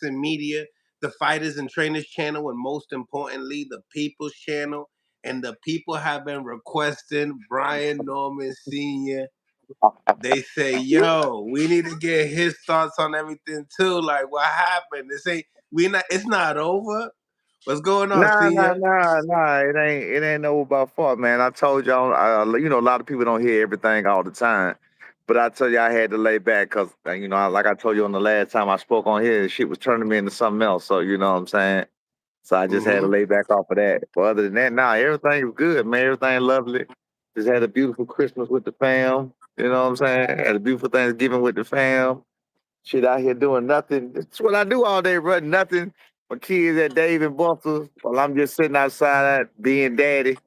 and media, the Fighters and Trainers channel, and most importantly, the People's channel. And the people have been requesting Brian Norman Sr. They say, yo, we need to get his thoughts on everything too. Like, what happened? They say it's not over. What's going on, Nah, nah, Senior? nah, nah. It ain't over by far, man. I told y'all, a lot of people don't hear everything all the time. But I tell you, I had to lay back because, like I told you on the last time I spoke on here, shit was turning me into something else. So, you know what I'm saying? So I just had to Mm-hmm. lay back off of that. But other than that, nah, everything was good, man. Everything lovely. Just had a beautiful Christmas with the fam. You know what I'm saying? Had a beautiful Thanksgiving with the fam. Shit out here doing nothing. That's what I do all day, bro. Nothing. My kids at Dave and Buster's while I'm just sitting outside being daddy,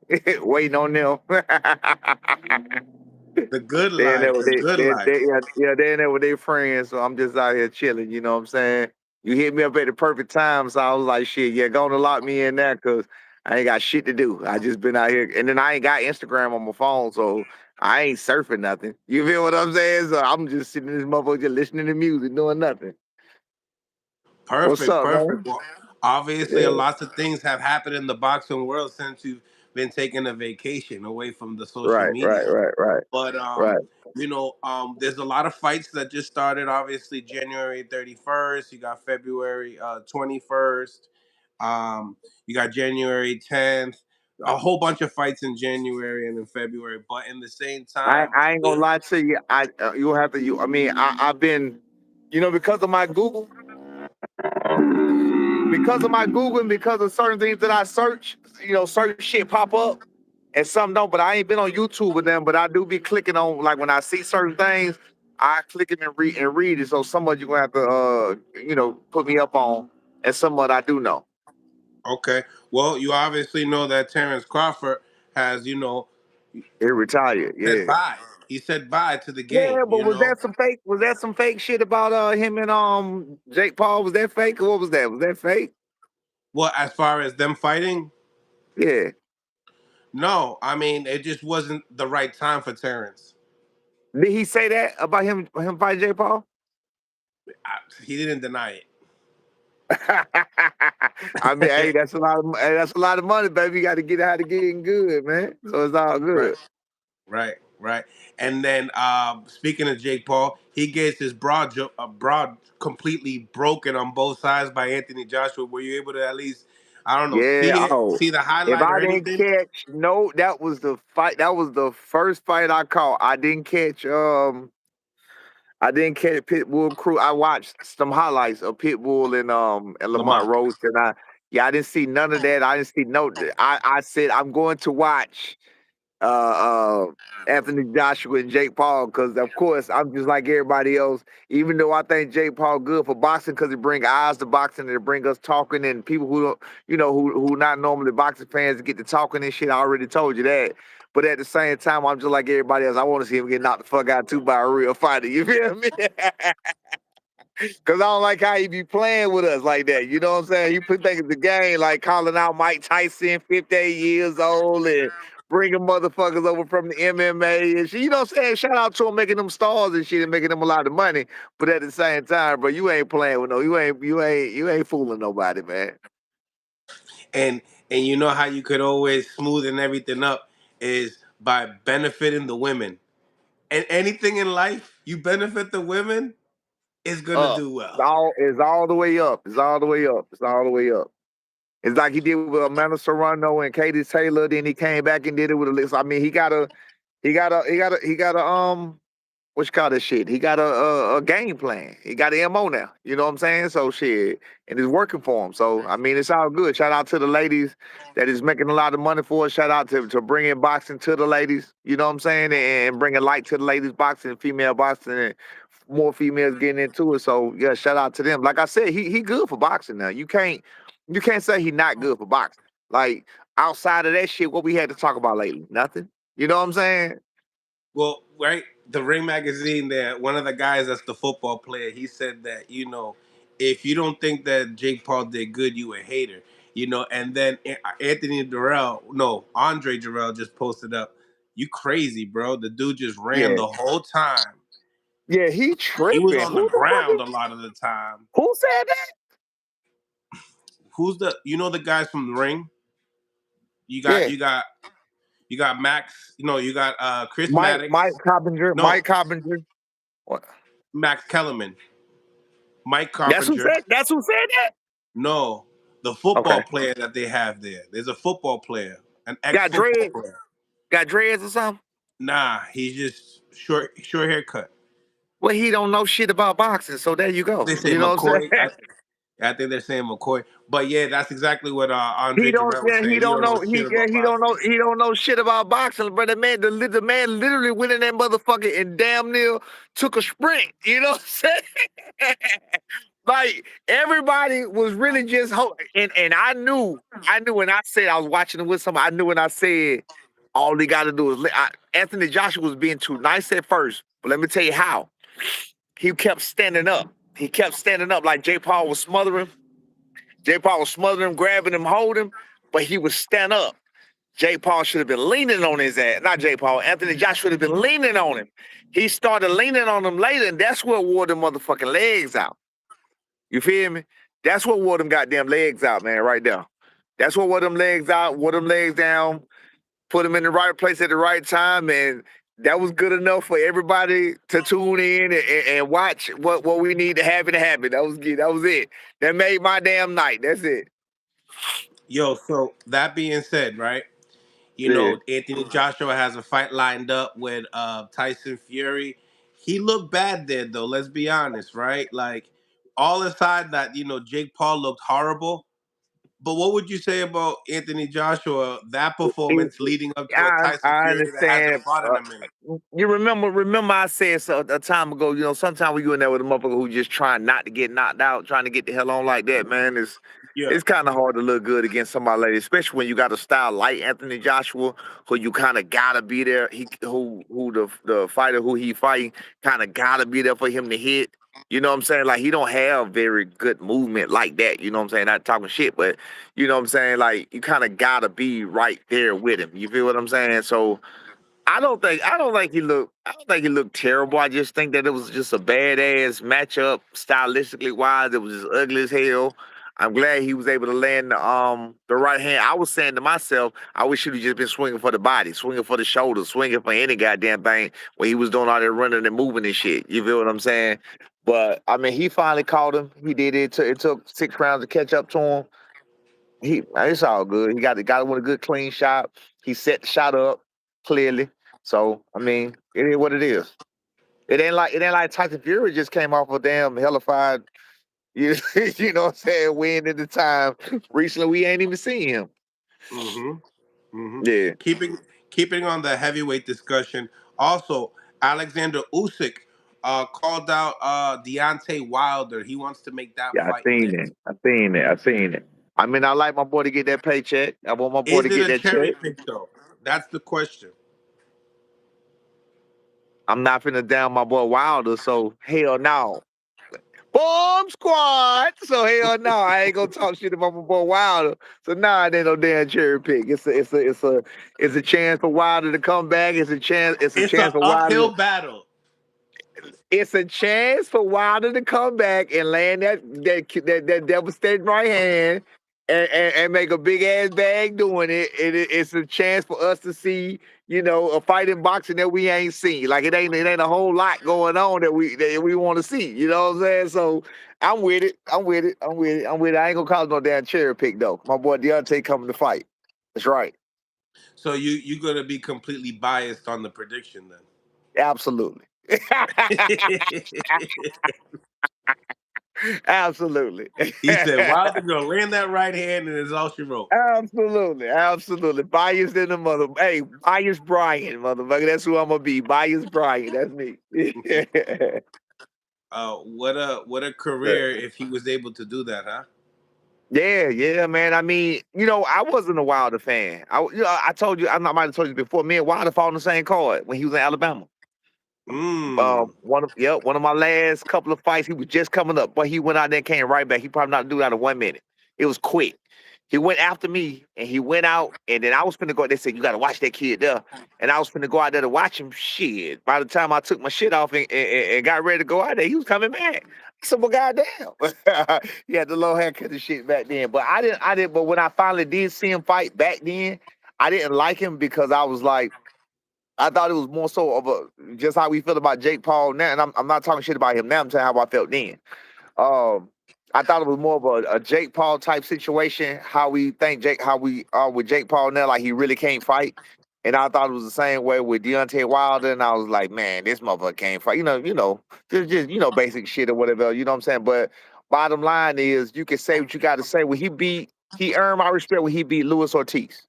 waiting on them. The good They in there life, with the good life. they in there with their friends, so I'm just out here chilling. You know what I'm saying? You hit me up at the perfect time, so I was like, shit, yeah, gonna lock me in there because I ain't got shit to do. I just been out here, and then I ain't got Instagram on my phone, so I ain't surfing nothing. You feel what I'm saying? So I'm just sitting in this motherfucker, just listening to music, doing nothing. What's Perfect, up, perfect. man? Well, obviously, a Yeah, lots of things have happened in the boxing world since you've been taking a vacation away from the social right, right, media. right, right, But right. there's a lot of fights that just started. Obviously, January 31st. You got February 21st. You got January 10th. A whole bunch of fights in January and in February. But in the same I, time, I ain't gonna lie to you. You'll have to. I mean, I've been, because of my Google, and because of certain things that I search, certain shit pop up and some don't. But I ain't been on YouTube with them. But I do be clicking on, like, when I see certain things, I click it and read it. So some of you gonna have to put me up on, and some of it I do know. okay. Well, you obviously know that Terrence Crawford has, He retired. said Yeah. bye. He said bye to the Yeah, game, but was that some fake shit about him and Jake Paul? Was that fake or what was that? Was that fake? Well, as far as them fighting, Yeah. no. I mean, it just wasn't the right time for Terrence. Did he say that about him fighting Jake Paul? He didn't deny it. I mean, hey, that's a lot of money, baby. You got to get out of getting good, man. So it's all Right, good. right, right. And then speaking of Jake Paul, he gets his broad completely broken on both sides by Anthony Joshua. Were you able to at least, I don't know, see Yeah. it, Oh, see the if highlight or I didn't anything? catch, no, that was the fight. That was the first fight I caught. I didn't catch. I didn't catch Pitbull Crew. I watched some highlights of Pitbull and Lamont Lamont. Rose, and I didn't see none of that. I didn't see no. I said I'm going to watch uh, uh, Anthony Joshua and Jake Paul because of course I'm just like everybody else. Even though I think Jake Paul good for boxing because it bring eyes to boxing and it bring us talking and people who don't, who not normally boxing fans get to talking and shit. I already told you that. But at the same time, I'm just like everybody else. I want to see him get knocked the fuck out too by a real fighter. You feel me? Cause I don't like how he be playing with us like that. You know what I'm saying? He put things in the game like calling out Mike Tyson, 58 years old, and bringing motherfuckers over from the MMA and shit. You know what I'm saying? Shout out to him making them stars and shit and making them a lot of money. But at the same time, bro, you ain't playing with you ain't fooling nobody, man. and and you know how you could always smoothen everything up is by benefiting the women. And anything in life you benefit the women is gonna Up. do It's well. all the way up. It's all the way up. It's all the way up. It's like he did with Amanda Serrano and Katie Taylor. Then he came back and did it with a list. I mean, he got a what you call this shit? He got a game plan. He got an MO now. You know what I'm saying? So shit, and it's working for him. So I mean, it's all good. Shout out to the ladies that is making a lot of money for us. Shout out to bringing boxing to the ladies. You know what I'm saying? And bringing light to the ladies boxing, female boxing, and more females getting into it. So yeah, shout out to them. Like I said, he good for boxing now. You can't say he not good for boxing. Like outside of that shit, what we had to talk about lately? Nothing. You know what I'm saying? Well, right, the Ring magazine there, one of the guys that's the football player, he said that, if you don't think that Jake Paul did good, you a hater. And then Anthony Durrell, no, Andre Durrell just posted up, you crazy, bro. The dude just ran Yeah. the whole time. Yeah, he He was tripping. on the Who the fuck ground a lot of the time. who said that? Who's the the guys from the ring? You got Yeah, you got you got Max. You got Chris Mike Maddox. Coppinger, No, Mike Coppinger. What? Max Kellerman. Mike That's who Carpenter. said. That's who said that. No, the football Okay, player that they have there. There's a football player, an got ex-football dreads. player. Got dreads or something. Nah, he's just short haircut. Well, he don't know shit about boxing, so there you go. They say You know what I'm McCoy. saying? I think they're saying McCoy. But yeah, that's exactly what He Andre don't. Jarrett was Yeah, he saying. He don't don't know know. shit about He don't know. boxing. He don't know shit about boxing. But the man literally went in that motherfucker and damn near took a sprint. You know what I'm saying? Like everybody was really just and I knew when I said I was watching it with somebody. I knew when I said all they got to do is Anthony Joshua was being too nice at first, but let me tell you how he kept standing up. He kept standing up like Jay Paul was smothering. Jay Paul was smothering him, grabbing him, holding him, but he would stand up. Jay Paul should have been leaning on his ass. Not Jay Paul. Anthony Joshua should have been leaning on him. He started leaning on him later, and that's what wore the motherfucking legs out. You feel me? That's what wore them goddamn legs out, man, right there. That's what wore them legs out, wore them legs down, put them in the right place at the right time, and that was good enough for everybody to tune in and watch what we need to happen to happen. That was good. That was it. That made my damn night. That's it. Yo, so that being said, right? Yeah. Anthony Joshua has a fight lined up with Tyson Fury. He looked bad there though, let's be honest, right? Like all aside that, Jake Paul looked horrible. But what would you say about Anthony Joshua, that performance leading up to a Tyson I Fury that hasn't understand. fought in a minute? You remember I said a time ago, sometimes when you in there with a motherfucker who just trying not to get knocked out, trying to get the hell on like that, man, Yeah. it's kind of hard to look good against somebody like that, especially when you got a style like Anthony Joshua, who you kind of gotta be there. The fighter who he fighting kind of gotta be there for him to hit. You know what I'm saying? Like he don't have very good movement like that. You know what I'm saying? Not talking shit, but you know what I'm saying? Like you kind of gotta be right there with him. You feel what I'm saying? So I don't think he looked terrible. I just think that it was just a badass matchup stylistically wise. It was just ugly as hell. I'm glad he was able to land the right hand. I was saying to myself, I wish he'd just been swinging for the body, swinging for the shoulder, swinging for any goddamn thing when he was doing all that running and moving and shit. You feel what I'm saying? But I mean, he finally caught him. He did it. It took 6 rounds to catch up to him. It's all good. He got him with a good clean shot. He set the shot up clearly. So I mean, it is what it is. It ain't like Tyson Fury just came off a damn hellified, you, you know what I'm saying, win at the time. Recently we ain't even seen him. Mm-hmm. Mm-hmm. Yeah. Keeping on the heavyweight discussion. Also, Alexander Usyk called out Deontay Wilder. He wants to make that Yeah, I fight seen next. it. I seen it. I seen it. I mean, I like my boy to get that paycheck. I want my boy to Is it get a that cherry check. pick though? That's the question. I'm not finna down my boy Wilder, so hell no. Bomb squad. So hell no, I ain't gonna talk shit about my boy Wilder. So nah, it ain't no damn cherry pick. It's a chance for Wilder to come back. It's a chance. It's a It's an chance for Wilder. uphill battle. It's a chance for Wilder to come back and land that devastating right hand and make a big ass bag doing it. It's a chance for us to see, a fight in boxing that we ain't seen. Like it ain't a whole lot going on that we want to see. You know what I'm saying? So I'm with it. I'm with it. I'm with it. I'm with it. I ain't gonna call it no damn cherry pick though. My boy Deontay coming to fight. That's right. So you're gonna be completely biased on the prediction Absolutely. Absolutely. He said Wilder gonna land that right hand, and it's all she wrote. Absolutely, absolutely. Biased in the mother. Hey, biased Brian, motherfucker. That's who I'm gonna be. Biased Brian. That's me. What a career if he was able to do that, huh? Yeah, man. I mean, I wasn't a Wilder fan. I told you, might have told you before. Me and Wilder fought on the same card when he was in Alabama. Mm. One of my last couple of fights, he was just coming up, but he went out there and came right back. He probably not do that in 1 minute. It was quick. He went after me and he went out, and then I was finna go. They said, you gotta watch that kid there. And I was finna go out there to watch him. Shit. By the time I took my shit off and got ready to go out there, he was coming back. So, well, goddamn, he had the low haircut and shit back then. But I didn't. But when I finally did see him fight back then, I didn't like him because I was like, I thought it was more so of a just how we feel about Jake Paul now. And I'm not talking shit about him now. I'm telling you how I felt then. Um, I thought it was more of a Jake Paul type situation. How we think Jake, how we are with Jake Paul now, like he really can't fight. And I thought it was the same way with Deontay Wilder, and I was like, man, this motherfucker can't fight. Just basic shit or whatever. You know what I'm saying? But bottom line is, you can say what you got to say. He earned my respect when he beat Luis Ortiz.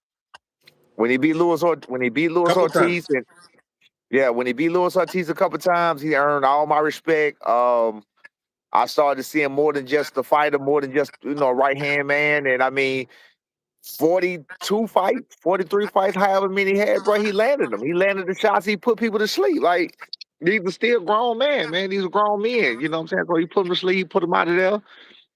When he beat Luis Couple times. Ortiz, and yeah, when he beat Luis Ortiz a couple times, he earned all my respect. I started to see him more than just a fighter, more than just a right hand man. And I mean, 42 fights, 43 fights, however many he had, bro, he landed them. He landed the shots. He put people to sleep. Like, he's a still grown man. These are grown men. You know what I'm saying? So he put them to sleep, he put them out of there.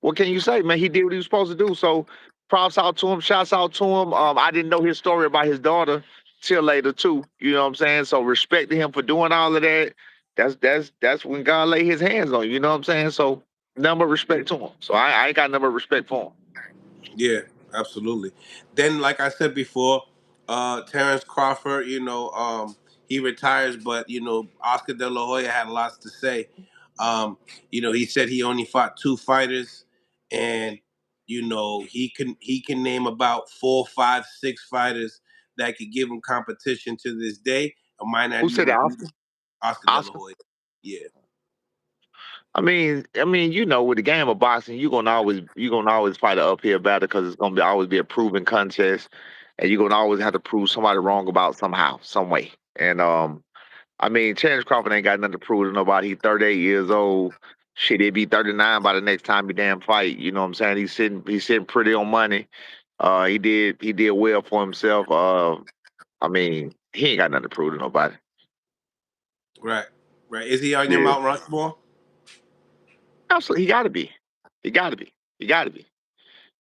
What can you say, man? He did what he was supposed to do. So props out to him, shouts out to him. I didn't know his story about his daughter till later too. You know what I'm saying? So respect to him for doing all of that. That's when God lay his hands on you. You know what I'm saying? So number respect to him. So I ain't got number respect for him. Yeah, absolutely. Then, like I said before, Terrence Crawford, he retires, but Oscar De La Hoya had lots to say. He said he only fought two fighters, and he can name about 4, 5, 6 fighters that could give him competition to this day. Or might not Who said even that, be Oscar? Oscar De La Oscar? Hoya. Yeah, I mean, with the game of boxing, you're gonna always fight an uphill battle because it's gonna always be a proven contest, and you're gonna always have to prove somebody wrong about somehow, some way. And I mean, Terrence Crawford ain't got nothing to prove to nobody. He's 38 years old. Shit, he'll be 39 by the next time he damn fight. You know what I'm saying? He's sitting pretty on money. He did well for himself. I mean, he ain't got nothing to prove to nobody. right, right. Is he on your Yeah. Mount Rushmore? Absolutely, he gotta be. He gotta be. He gotta be.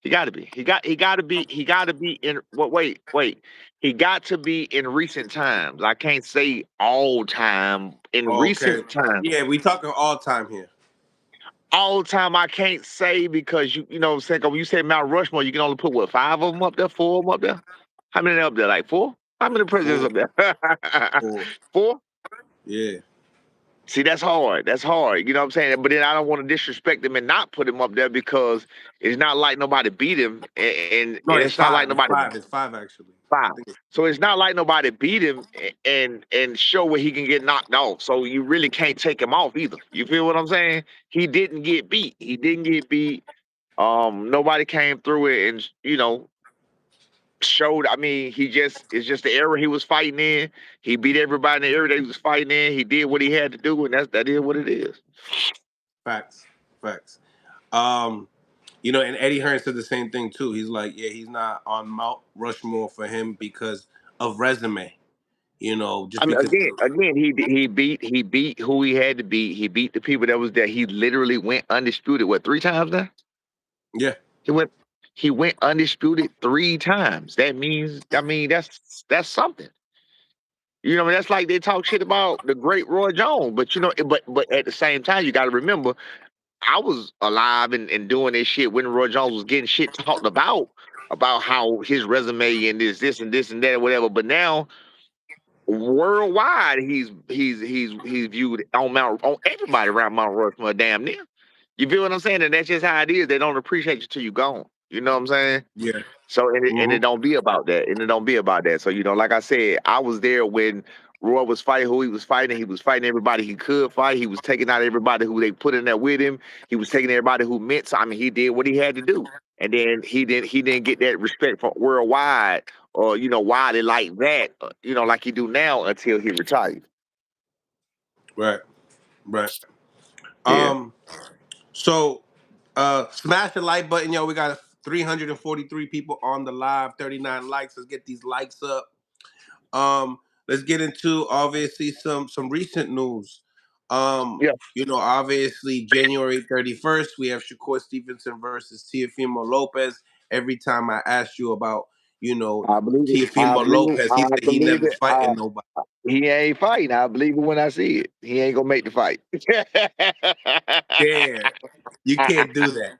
He got to be. He got to be in what wait. He got to be in recent times. I can't say all time. In Okay. recent times. Yeah, we talking all time here. All time I can't say because what I'm saying, when you say Mount Rushmore, you can only put what, five of them up there, four of them up there? How many up there? Like four? How many presidents Four, up there? four. Four? Yeah. See, that's hard. That's hard. You know what I'm saying? But then I don't want to disrespect him and not put him up there because it's not like nobody beat him, and No, it's not like It's nobody five. It's five actually. I five. think it's So it's not like nobody beat him and show where he can get knocked off. So you really can't take him off either. You feel what I'm saying? He didn't get beat. He didn't get beat. Nobody came through it and showed. I mean, it's just the era he was fighting in. He beat everybody in the era that he was fighting in. He did what he had to do, and that is what it is. facts. Facts. And Eddie Hearn said the same thing too. He's like, yeah, he's not on Mount Rushmore for him because of resume. Just I mean, because. again, he beat who he had to beat. He beat the people that was there. He literally went undisputed. What, three times now? Yeah. He went he went undisputed three times. That means, I mean, that's something. That's like they talk shit about the great Roy Jones, but but at the same time, you got to remember, I was alive and doing this shit when Roy Jones was getting shit talked about how his resume and this and this and that or whatever. But now worldwide, he's viewed on everybody around Mount Rushmore, damn near. You feel what I'm saying? And that's just how it is. They don't appreciate you till you gone. You know what I'm saying? Yeah. So and it Hmm. don't be about that. And it don't be about that. So like I said, I was there when Roy was fighting who he was fighting. He was fighting everybody he could fight. He was taking out everybody who they put in there with him. He was taking everybody who meant something. I mean, he did what he had to do. And then he didn't get that respect from worldwide or widely like that, like he do now until he retired. Right. Right. Yeah. Um. So, smash the like button, yo. We got 343 people on the live. 39 likes. Let's get these likes up. Um, let's get into obviously some recent news. Yeah. Obviously January 31st, we have Shakur Stevenson versus Teofimeo Lopez. Every time I ask you about, you know, I believe it. I Teofimo believe it. Lopez. He I said he believe never it. fighting nobody. He ain't fighting. I believe it when I see it. He ain't gonna make the fight. Damn, you can't do that.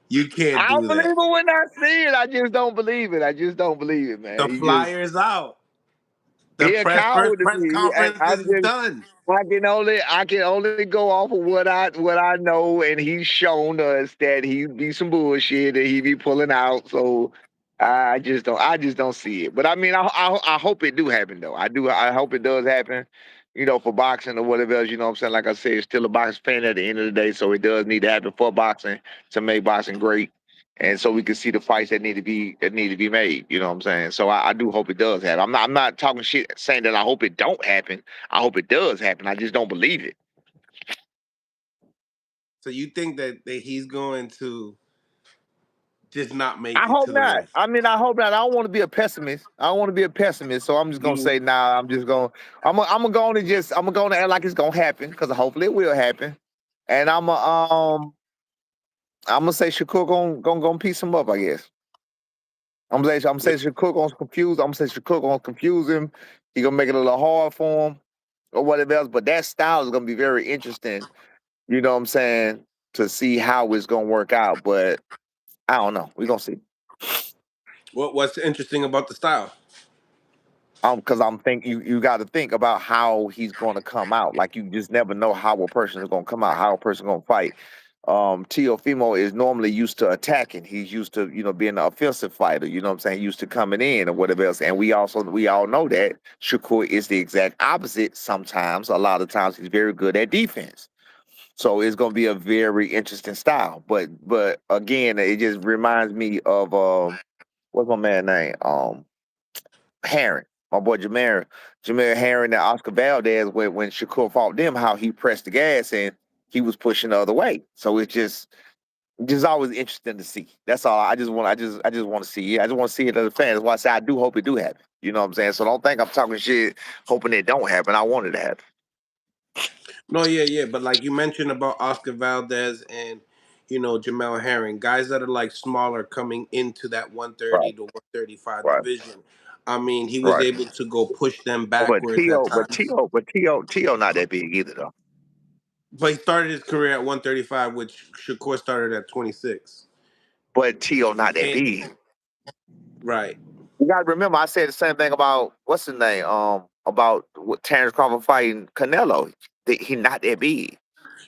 You can't I do believe that. it when I see it. I just don't believe it. I just don't believe it, man. The flyer's out. The He a press first coward to press me. conference is done. I can only go off of what I know, and he's shown us that he be some bullshit that he be pulling out. So I just don't see it. But I mean, I hope it do happen though. I hope it does happen. You know, for boxing or whatever else. You know what I'm saying? Like I said, it's still a boxing fan at the end of the day, so it does need to happen for boxing to make boxing great. And so we can see the fights that need to be made. You know what I'm saying? So I do hope it does happen. I'm not talking shit saying that I hope it don't happen. I hope it does happen. I just don't believe it. So you think that he's going to just not I make it hope to the not. ring? I mean, I hope not. I don't want to be a pessimist. I don't want to be a pessimist. So I'm just gonna You say, nah. I'm gonna go on and just, I'm gonna act like it's gonna happen because hopefully it will happen. And I'm gonna say Shakur gonna piece him up. I guess. I'm gonna say Shakur gonna confuse. I'm gonna say Shakur gonna confuse him. He gonna make it a little hard for him or whatever else. But that style is gonna be very interesting. You know what I'm saying? To see how it's gonna work out. But I don't know. We're gonna see. what's interesting about the style? Because I'm think you got to think about how he's going to come out. Like you just never know how a person is going to come out, how a person going to fight. Teofimo is normally used to attacking. He's used to being an offensive fighter. You know what I'm saying? Used to coming in or whatever else. And we all know that Shakur is the exact opposite. Sometimes, a lot of times, he's very good at defense. So it's going to be a very interesting style. But again, it just reminds me of what's my man name? Herring, my boy Jameer Herring and Oscar Valdez, when Shakur fought them, how he pressed the gas and he was pushing the other way. So it's just always interesting to see. That's all. I just want to see it. I just want to see it as a fan. That's why I say I do hope it do happen. You know what I'm saying? So don't think I'm talking shit hoping it don't happen. I want it to happen. No, yeah, yeah. But like you mentioned about Oscar Valdez and Jamel Herring, guys that are like smaller coming into that Right, 130 to 135 right, division. I mean, he was right. able to go push them But backwards at Tio, but times. Tio, but Tio not that big either though. But he started his career at 135, which Shakur started at 26. But Tio not that And big. right. You gotta remember, I said the same thing about what's his name, about what Terrence Crawford fighting Canelo. He not that big.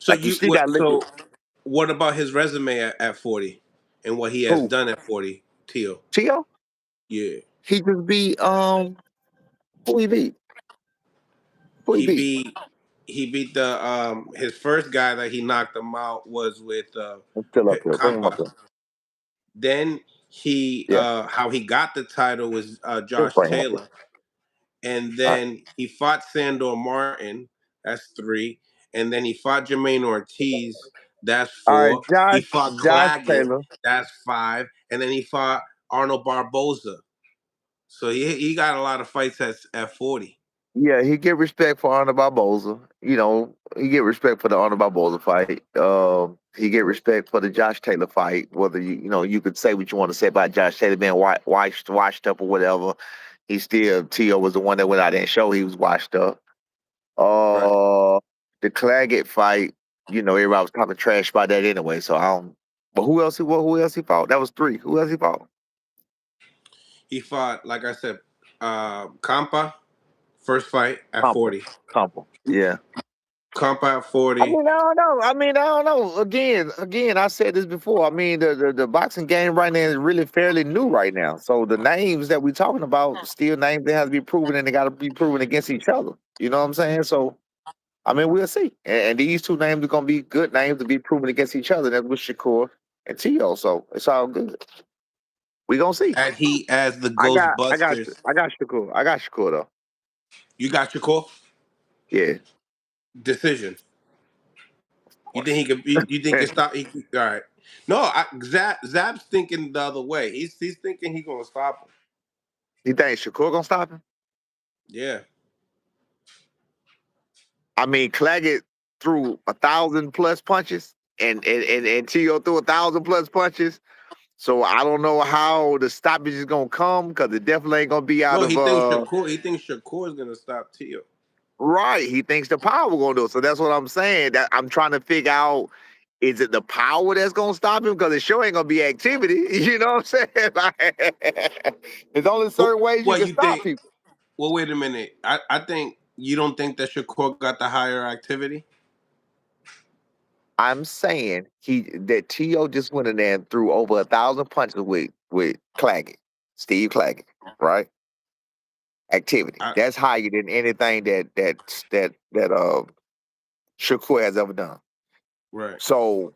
So Like you you still what? got to look at So what about his resume at 40 and what he has who done at 40? Teal. Tio. Yeah. He just beat who he beat? Who he He beat? beat he beat the his first guy that he knocked him out was with I'm still up there. Bring him up Kampa. there. Then he Yeah, how he got the title was just Josh bring him up there. Taylor. And All right, then he fought Sandor Martin, that's 3. And then he fought Jermaine Ortiz, that's all right. 4. He fought Josh Claggett, Taylor. that's 5. And then he fought Arnold Barboza. So he got a lot of fights at 40. Yeah, he get respect for Arnold Barboza. You know, he get respect for the Arnold Barboza fight. He get respect for the Josh Taylor fight. Whether you could say what you want to say about Josh Taylor being washed up or whatever. He still Tio was the one that went out there and showed he was washed up. Right. Uh, the Claggett fight, everybody was talking trash about that anyway. So I don't. But who else he fought? That was 3. Who else he fought? He fought, like I said, Kampa, first fight at Compa. 40. Compa. Yeah. Kampa at I 40. mean, I don't know. I don't know. Again, I said this before. I mean, the boxing game right now is really fairly new right now. So the names that we're talking about still names that have to be proven and they got to be proven against each other. You know what I'm saying? So I mean, we'll see. And these two names are gonna be good names to be proven against each other. That's with Shakur and Tio. So it's all good. We gonna see. And he as the Ghostbusters. I got Shakur. I got Shakur though. You got your call? Yeah, Decision. of You think course. he could? You think he stop? All right. No, Zab's thinking the other way. He's thinking he's gonna stop him. You think Shakur gonna stop him? Yeah. I mean, Claggett threw 1,000 plus punches, and Tio threw 1,000 plus punches. So I don't know how the stoppage is gonna come because it definitely ain't gonna be out No, of He thinks Shakur is gonna stop Teo. right. He thinks the power gonna do it. So that's what I'm saying. That I'm trying to figure out, is it the power that's gonna stop him? Because it sure ain't gonna be activity. You know what I'm saying? Like, there's only certain ways you What can you stop think? people. Well, wait a minute. I think you don't think that Shakur got the higher activity I'm saying that T.O. just went in there and threw over 1,000 punches with Claggett, Steve Claggett, right? Activity. I, That's higher than anything that Shakur has ever done. right. So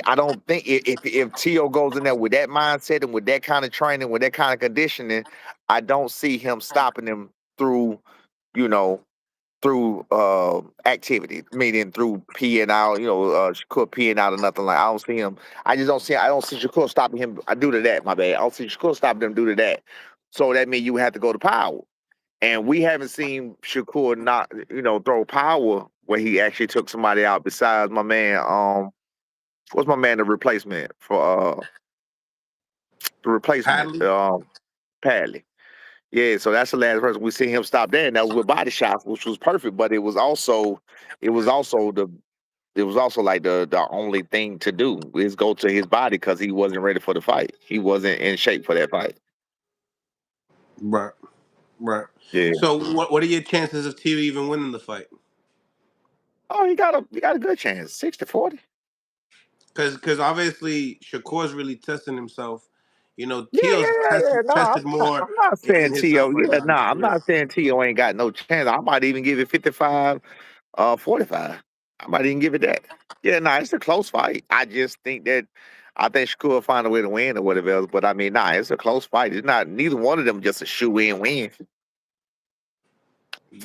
I don't think if T.O. goes in there with that mindset and with that kind of training, with that kind of conditioning, I don't see him stopping him through, you know, through activity, meaning through peeing out, Shakur peeing out or nothing like. I don't see him. I don't see Shakur stopping him. I do to that. My bad. I don't see Shakur stopping him due to that. So that means you have to go to power, and we haven't seen Shakur not, throw power where he actually took somebody out. Besides my man, what's my man, the replacement for the replacement, Hadley. Padley. Yeah, so that's the last person we see him stop there, and that was with body shots, which was perfect. But it was also the, it was also like the only thing to do is go to his body because he wasn't ready for the fight. He wasn't in shape for that fight. Right. Right. Yeah. So what are your chances of Teo even winning the fight? Oh, he got a good chance, 60-40. Because obviously Shakur's really testing himself. You know, Yeah, yeah, Teo's yeah, yeah. No, tested more I'm not in saying his stuff T.O. like Yeah, that no, in his I'm career. not saying T.O. ain't got no chance. I might even give it 55, 45. I might even give it that. Yeah, no, it's a close fight. I think Shakur will find a way to win or whatever else. But I mean, nah, it's a close fight. It's not neither one of them just a shoe in win.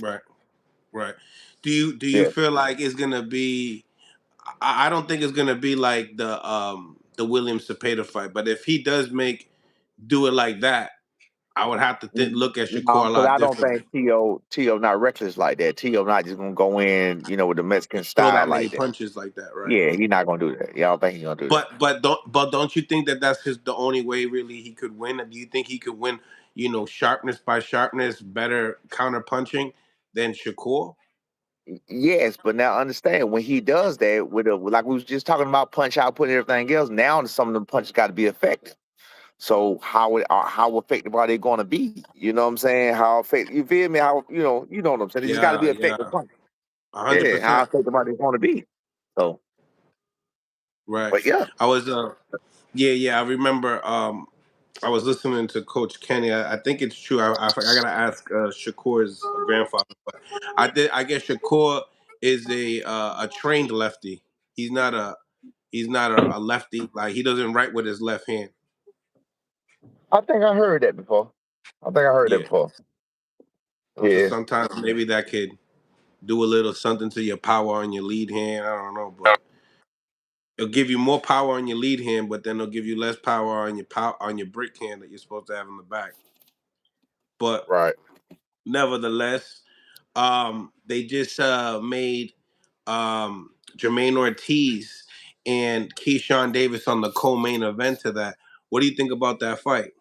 Right. Right. Do you Yeah. feel like it's gonna be? I don't think it's gonna be like the William Cepeda fight. But if he does do it like that, I would have to look at No, Shakur a because lot I don't differently. think T.O. not reckless like that. T.O. not just gonna go in, with the Mexican Throw style that many like that. punches like that, right? Yeah, he not gonna do that. Yeah, I don't think he gonna do that. But don't you think that that's the only way really he could win? Do you think he could win? Sharpness by sharpness, better counter punching than Shakur. Yes, but now understand when he does that like we was just talking about punch output and everything else. Now some of the punches got to be effective. So how effective are they going to be? You know what I'm saying? How effective? You feel me? How you know what I'm saying? They just got to Yeah, be yeah, effective punches. hundred Yeah, how percent. effective are they going to be? So, Right. but yeah, I was yeah, yeah. I remember I was listening to Coach Kenny. I think it's true. I gotta ask Shakur's grandfather, but I guess Shakur is a trained lefty. He's not a a lefty. Like he doesn't write with his left hand. I think I heard that before. I think I heard that Yeah. before. So Yeah, sometimes maybe that could do a little something to your power on your lead hand. I don't know, but it'll give you more power on your lead hand, but then it'll give you less power on your brick hand that you're supposed to have in the back. But right. nevertheless, they just made Jermaine Ortiz and Keyshawn Davis on the co-main event to that. What do you think about that fight?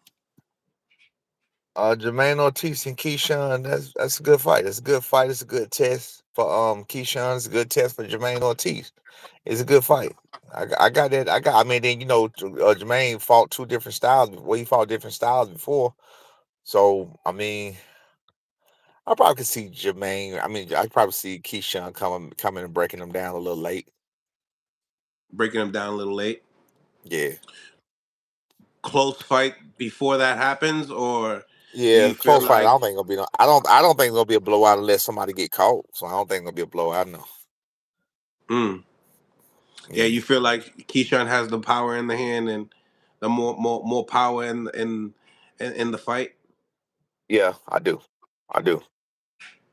Jermaine Ortiz and Keyshawn, that's a good fight. It's a good fight. It's a good test for Keyshawn. It's a good test for Jermaine Ortiz. It's a good fight. I got that. I mean, then Jermaine fought two different styles. Well, he fought different styles before. So I mean, I probably could see Jermaine. I mean, I probably see Keyshawn coming and breaking them down a little late. Breaking them down a little late. Yeah, Close fight before that happens, or do yeah, you feel close fight. I like don't think it'll be no. I don't think it'll be a blowout unless somebody get caught. So I don't think it'll be a blowout. No. mm, yeah, Yeah, you feel like Keyshawn has the power in the hand and the more power in the fight? yeah, I do. I do.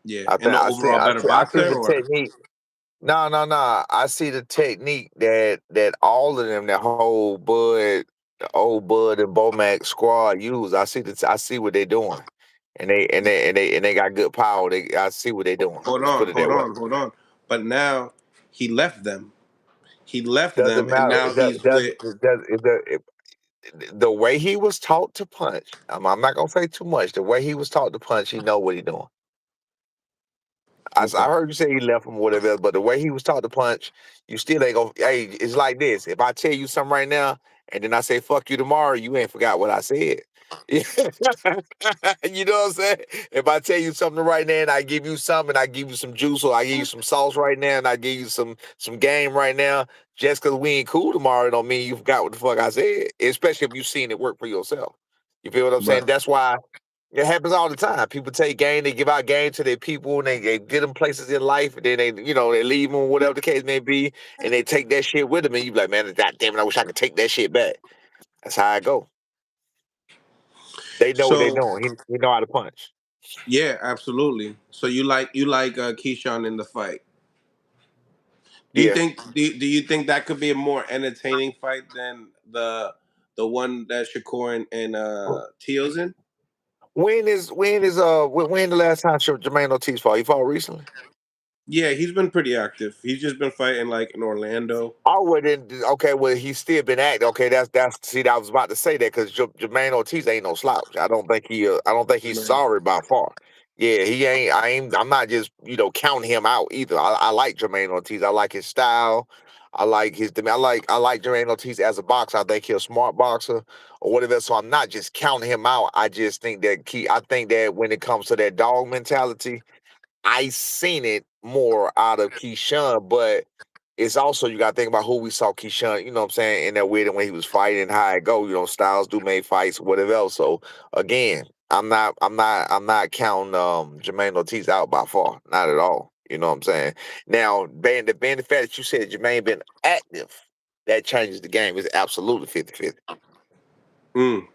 Yeah, I and think the I see. overall I better see. I see boxer, the or technique. No, no, no. I see the technique that all of them, the old Bud and Bomac squad use. I see what they're doing, and they got good power. I see what they're doing. Let's put it that way. hold on. But now he left them. He left them, Doesn't and matter. now he's with. It does. the way he was taught to punch, I'm not gonna say too much. The way he was taught to punch, he know what he doing. I Okay. heard you say he left him or whatever, else, but the way he was taught to punch, you still ain't gonna. Hey, it's like this. If I tell you something right now, and then I say "fuck you" tomorrow, you ain't forgot what I said. You know what I'm saying? If I tell you something right now, and I give you some, and I give you some juice, or I give you some sauce right now, and I give you some game right now, just because we ain't cool tomorrow, don't mean you forgot what the fuck I said. Especially if you seen it work for yourself. You feel what I'm Right. saying? That's why it happens all the time. People take game, they give out game to their people, and they get them places in life, and then they leave them, whatever the case may be, and they take that shit with them, and you be like, man, god damn it, I wish I could take that shit back. That's how I go. They know what they So doing. He know how to punch. yeah, absolutely. So you like Keyshawn in the fight. Do you Yeah. think do you think that could be a more entertaining fight than the one that Shakur and Teo's in? When the last time Jermaine Ortiz fought? He fought recently. Yeah, he's been pretty active. He's just been fighting like in Orlando. Oh, well then, okay, well he's still been acting. Okay, that's. See, I was about to say that because Jermaine Ortiz ain't no slouch. I don't think he's No. sorry by far. Yeah, he ain't. I ain't. I'm not just counting him out either. I like Jermaine Ortiz. I like his style. I like his. I like Jermaine Ortiz as a boxer. I think he's a smart boxer or whatever. So I'm not just counting him out. I just think that I think that when it comes to that dog mentality, I seen it more out of Keyshawn, but it's also you gotta think about who we saw Keyshawn, you know what I'm saying, in that weird when he was fighting, how it go, Styles do make fights, whatever else. So again, I'm not counting Jermaine Ortiz out by far. Not at all. You know what I'm saying? Now, being the fact that you said Jermaine been active, that changes the game. It's absolutely 50-50. Mm,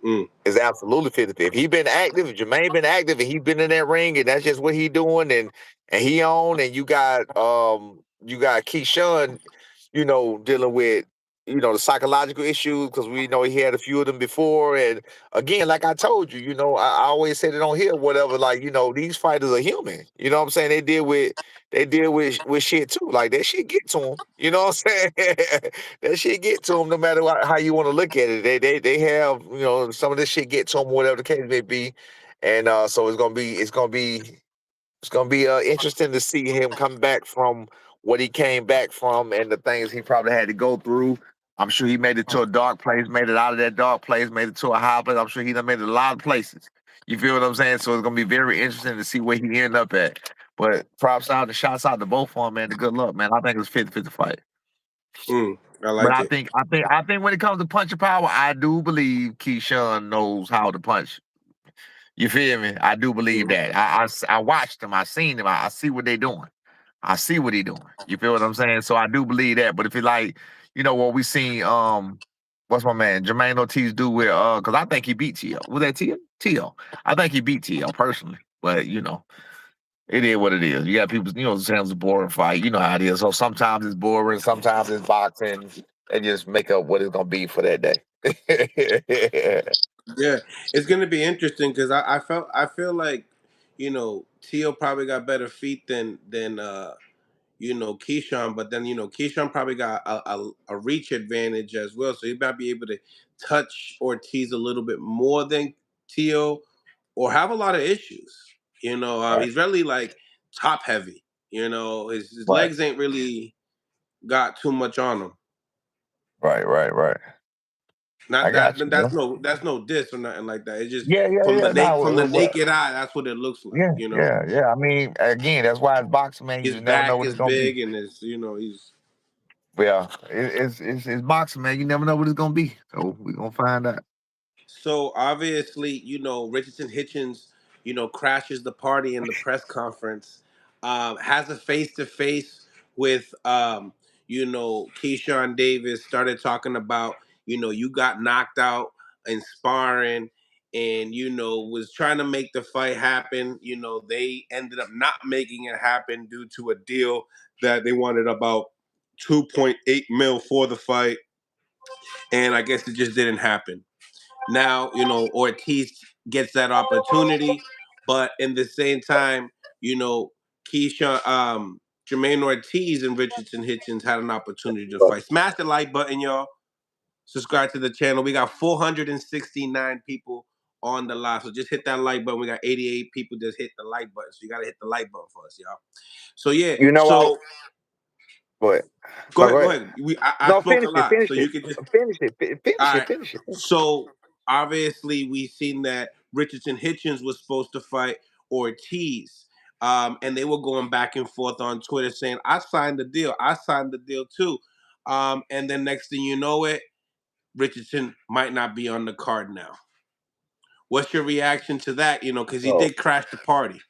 mm. It's absolutely 50. If he been active, if Jermaine been active, and he been in that ring, and that's just what he doing, and he on, and you got Keyshawn, dealing with the psychological issues because we know he had a few of them before. And again, like I told you, I always said it on here, whatever. Like these fighters are human. You know what I'm saying? They deal with shit too. Like that shit get to them. You know what I'm saying? That shit get to them no matter how you want to look at it. They have some of this shit get to them, whatever the case may be. And so it's gonna be interesting to see him come back from what he came back from and the things he probably had to go through. I'm sure he made it to a dark place, made it out of that dark place, made it to a high place. I'm sure he done made it a lot of places. You feel what I'm saying? So it's gonna be very interesting to see where he end up at. But props out, the shots out to both of them, man. The good luck, man. I think it's 50-50 fight. I But like I it. think I think I think when it comes to punching power, I do believe Keyshawn knows how to punch. You feel me? I do believe Mm. that. I watched them. I seen them. I see what they doing. I see what he doing. You feel what I'm saying? So I do believe that. But if you like, what we seen, what's my man Jermaine Ortiz do with because I think he beat Tio. Was that Tio? Tio. I think he beat Tio personally. But it is what it is. You got people, sometimes it's a boring fight. You know how it is. So sometimes it's boring, sometimes it's boxing. And just make up what it's gonna be for that day. Yeah, it's gonna be interesting because I feel like Tio probably got better feet than Keyshawn, but then Keyshawn probably got a reach advantage as well, so he might be able to touch Ortiz a little bit more than Tio, or have a lot of issues. Right, He's really like top heavy. His right, legs ain't really got too much on him. right. I Not that got you, that's bro. no diss or nothing like that. It's just from the Yeah. from the No, naked eye, that's what it looks like. yeah. I mean, again, that's why it's boxing, man. You His just never know back what it's is gonna be. big and he's. Yeah, it's boxing, man. You never know what it's gonna be. So we gonna find out. So obviously, Richardson Hitchens, crashes the party in the press conference, has a face to face with, Keyshawn Davis, started talking about, you got knocked out in sparring and, was trying to make the fight happen. They ended up not making it happen due to a deal that they wanted about 2.8 mil for the fight. And I guess it just didn't happen. Now, Ortiz gets that opportunity, but in the same time, Keyshawn, Jermaine Ortiz and Richardson Hitchens had an opportunity to fight. Smash the like button, y'all. subscribe to the channel. We got 469 people on the live. So just hit that like button. We got 88 people just hit the like button. So you gotta hit the like button for us, y'all. So yeah. You know what? So But go no, ahead, go go ahead. ahead. I No, spoke a finish it. lot. Finish So it. you can just Finish it. all Finish it. right. Finish it. So obviously we seen that Richardson Hitchens was supposed to fight Ortiz. And they were going back and forth on Twitter saying, I signed the deal. I signed the deal too. And then next thing you know it, Richardson might not be on the card now. What's your reaction to that? Because he So did crash the party.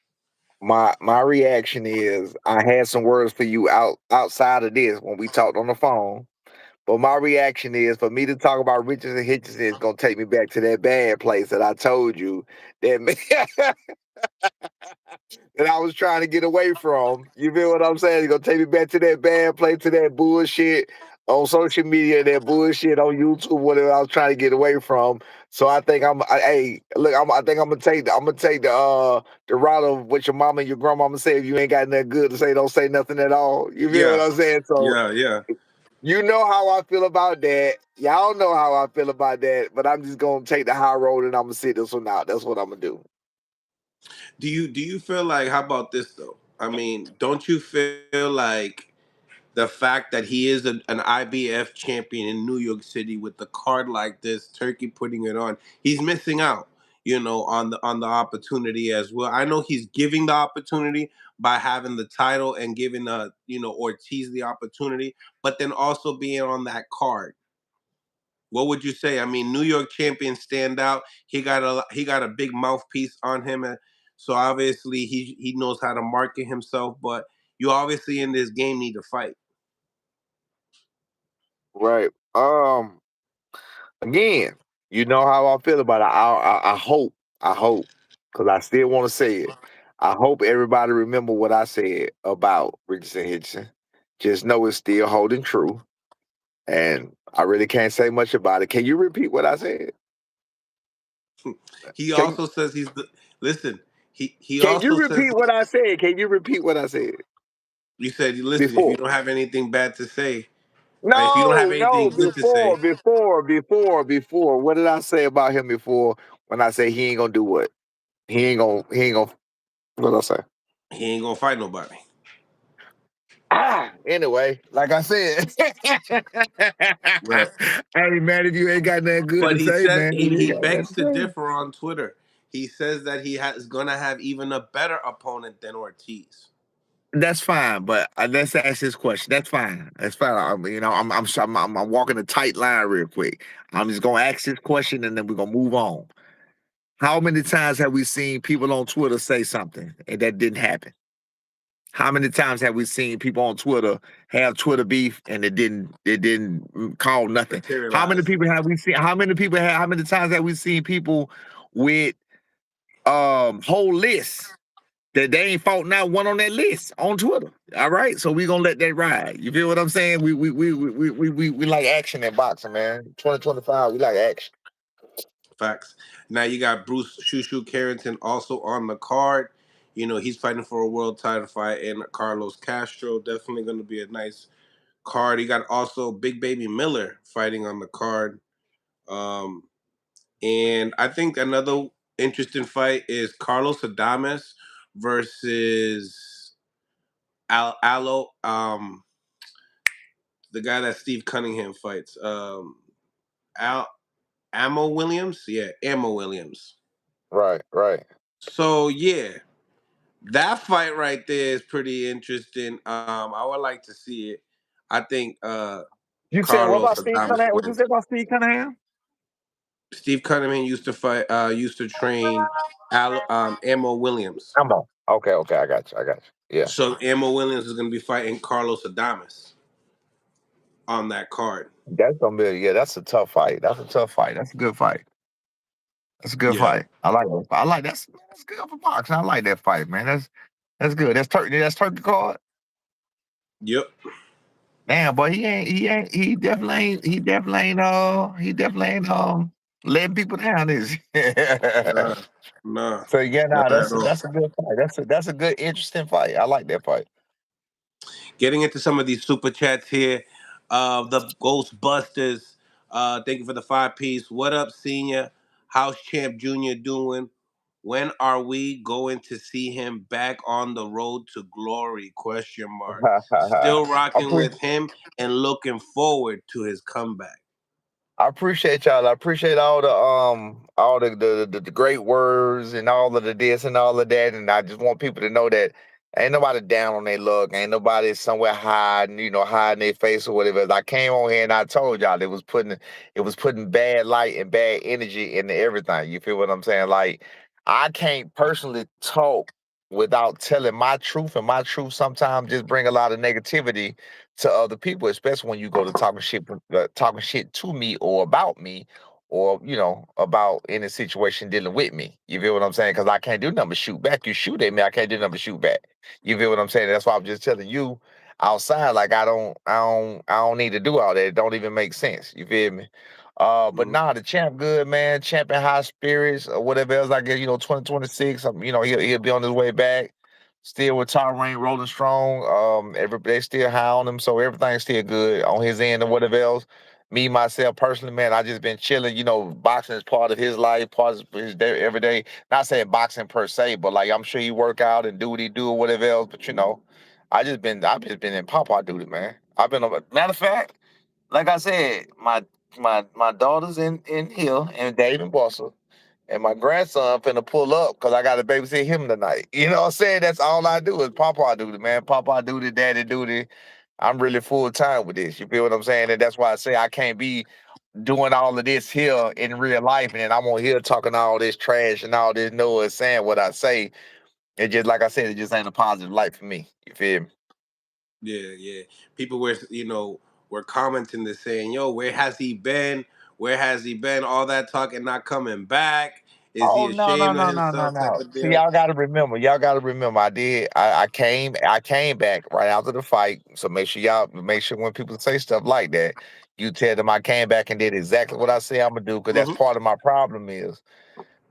my reaction is I had some words for you outside of this when we talked on the phone. But my reaction is for me to talk about Richardson Hitchens is gonna take me back to that bad place that I told you that that I was trying to get away from. You feel what I'm saying? It's gonna take me back to that bad place, to that bullshit on social media, that bullshit on YouTube, whatever I was trying to get away from. So I think hey, look, I think I'm gonna take the route of what your mama and your grandmama say. If you ain't got nothing good to say, don't say nothing at all. You feel Yeah, what I'm saying? So yeah. you know how I feel about that. Y'all know how I feel about that. But I'm just gonna take the high road and I'm gonna sit this one out. That's what I'm gonna do. Do you feel like, how about this though? I mean, don't you feel like the fact that he is an IBF champion in New York City with the card like this, Turkey putting it on, he's missing out, on the opportunity as well. I know he's giving the opportunity by having the title and giving Ortiz the opportunity, but then also being on that card. What would you say? I mean, New York champion stand out. He got a big mouthpiece on him, so obviously he knows how to market himself. But you obviously in this game need to fight. Right. Again, you know how I feel about it. I hope, because I still want to say it. I hope everybody remember what I said about Richardson Hitchens. Just know it's still holding true, and I really can't say much about it. Can you repeat what I said? He Can also says he's the listen. He Can you also says repeat what I said? Can you repeat what I said you said listen. If you before? don't have anything bad to say, if you don't have No, no, anything good to say, before. What did I say about him before when I say he ain't gonna do what? He ain't gonna. What did I say? he ain't gonna fight nobody. Anyway, like I said, Right. hey man, if you ain't got nothing good But to he say, says man, he, you ain't he got nothing begs to to say. differ on Twitter. He says that is gonna have even a better opponent than Ortiz. That's fine, but let's ask this question. That's fine. That's fine. I'm walking a tight line real quick. I'm just gonna ask this question and then we're gonna move on. How many times have we seen people on Twitter say something and that didn't happen? How many times have we seen people on Twitter have Twitter beef and it didn't call nothing? How many Materialize. people have we seen? How many times have we seen people with whole lists that they ain't fought not one on that list on Twitter? All right, so we gonna let that ride. You feel what I'm saying? We like action in boxing, man. 2025, we like action. Facts. Now you got Bruce Shushu Carrington also on the card. He's fighting for a world title fight, and Carlos Castro, definitely going to be a nice card. You got also Big Baby Miller fighting on the card. Um, and I think another interesting fight is Carlos Adames versus Alo, the guy that Steve Cunningham fights. Al Ammo Williams, yeah, Ammo Williams. Right, right. So yeah, that fight right there is pretty interesting. I would like to see it. I think You said what Carlos about Steve Adames Cunningham? What you wins. say about Steve Cunningham? Steve Cunningham used to train Ammo Williams. I'm on. Okay, okay, I got you. I got you. Yeah. So Ammo Williams is going to be fighting Carlos Adames on that card. That's gonna be yeah, that's a tough fight. That's a tough fight. That's a good fight. That's a good Yeah. fight. I like that. That's good for boxing. I like that fight, man. That's good. That's Turkey card. Yep. Damn, but he definitely ain't letting people down, is he? Nah. Nah. So yeah, Not nah, at that's a all. that's a good fight. That's a good interesting fight. I like that fight. Getting into some of these super chats here. The Ghostbusters Thank you for the 5 piece. What up, senior? How's Champ Jr. doing? When are we going to see him back on the road to glory? Question mark. Still I rocking pre- with him and looking forward to his comeback. I appreciate y'all. I appreciate all the great words and all of the this and all of that. And I just want people to know that ain't nobody down on their luck. Ain't nobody somewhere hiding, hiding their face or whatever. I came on here and I told y'all it was putting bad light and bad energy into everything. You feel what I'm saying? Like I can't personally talk without telling my truth, and my truth sometimes just bring a lot of negativity to other people, especially when you go to talking shit to me or about me, or about any situation dealing with me. You feel what I'm saying? Because I can't do nothing but shoot back. You shoot at me, I can't do nothing but shoot back. You feel what I'm saying? That's why I'm just telling you outside, like I don't need to do all that. It don't even make sense. You feel me? But Mhm. nah, the champ good, man. Champ in high spirits or whatever else. I guess 2026. He'll be on his way back. Still with Tower Rain rolling strong. Everybody still high on him, so everything's still good on his end and whatever else. Me myself personally, man, I just been chilling. Boxing is part of his life, part of his day, every day. Not saying boxing per se, but like I'm sure he work out and do what he do or whatever else. But I've just been in Papa duty, man. I've been on. Matter of fact, like I said, my daughters in here and Dave and Bossa. And my grandson finna pull up because I got to babysit him tonight. You know what I'm saying? That's all I do is Papa duty, man. Papa duty, daddy duty. I'm really full time with this. You feel what I'm saying? And that's why I say I can't be doing all of this here in real life, and then I'm on here talking all this trash and all this noise, saying what I say. It just like I said, it just ain't a positive light for me. You feel me? Yeah, yeah. People were commenting this saying, "Yo, where has he been? Where has he been? All that talk and not coming back. Is he Oh no, no, ashamed of no, no, no, himself?" Type no. of See, deal. y'all gotta remember. Y'all gotta remember. I came back right after the fight. So make sure when people say stuff like that, you tell them I came back and did exactly what I say I'm gonna do. Because that's Hmm. part of my problem is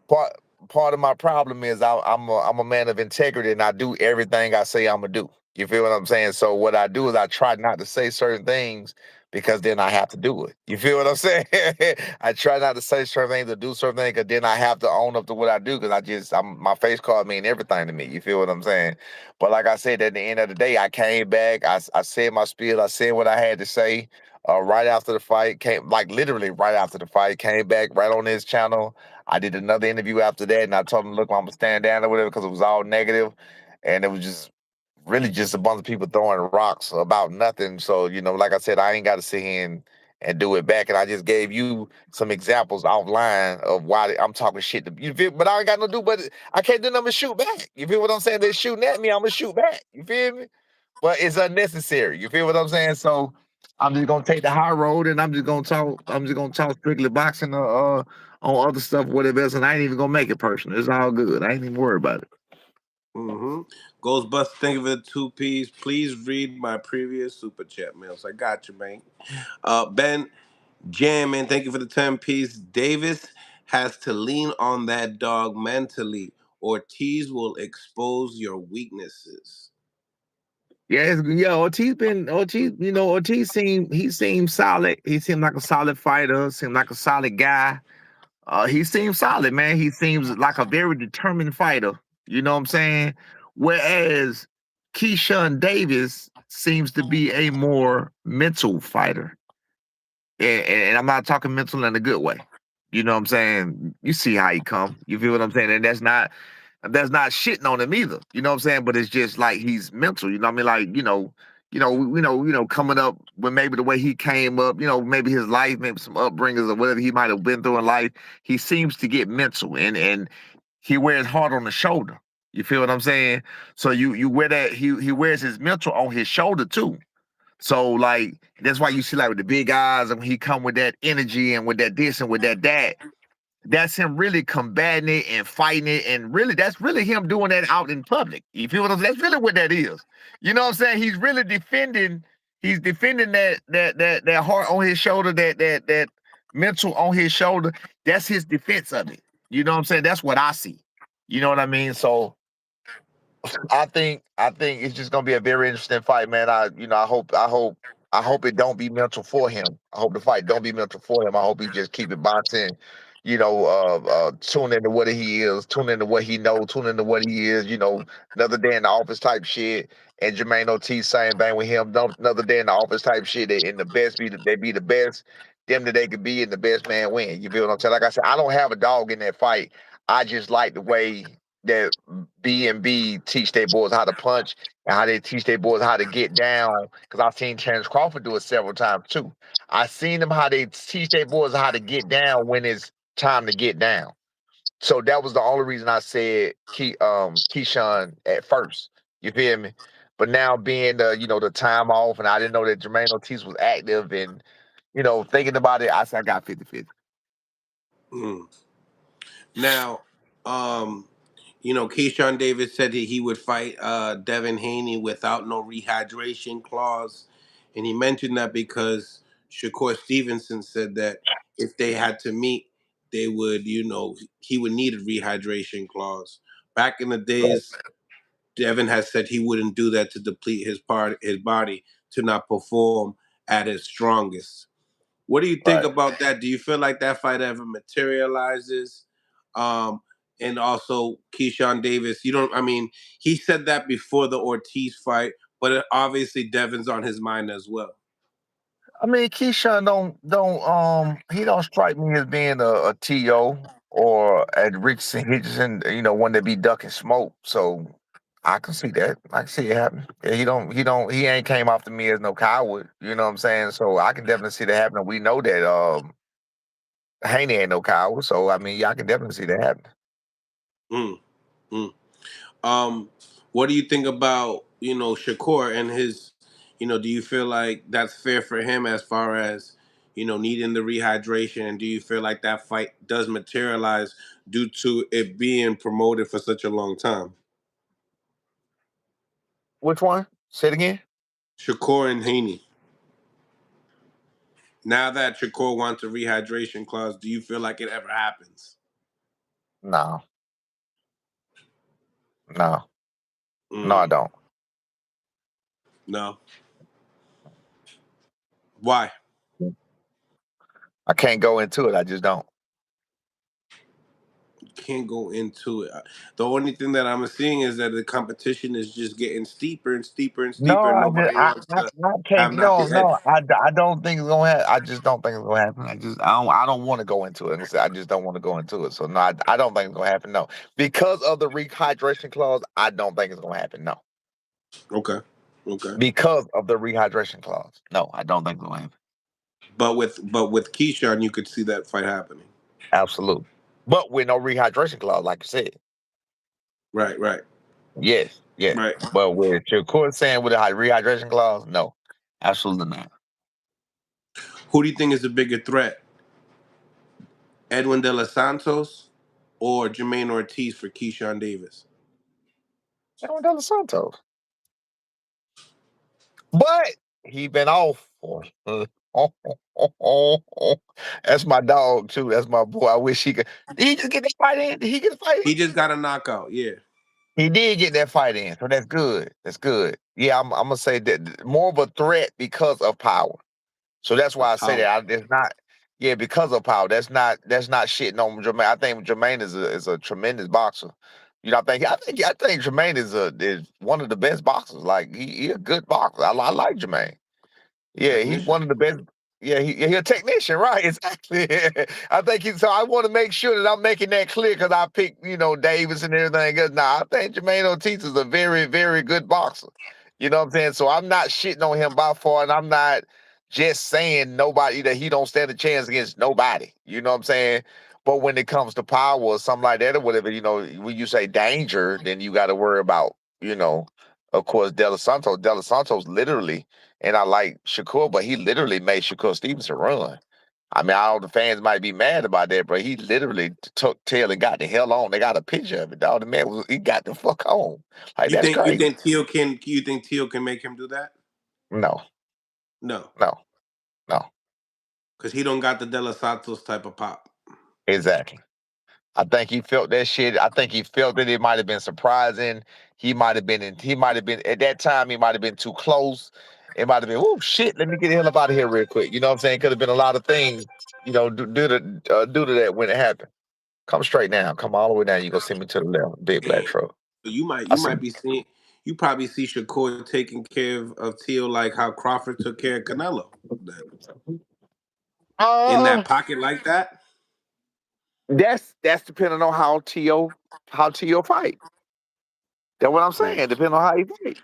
part part of my problem is I'm a man of integrity and I do everything I say I'm gonna do. You feel what I'm saying? So what I do is I try not to say certain things because then I have to do it. You feel what I'm saying? I try not to say certain things or do certain things because then I have to own up to what I do because my face card mean everything to me. You feel what I'm saying? But like I said, at the end of the day, I came back. I said my spiel. I said what I had to say. Right after the fight, came like literally right after the fight, came back right on this channel. I did another interview after that, and I told him, "Look, I'm gonna stand down or whatever," because it was all negative, and it was just really just a bunch of people throwing rocks about nothing. So like I said, I ain't got to sit here and do it back. And I just gave you some examples offline of why I'm talking shit. You feel? But I ain't got no do. But I can't do nothing but shoot back. You feel what I'm saying? They're shooting at me. I'm gonna shoot back. You feel me? But it's unnecessary. You feel what I'm saying? So I'm just gonna take the high road and I'm just gonna talk. I'm just gonna talk strictly boxing on other stuff, whatever else, and I ain't even gonna make it personal. It's all good. I ain't even worried about it. Mm-hmm. Ghostbusters, thank you for the 2 piece. Please read my previous super chat mails. I got you, man. Ben Jammin, thank you for the 10 piece. Davis has to lean on that dog mentally. Ortiz will expose your weaknesses. Yeah, Ortiz. He seemed solid. He seemed like a solid fighter. Seemed like a solid guy. He seems solid, man. He seems like a very determined fighter. You know what I'm saying? Whereas Keyshawn Davis seems to be a more mental fighter. And I'm not talking mental in a good way. You know what I'm saying? You see how he come. You feel what I'm saying? And that's not shitting on him either. You know what I'm saying? But it's just like he's mental. You know what I mean? Like coming up when maybe the way he came up. Maybe his life, maybe some upbringings or whatever he might have been through in life. He seems to get mental, and he wears hard on the shoulder. You feel what I'm saying? So you wear that he wears his mental on his shoulder too. So like that's why you see like with the big eyes and when he come with that energy and with that this and with that, that's him really combating it and fighting it. And really, that's really him doing that out in public. You feel what I'm saying? That's really what that is. You know what I'm saying? He's defending that heart on his shoulder, that mental on his shoulder. That's his defense of it. You know what I'm saying? That's what I see. You know what I mean? So I think it's just gonna be a very interesting fight, man. I hope I hope it don't be mental for him. I hope the fight don't be mental for him. I hope he just keep it boxing. Tune into what he is, tune into what he knows, tune into what he is. Another day in the office type shit. And Jermaine Ortiz, same thing with him. Another day in the office type shit. And the best they be the best them that they could be, and the best man win. You feel what I'm saying? Like I said, I don't have a dog in that fight. I just like the way that B&B teach their boys how to punch and how they teach their boys how to get down. Because I've seen Terrence Crawford do it several times too. I've seen them how they teach their boys how to get down when it's time to get down. So that was the only reason I said Keyshawn at first. You feel me? But now being the time off, and I didn't know that Jermaine Ortiz was active, and thinking about it, I said I got 50-50. Mm. Now, Keyshawn Davis said that he would fight Devin Haney without no rehydration clause, and he mentioned that because Shakur Stevenson said that if they had to meet, they would, he would need a rehydration clause. Back in the days, Devin has said he wouldn't do that to deplete his body to not perform at his strongest. What do you think Right. about that? Do you feel like that fight ever materializes? Um, and also Keyshawn Davis, he said that before the Ortiz fight, but obviously Devin's on his mind as well. I mean, Keyshawn he don't strike me as being a TO or a Richardson Hitchens, one that be ducking smoke. So I can see that. I can see it happen. Yeah, he ain't came off to me as no coward. You know what I'm saying? So I can definitely see that happening. We know that Haney ain't no coward. So I mean, yeah, I can definitely see that happening. Mm, mm. Um, what do you think about Shakur and his? Do you feel like that's fair for him as far as needing the rehydration? And do you feel like that fight does materialize due to it being promoted for such a long time? Which one? Say it again. Shakur and Haney. Now that Shakur wants a rehydration clause, do you feel like it ever happens? No, no, no, I Mm, don't. no. Why? I can't go into it. I just don't. Can't go into it. The only thing that I'm seeing is that the competition is just getting steeper and steeper and No, steeper, and nobody wants to I have can't. nothing. No, I don't think it's gonna happen. I just don't think it's gonna happen. I don't want to go into it. Like I said, I just don't want to go into it. So no, I don't think it's gonna happen. No, because of the rehydration clause, I don't think it's gonna happen. No, Okay, okay. because of the rehydration clause, no, I don't think it's gonna happen. But with Keyshawn, you could see that fight happening. Absolutely, but with no rehydration clause, like you said, Right, right, yes, yes. right. But with your court saying with a rehydration clause, no, absolutely not. Who do you think is the bigger threat, Edwin De Los Santos or Jermaine Ortiz for Keyshawn Davis? Aaron De Los Santos. But he been off for that's my dog too. That's my boy. I wish he could. Did he just get that fight in? Did he get the fight in? He just got a knockout. Yeah, He did get that fight in, so that's good. That's good. Yeah, I'm gonna say that more of a threat because of power. So that's why I say power. that. It's not. Yeah, because of power. That's not shitting on Jermaine. I think Jermaine is a tremendous boxer. I think Jermaine is one of the best boxers. Like he a good boxer. I like Jermaine. Yeah, he Technician. one of the best. Yeah, he a technician, right? Exactly. I think he. So I want to make sure that I'm making that clear because I picked, Davis and everything else. Nah, I think Jermaine Ortiz is a very, very good boxer. You know what I'm saying? So I'm not shitting on him by far, and I'm not just saying nobody that he don't stand a chance against nobody. You know what I'm saying? But when it comes to power or something like that or whatever, when you say danger, then you got to worry about, of course, De Los Santos. De Los Santos literally and I like Shakur, but he literally made Shakur Stevenson run. I mean, all the fans might be mad about that, but he literally took tail and got the hell on. They got a picture of it, dog. The man he got the fuck on. Like You that's think you crazy. think Teal can you think Teal can make him do that? No, No, no, no. because he don't got the De Los Santos type of pop. Exactly. I think he felt that shit. I think he felt that it might have been surprising. He might have been at that time, he might have been too close. It might have been, oh shit, let me get the hell up out of here real quick. You know what I'm saying? Could have been a lot of things, due to that when it happened. Come straight down. Come all the way down. You gonna send me to the left. Big black truck. So you I might see. be seeing, you probably see Shakur taking care of Teo like how Crawford took care of Canelo. Then in Uh that pocket like that. that's depending on how Tio fight. That's what I'm Mm. saying. Depending on how he fight.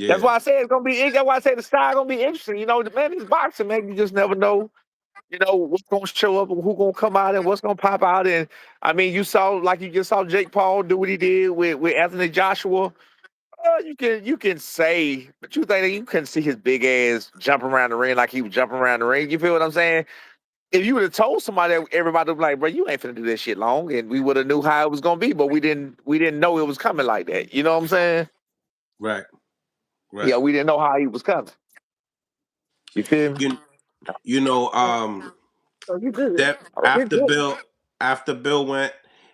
That's Yeah. why I say it's gonna be. That's why I say the style gonna be interesting. The man is boxing, man. You just never know. What's gonna show up, and who gonna come out, and what's gonna pop out. And I mean, you just saw Jake Paul do what he did with Anthony Joshua. You can say, but you think that you couldn't see his big ass jumping around the ring like he was jumping around the ring. You feel what I'm saying? If you would have told somebody, everybody would be like, "Bro, you ain't finna do that shit long," and we would have knew how it was gonna be, but we didn't know it was coming like that. You know what I'm saying? Right. Yeah, Right. we didn't know how he was coming. You feel me? You you know Oh, you good. that Oh, you good. after Bill went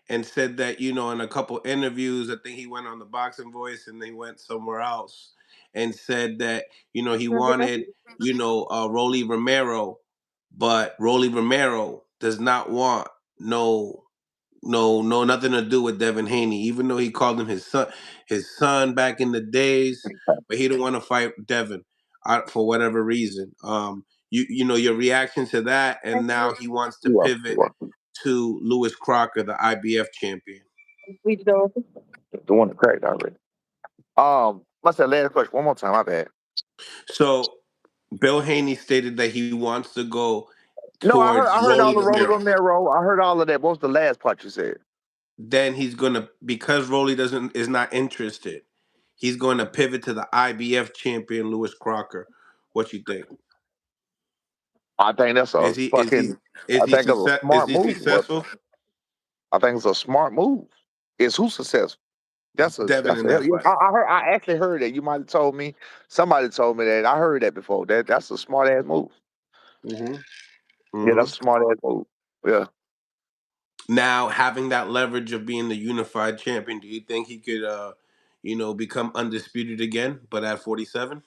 and said that, in a couple interviews, I think he went on the Boxing Voice and they went somewhere else and said that, he wanted, Rolly Romero, but Rolly Romero does not want no nothing to do with Devin Haney, even though he called him his son back in the days, but he didn't want to fight Devin for whatever reason. Your reaction to that, and now he wants to You are. pivot You are. to Lewis Crocker, the IBF champion. The one that cracked already. What's that last question? One more time. My bad. So Bill Haney stated that he wants to go No, I heard. towards I heard all Rolly the Rolly Romero. Romero. I heard all of that. What was the last part you said? Then he's gonna, because Rolly doesn't is not interested, he's going to pivot to the IBF champion Lewis Crocker. What you think? I think that's a Is he is he fucking. is I he think it's a success is smart he move. successful? I think it's a smart move. Is who successful? That's a Devin that's in a that yeah, fight. I heard. I actually heard that. You might have told me. Somebody told me that. I heard that before. That's a smart ass move. hmm Yeah, hmm that's a smart ass move. Yeah. Now, having that leverage of being the unified champion, do you think he could, become undisputed again, but at 47?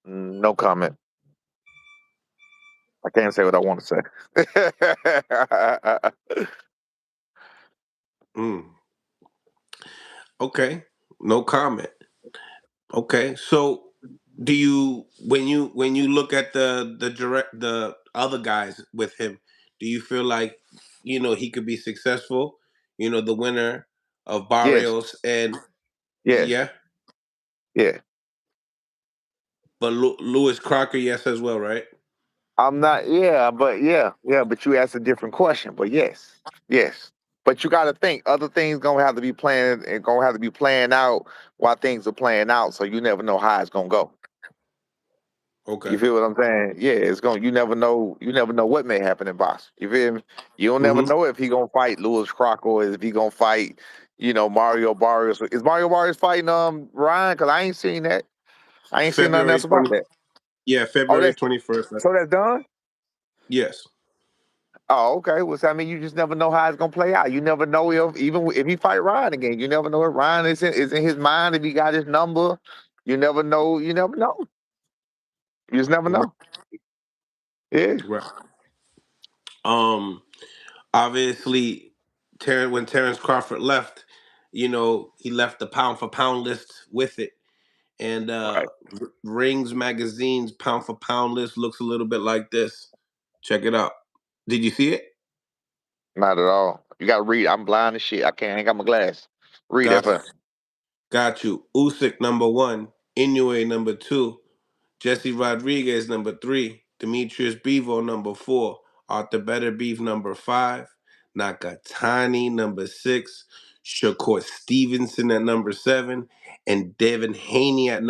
No comment. I can't say what I want to say. Mm. Okay, no comment. Okay, so do you, when you look at the other guys with him, do you feel like, he could be successful? The winner of Yes. Barrios and Yes. yeah, Yeah. but Lewis Crocker, yes, as well, right? I'm not. Yeah, but yeah. But you asked a different question. But yes, yes. But you got to think other things gonna have to be playing and gonna have to be playing out while things are playing out. So you never know how it's gonna go. You Okay. feel what I'm saying? Yeah, it's going. You never know. You never know what may happen in boxing. You feel me? You don't never hmm know if he gonna fight Lewis Crocker or if he gonna fight, Mario Barrios. Is Mario Barrios fighting Ryan? Because I ain't seen that. I ain't seen nothing February else about 20. that. Yeah, Oh, February that's 21st. so that's done. Yes. Oh, okay. Well, so, I mean, you just never know how it's gonna play out. You never know if even if he fight Ryan again. You never know if Ryan is in his mind if he got his number. You never know. You never know. You just never Right. know. Yeah. Right. Um. Obviously, when Terrence Crawford left, he left the pound for pound list with it, and Right. Rings Magazine's pound for pound list looks a little bit like this. Check it out. Did you see it? Not at all. You gotta read. I'm blind as shit. I ain't got my glass. Read that Got you. for. Got you. Usyk number one. Inoue number two. Jesse Rodriguez number three, Demetrius Bevo number four, Arthur Better Beef number five, Nakatani number six, Shakur Stevenson at number seven, and Devin Haney at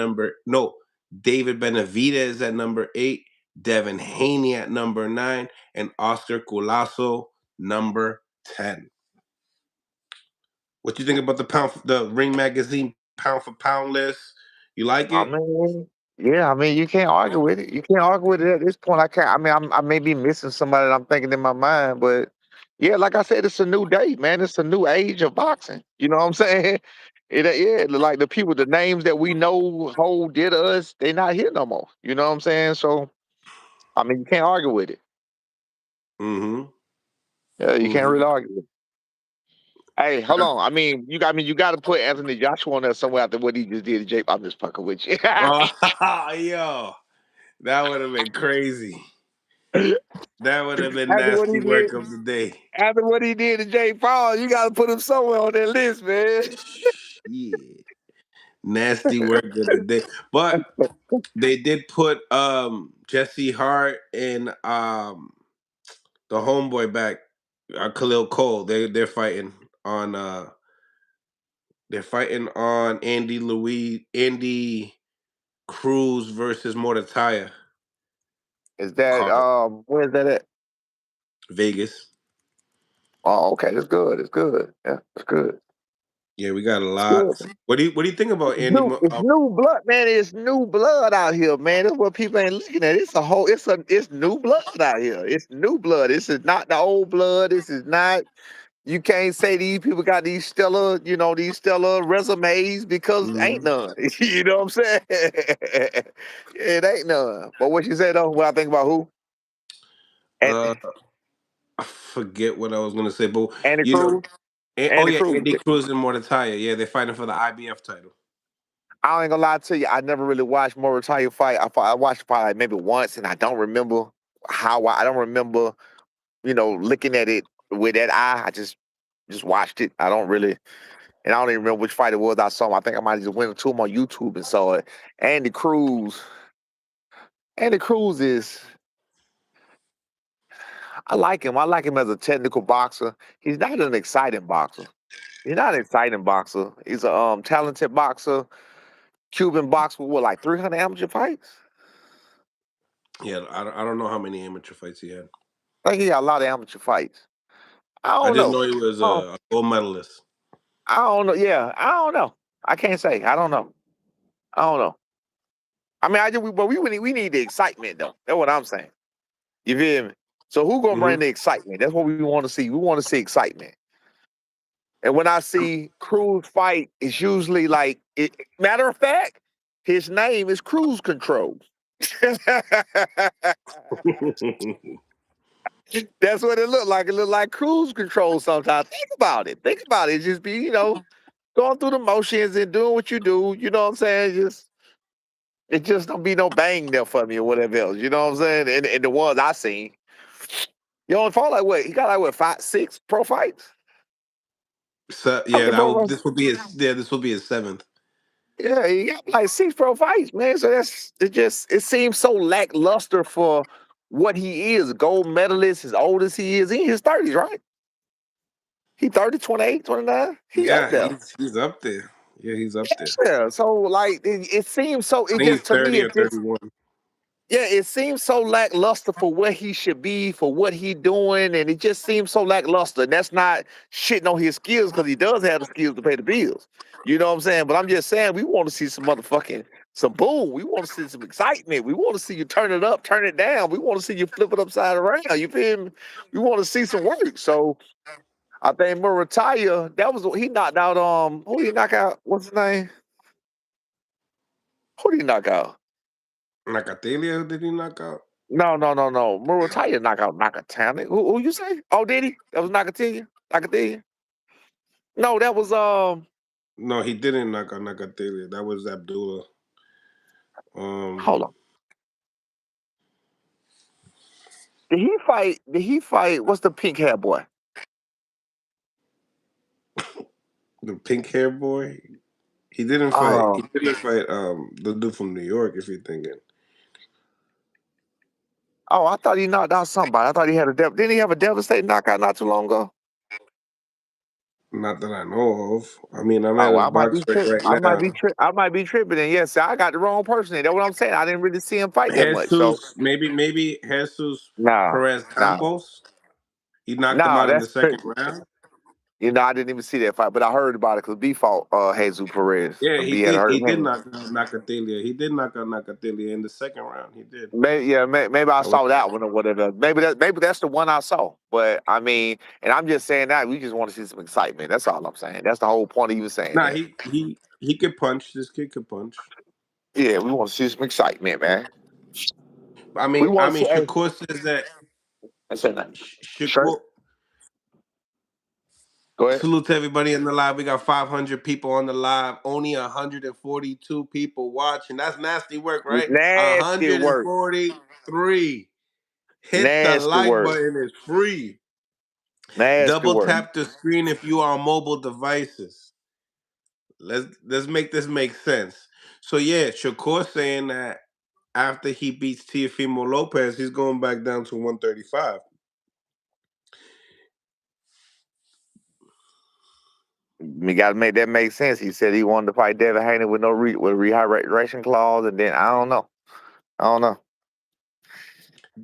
David Benavidez at number eight, Devin Haney at number nine, and Oscar Culasso number 10. What you think about the Ring Magazine pound for pound list? You like I it? mean, yeah. I mean, you can't argue with it. You can't argue with it at this point. I can't. I mean, I may be missing somebody that I'm thinking in my mind, but Yeah, like I said, it's a new day, man. It's a new age of boxing. You know what I'm saying? Yeah, like the people, the names that we know hold did us, they not here no more. You know what I'm saying? So I mean, you can't argue with it. Mm-hmm. Yeah, you can't Mm-hmm. really argue with it. Hey, hold on. You got to put Anthony Joshua on there somewhere after what he just did to Jake. I'm just fucking with you. Oh, yo, that would have been crazy. That would have been After what he nasty did, work of the day. after what he did to Jake Paul, you got to put him somewhere on that list, man. Yeah, nasty work of the day. But they did put Jesse Hart and the homeboy back, Khalil Cole. On uh they're fighting on Andy Cruz versus Mortataya. Is that Card where's that at? Vegas. Oh, okay, that's good. It's good. Yeah, it's good. Yeah, we got a It's lot. good. What do you think about Andy? It's new blood, man. It's new blood out here, man. That's what people ain't looking at. It's new blood out here. It's new blood. This is not the old blood. This is not. You can't say these people got these stellar resumes because ain't Mhm. none. You know what I'm saying? It ain't none. But what you said though, what I think about who? And Uh, I forget what I was gonna say, but Andy you know, Cruz. Andy yeah, Cruz. Andy Cruz and Mortataya. Yeah, they're fighting for the IBF title. I ain't gonna lie to you. I never really watched Moritalia fight. I watched probably like maybe once, and I don't remember I don't remember, looking at it with that eye. I just watched it. I don't really, and I don't even remember which fight it was I saw. I think I might have just went to him on YouTube and saw it. Andy Cruz. Andy Cruz is. I like him. I like him as a technical boxer. He's not an exciting boxer. He's not an exciting boxer. He's a talented boxer. Cuban boxer with like 300 amateur fights. Yeah, I don't know how many amateur fights he had. I think he got a lot of amateur fights. I I don't just know. know he was Oh, a gold medalist. I don't know. Yeah, I don't know. I can't say. I don't know. I don't know. I mean, but we need the excitement though. That's what I'm saying. You feel me? So who gonna bring Hmm. the excitement? That's what we want to see. We want to see excitement. And when I see Cruz fight, it's usually like it. Matter of fact, his name is Cruise Control. That's what it looked like. It looked like cruise control sometimes. Think about it. Think about it. Just be, going through the motions and doing what you do. You know what I'm saying? It just don't be no bang there for me or whatever else. You know what I'm saying? And the ones I seen, fought like what? He got like what 5, 6 pro fights? So How yeah, many pro fights? this will be his seventh. Yeah, he got like 6 pro fights, man. So it seems so lackluster for what he is. Gold medalist, as old as he is, he in his 30s, right? He 30, 28, 29. He up Yeah, there. he's up there. Yeah, he's up there. Yeah. So like it seems so I it think just he's to me 30 or it just 31. yeah, it seems so lackluster for what he should be, for what he doing, and it just seems so lackluster. And that's not shitting on his skills because he does have the skills to pay the bills. You know what I'm saying? But I'm just saying we want to see some boom. We want to see some excitement. We want to see you turn it up, turn it down. We want to see you flip it upside around. You feel me? We want to see some work. So I think Murataya, that was he knocked out who did he knock out? What's his name? Who did he knock out? Nakatelia, did he knock out? No. Murataya knock out Nakatani. Who you say? Oh, did he? That was Nakatini? Nakatini? No, that was No, he didn't knock out Nakatelia. That was Abdullah. Um, hold on. Did he fight what's the pink hair boy? the pink hair boy. He didn't fight. He Oh, didn't fight. The dude from New York. If you're thinking, I thought he knocked out somebody. I thought he had didn't he have a devastating knockout not too long ago? not that I know of. I mean, I'm at Oh, his I might be box ring tripping. right now. I might be tripping. And yes, I got the wrong person. That's what I'm saying. I didn't really see him fight that much. So Maybe Jesus no, Perez no, Campos. He knocked him no. out in the That's second round. I didn't even see that fight, but I heard about it because B fought Jesus Perez. Yeah, B had hurt He did him. knock out Nakatelia. He did knock out Nakatelia in the second round. He did. Maybe I I was, saw that one or whatever. Maybe that's the one I saw. But I mean, and I'm just saying that we just want to see some excitement. That's all I'm saying. That's the whole point of even saying nah, that. he could punch. This kid could punch. Yeah, we want to see some excitement, man. We I want to mean, see. Hey, Shakur says that I said that. Shirt. Shakur. Go ahead. Salute to everybody in the live. We got 500 people on the live. Only 142 people watching. That's nasty work, right? Nasty work. 143. Hit the Nasty like work. button. It's free. Nasty Double work. tap the screen if you are on mobile devices. Let's make this make sense. So yeah, Shakur saying that after he beats Teofimeo Lopez, he's going back down to 135. We got to make that make sense. He said he wanted to fight Devin Haney with no with a rehydration clause, and then I don't know. I don't know.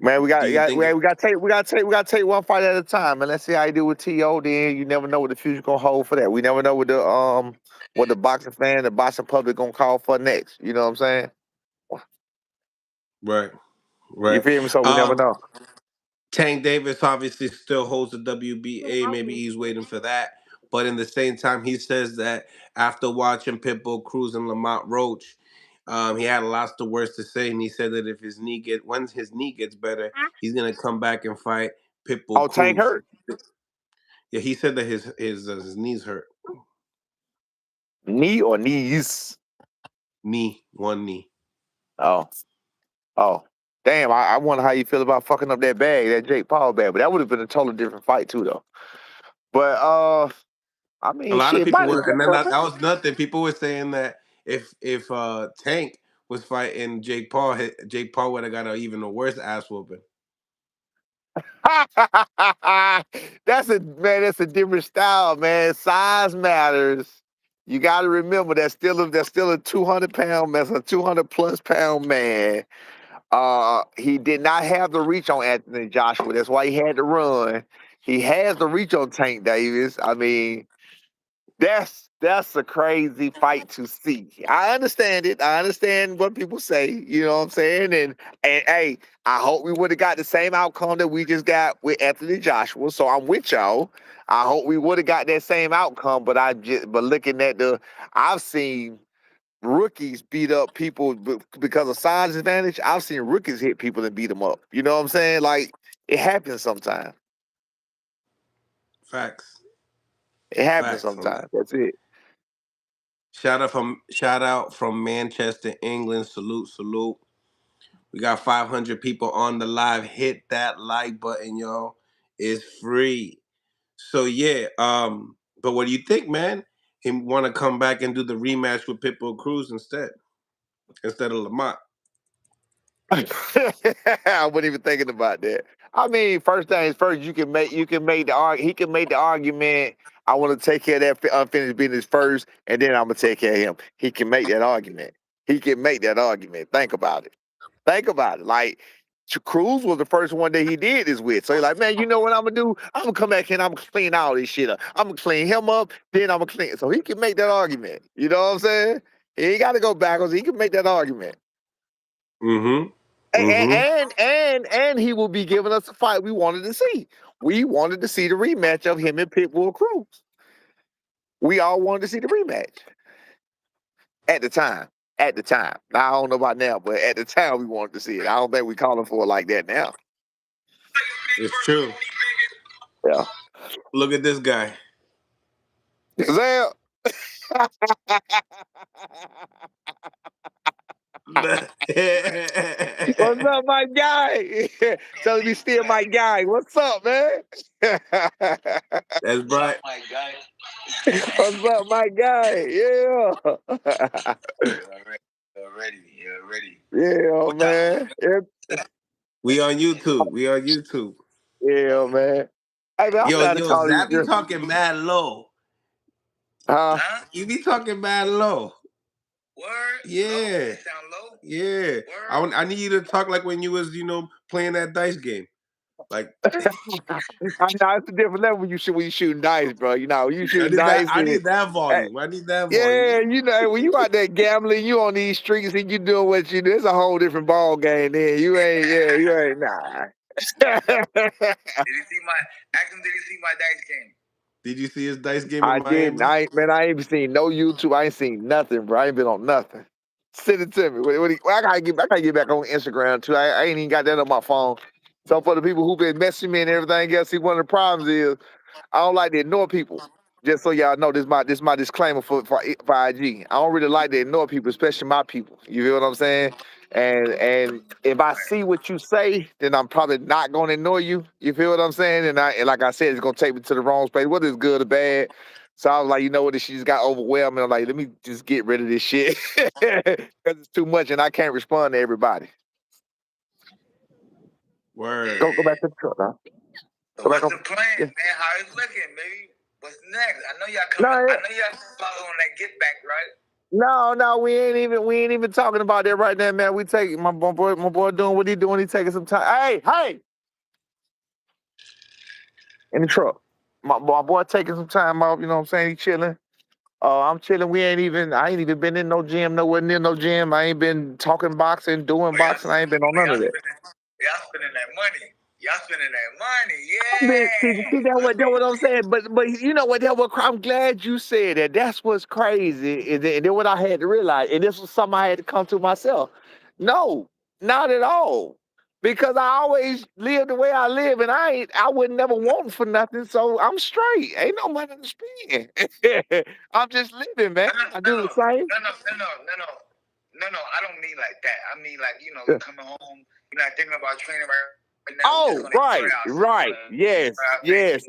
Man, Do you think we got to take one fight at a time, and let's see how you do with To. Then you never know what the future gonna hold for that. We never know what the boxing fan, the boxing public gonna call for next. You know what I'm saying? right, You right? feel me? So we never know. Tank Davis obviously still holds the WBA. Maybe he's waiting for that. But in the same time, he says that after watching Pitbull, Cruz, and Lamont Roach, he had lots of words to say, and he said that if when his knee gets better, he's gonna come back and fight Pitbull, Oh, Tank Cruz. hurt. Yeah, he said that his knees hurt. Knee or knees? One knee. Oh, oh. Damn, I wonder how you feel about fucking up that bag, that Jake Paul bag. But that would have been a totally different fight too, though. But I A mean, lot of shit, people might were, as and then well. that was nothing. People were saying that if Tank was fighting Jake Paul would have got even a worse ass whooping. That's a different style, man. Size matters. You got to remember that's still a 200-pound, that's a 200+ pound man. He did not have the reach on Anthony Joshua. That's why he had to run. He has the reach on Tank Davis. I mean, that's a crazy fight to see. I understand it. I understand what people say. You know what I'm saying? And hey, I hope we would have got the same outcome that we just got with Anthony Joshua. So I'm with y'all. I hope we would have got that same outcome. But looking at I've seen rookies beat up people because of size advantage. I've seen rookies hit people and beat them up. You know what I'm saying? Like it happens sometimes. Facts. It happens Facts on that. sometimes. That's it. Shout out from Manchester, England. Salute, salute. We got 500 people on the live. Hit that like button, y'all. It's free. So yeah, but what do you think, man? Him want to come back and do the rematch with Pitbull Cruz instead of Lamont. I wasn't even thinking about that. I mean, first things first, he can make the argument. I want to take care of that unfinished business first, and then I'm gonna take care of him. He can make that argument. He can make that argument. Think about it. Think about it. Like Cruz was the first one that he did this with. So he's like, man, you know what I'm gonna do? I'm gonna come back here and I'm gonna clean all this shit up. I'm gonna clean him up, then I'm gonna clean. So he can make that argument. You know what I'm saying? He ain't got to go backwards. He can make that argument. Mm-hmm. And, Mm-hmm. and he will be giving us a fight we wanted to see. We wanted to see the rematch of him and Pitbull Cruz. We all wanted to see the rematch at the time. At the time. Now, I don't know about now, but at the time we wanted to see it. I don't think we calling for it like that now. It's true. Yeah. Look at this guy. Zab. What's up, my guy? Telling me still my guy. What's up, man? That's Brian. What's up, my guy? Yeah. Already. Yeah, man. We on YouTube. We on YouTube. Yeah, man. Hey, man, I'm Yo, glad to yo, call Zab be you. talking mad low. Huh? You be talking mad low. Word? Yeah. Sound low? Yeah. I need you to talk like when you was, playing that dice game. Like I know it's a different level when you shooting dice, bro. You know, you I shooting need that. dice I and need that volume. I need that yeah, volume. you know, when you out there gambling, you on these streets and you doing what you do, it's a whole different ball game then. You ain't nah. Did you see my ask him? Did you see my dice game? Did you see his dice game in I didn't. Miami? I ain't even seen no YouTube. I ain't seen nothing, bro. I ain't been on nothing. Send it to me. I gotta get back on Instagram too. I ain't even got that on my phone. So for the people who been messaging me and everything else, see, one of the problems is I don't like to ignore people. Just so y'all know, this my disclaimer for IG. I don't really like to ignore people, especially my people. You feel what I'm saying? And if I see what you say, then I'm probably not gonna ignore you. You feel what I'm saying? And like I said, it's gonna take me to the wrong space, whether it's good or bad. So I was like, you know what? This shit just got overwhelming. I'm like, let me just get rid of this shit because it's too much, and I can't respond to everybody. Word. Go back to the truck, huh? So what's the plan, man? How it's looking, baby? What's next? I know y'all coming. I know y'all follow on that get back, right? No, we ain't even talking about that right now, man. We take my boy doing what he doing. He taking some time. Hey, in the truck. My boy taking some time off. You know what I'm saying? He chilling. I'm chilling. I ain't even been in no gym, nowhere near no gym. I ain't been talking boxing, doing boxing. I ain't been on none of that. Y'all spending that money. Y'all spending that money. See that what I'm saying, but you know what? I'm glad you said that. That's what's crazy. And then what I had to realize, and this was something I had to come to myself. No, not at all. Because I always live the way I live, and I would never want for nothing. So I'm straight. Ain't no money to spend. I'm just living, man. I do the same. No. I don't mean like that. I mean like, you coming home, you're not thinking about training right now. Oh, right. Yes,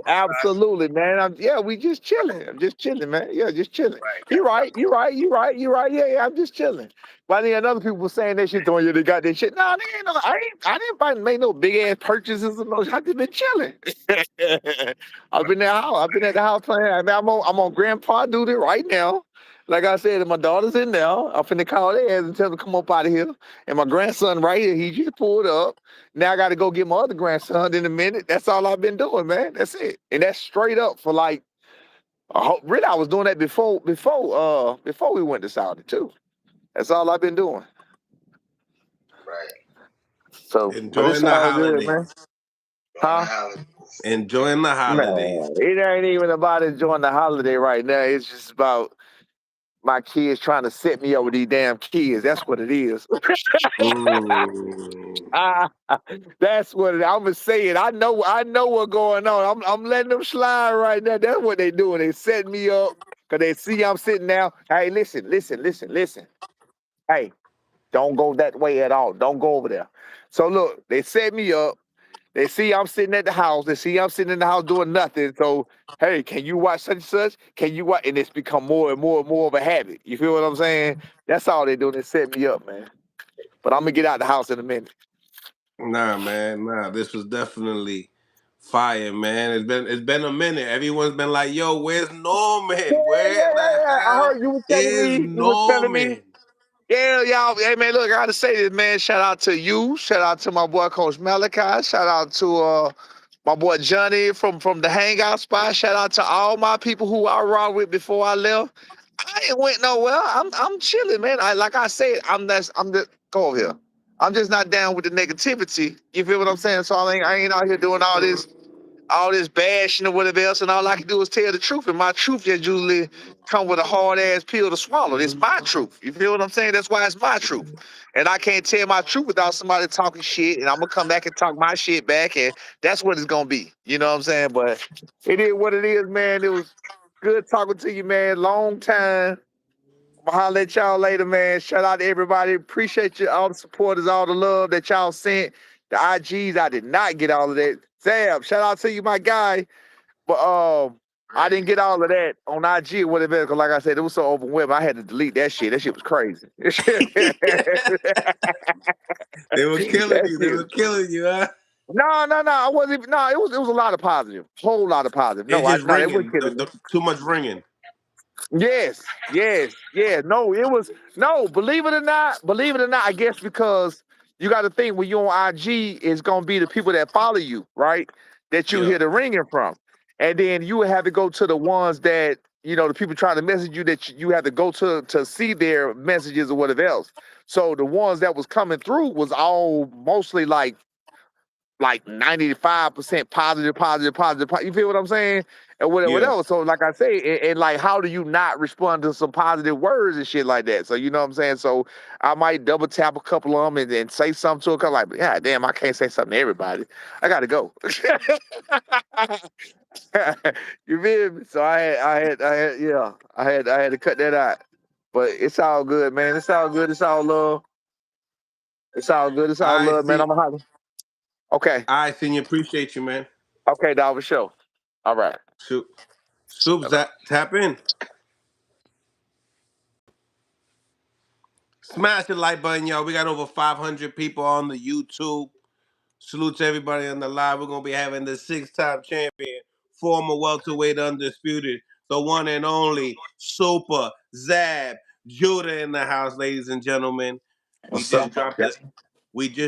absolutely, man. We just chilling. I'm just chilling, man. Yeah, just chilling. You're right. Yeah, I'm just chilling. But then other people were saying that shit, throwing you, they got that shit. No, they ain't no, I didn't make no big ass purchases or no. I just been chilling. I've been at the house playing. I mean, I'm on grandpa duty right now. Like I said, my daughter's in there. I'm finna call their ass and tell them to come up out of here. And my grandson right here, he just pulled up. Now I got to go get my other grandson in a minute. That's all I've been doing, man. That's it. And that's straight up for like, really, I was doing that before we went to Saudi too. That's all I've been doing. Right. So, but it's Enjoying the all good, holidays. man. Huh? Enjoying the holidays. Man, it ain't even about enjoying the holiday right now. It's just about my kids trying to set me up with these damn kids. That's what it is. That's what it is. I'm gonna say it. I know what's going on. I'm letting them slide right now. That's what they doing. They setting me up because they see I'm sitting now. Hey, listen. Hey, don't go that way at all. Don't go over there. So look, they set me up. They see I'm sitting at the house. They see I'm sitting in the house doing nothing. So, hey, can you watch such and such? Can you watch? And it's become more and more and more of a habit. You feel what I'm saying? That's all they do. They set me up, man. But I'm gonna get out the house in a minute. Nah, man. Nah, this was definitely fire, man. It's been a minute. Everyone's been like, "Yo, where's Norman? Where the I hell heard you were telling is me. You were telling me. Norman?" Yeah, y'all. Hey, man, look, I gotta say this, man. Shout out to you. Shout out to my boy, Coach Malachi. Shout out to my boy Johnny from the hangout spot. Shout out to all my people who I rocked with before I left. I ain't went nowhere. I'm chilling, man. Like I said, I'm just go over here. I'm just not down with the negativity. You feel what I'm saying? So I ain't out here doing all this bashing or whatever else, and all I can do is tell the truth. And my truth just usually come with a hard ass pill to swallow. It's my truth. You feel what I'm saying? That's why it's my truth. And I can't tell my truth without somebody talking shit. And I'm gonna come back and talk my shit back, and that's what it's gonna be. You know what I'm saying? But it is what it is, man. It was good talking to you, man. Long time. I'm gonna holler at y'all later, man. Shout out to everybody. Appreciate you, all the supporters, all the love that y'all sent. The IGs, I did not get all of that. Zab, shout out to you, my guy. But I didn't get all of that on IG or whatever, because like I said, it was so overwhelming. I had to delete that shit. That shit was crazy. They were killing That you. They shit. were killing you, huh? No. I wasn't even. No, it was a lot of positive. Whole lot of positive. It's No, just they weren't ringing. killing me. Too much ringing. Yes. No, it was no. Believe it or not, I guess because you got to think when you're on IG, it's gonna be the people that follow you, right? That you Yeah. hear the ringing from, and then you would have to go to the ones that the people trying to message you that you have to go to see their messages or whatever else. So the ones that was coming through was all mostly like 95% positive, positive, positive. You feel what I'm saying? And Yeah. whatever. So like I say, and like how do you not respond to some positive words and shit like that? So you know what I'm saying? So I might double tap a couple of them and say something to a couple like, yeah, damn, I can't say something to everybody. I gotta go. You feel me? So I had to cut that out. But it's all good, man. It's all good. It's all love. It's all good. It's all I love, man. see. I'm a holler. Okay. I senior, appreciate you, man. Okay, dog, for sure. All right. Shoot. Soup, tap in. Smash the like button, y'all. We got over 500 people on the YouTube. Salute to everybody on the live. We're going to be having the 6-time champion, former welterweight undisputed, the one and only Super Zab Judah in the house, ladies and gentlemen. We What's just up?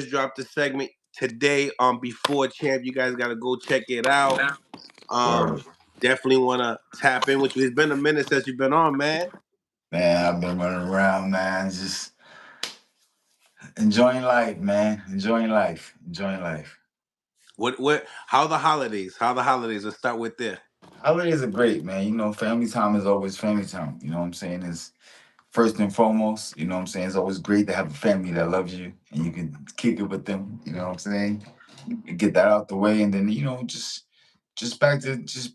dropped the segment today on Before Champ. You guys got to go check it out. Word. Definitely want to tap in with you. It's been a minute since you've been on, man. Man, I've been running around, man. Just enjoying life, man. Enjoying life. Enjoying life. How the holidays? How the holidays? Let's start with there. Holidays are great, man. Family time is always family time. You know what I'm saying? It's first and foremost, you know what I'm saying? It's always great to have a family that loves you and you can kick it with them. You know what I'm saying? You get that out the way and then, just back to it, just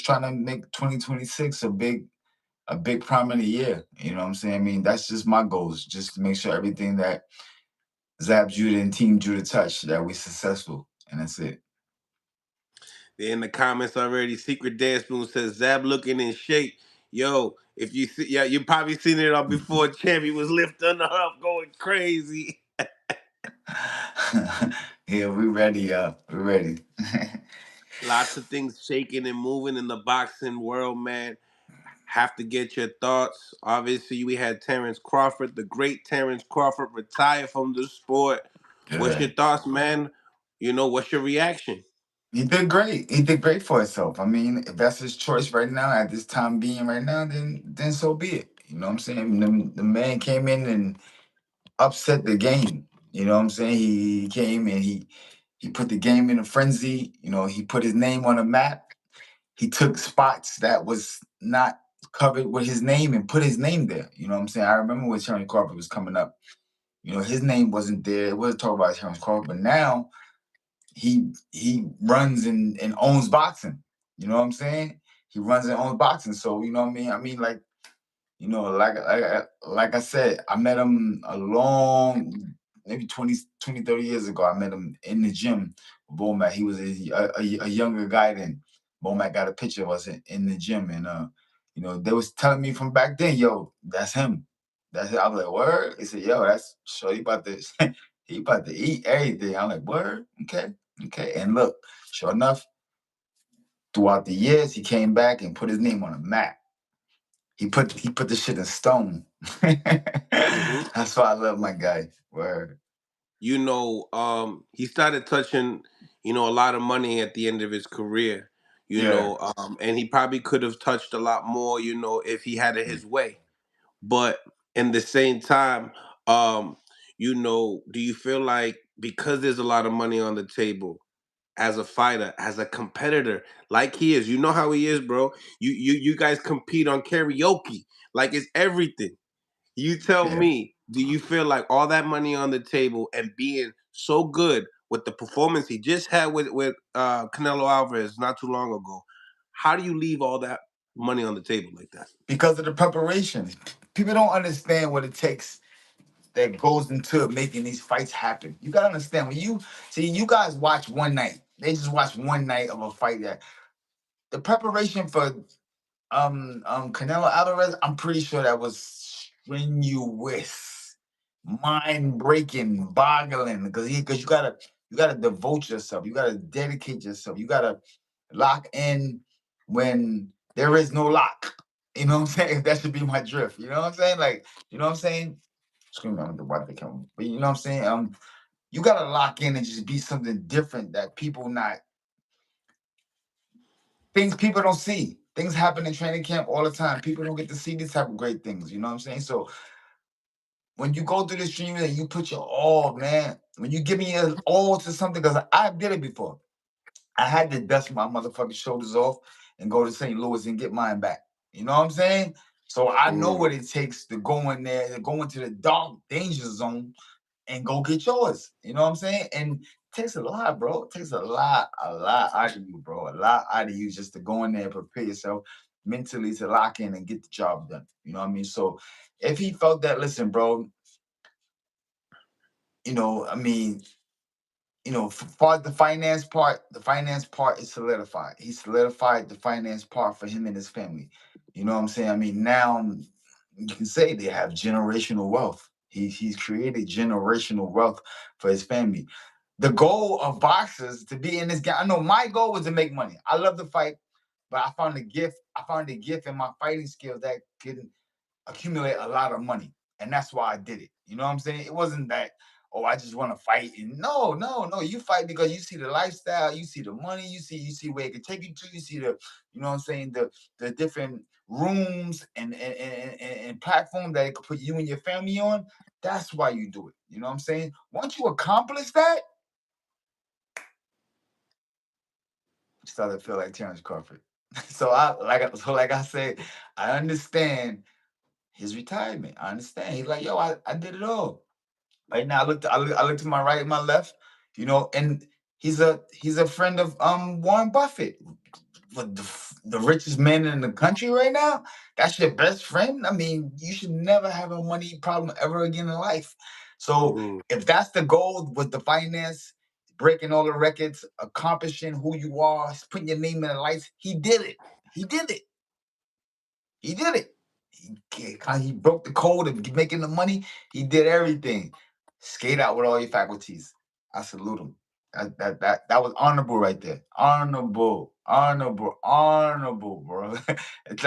trying to make 2026 a big prominent year. You know what I'm saying? I mean, that's just my goals, just to make sure everything that Zab Judah and Team Judah touch, that we successful. And that's it. They're in the comments already. Secret Dance Spoon says Zab looking in shape. Yo, if you see, yeah, you probably seen it on Before Champ. He was lifting her up, going crazy. Yeah, we ready, we're ready. Lots of things shaking and moving in the boxing world, man. Have to get your thoughts. Obviously, we had Terrence Crawford, the great Terrence Crawford, retired from the sport. What's your Good. thoughts, man? What's your reaction? He did great. He did great for himself. I mean, if that's his choice right now, at this time being right now, then so be it. You know what I'm saying? The man came in and upset the game. You know what I'm saying? He came and he put the game in a frenzy. He put his name on a map. He took spots that was not covered with his name and put his name there. You know what I'm saying? I remember when Terrence Crawford was coming up. His name wasn't there. It wasn't talked about Terrence Crawford, but now he runs and owns boxing. You know what I'm saying? He runs and owns boxing. So you know what I mean? I mean, like I said, I met him a long, maybe 30 years ago. I met him in the gym with Bomac. He was a younger guy then. Bomac got a picture of us in the gym, and they was telling me from back then, yo, that's him. That's it. I was like, word? He said, yo, that's sure he about to he about to eat everything. I'm like, word? Okay. And look, sure enough, throughout the years, he came back and put his name on a map. He put the shit in stone. Mm-hmm. That's why I love my guy. Word. He started touching, a lot of money at the end of his career, Yeah. and he probably could have touched a lot more, if he had it his way. But in the same time, do you feel like because there's a lot of money on the table as a fighter, as a competitor, like he is, you know how he is, bro. You guys compete on karaoke, like it's everything. You tell Yeah. me, do you feel like all that money on the table and being so good with the performance he just had with Canelo Alvarez not too long ago, how do you leave all that money on the table like that? Because of the preparation. People don't understand what it takes that goes into making these fights happen. You gotta understand when you guys watch one night. They just watch one night of a fight. That the preparation for Canelo Alvarez, I'm pretty sure that was strenuous, mind breaking, boggling. Because you gotta devote yourself. You gotta dedicate yourself. You gotta lock in when there is no lock. You know what I'm saying? That should be my drift. You know what I'm saying? Like, you know what I'm saying? Scream at the white they come. But you know what I'm saying? You gotta lock in and just be something different that people not things people don't see. Things happen in training camp all the time. People don't get to see these type of great things. You know what I'm saying? So when you go through this dream and you put your all, man, when you give me your all to something, because I did it before. I had to dust my motherfucking shoulders off and go to St. Louis and get mine back. You know what I'm saying? So I know what it takes to go in there, to go into the dark danger zone and go get yours. You know what I'm saying? And it takes a lot, bro. It takes a lot out of you, bro. A lot out of you just to go in there and prepare yourself mentally to lock in and get the job done. You know what I mean? So if he felt that, listen, bro, you know, I mean, you know, for the finance part is solidified. He solidified the finance part for him and his family. You know what I'm saying? I mean, now you can say they have generational wealth. He's created generational wealth for his family. The goal of boxers to be in this game. I know my goal was to make money. I love to fight, but I found a gift. I found a gift in my fighting skills that could accumulate a lot of money. And that's why I did it. You know what I'm saying? It wasn't that, oh, I just want to fight. And no. You fight because you see the lifestyle, you see the money, you see where it can take you to, you see the, you know what I'm saying, the different rooms and platforms that it could put you and your family on. That's why you do it. You know what I'm saying? Once you accomplish that, you start to feel like Terrence Crawford. So like I said, I understand his retirement. I understand. He's like, yo, I did it all. Right now, I look to my right and my left, you know, and he's a friend of Warren Buffett, the richest man in the country right now. That's your best friend. I mean, you should never have a money problem ever again in life. So if that's the goal with the finance, breaking all the records, accomplishing who you are, putting your name in the lights, he did it. He did it. He did it. He broke the code of making the money. He did everything. Skate out with all your faculties. I salute him. That was honorable right there. Honorable, bro. It's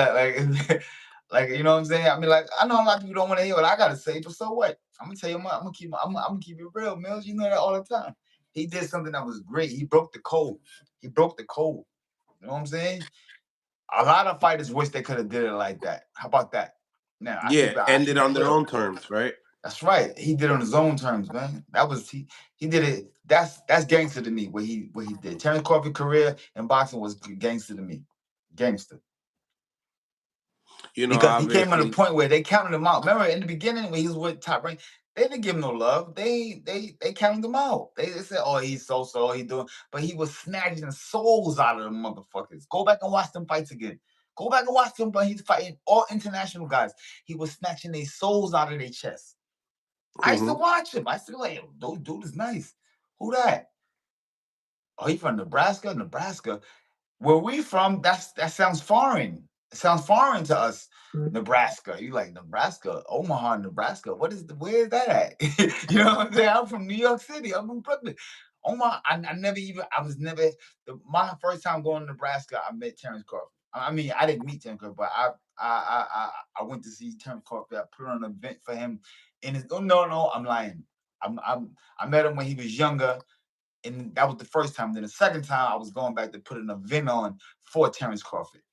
like you know what I'm saying. I mean, like I know a lot of people don't want to hear what I gotta say, but so what? I'm gonna tell you, I'm gonna keep it real, Mills. You know that all the time. He did something that was great. He broke the code. He broke the code. You know what I'm saying? A lot of fighters wish they could have did it like that. How about that? Now I ended keep it on their real. own terms, right? That's right. He did it on his own terms, man. That was he did it. That's gangster to me. What he did. Terrence Crawford career in boxing was gangster to me. Gangster. You know, Because he came at a obviously. point where they counted him out. Remember in the beginning when he was with Top Rank, they didn't give him no love. They counted him out. They said, "Oh, he's so he doing," but he was snatching souls out of them motherfuckers. Go back and watch them fights again. Go back and watch them, but he's fighting all international guys. He was snatching their souls out of their chest. I used to watch him. I used to be like, dude is nice. Who that? Oh, he from Nebraska? Nebraska. Where we from, that sounds foreign. It sounds foreign to us. Nebraska. You like Nebraska, Omaha, Nebraska. Where is that at? You know what I'm saying? I'm from New York City. I'm from Brooklyn. Omaha, my first time going to Nebraska, I met Terrence Crawford. I mean, I didn't meet Terrence Crawford, but I went to see Terrence Crawford. I put on an event for him. And no, I'm lying. I met him when he was younger. And that was the first time. Then the second time, I was going back to put an event on for Terrence Crawford.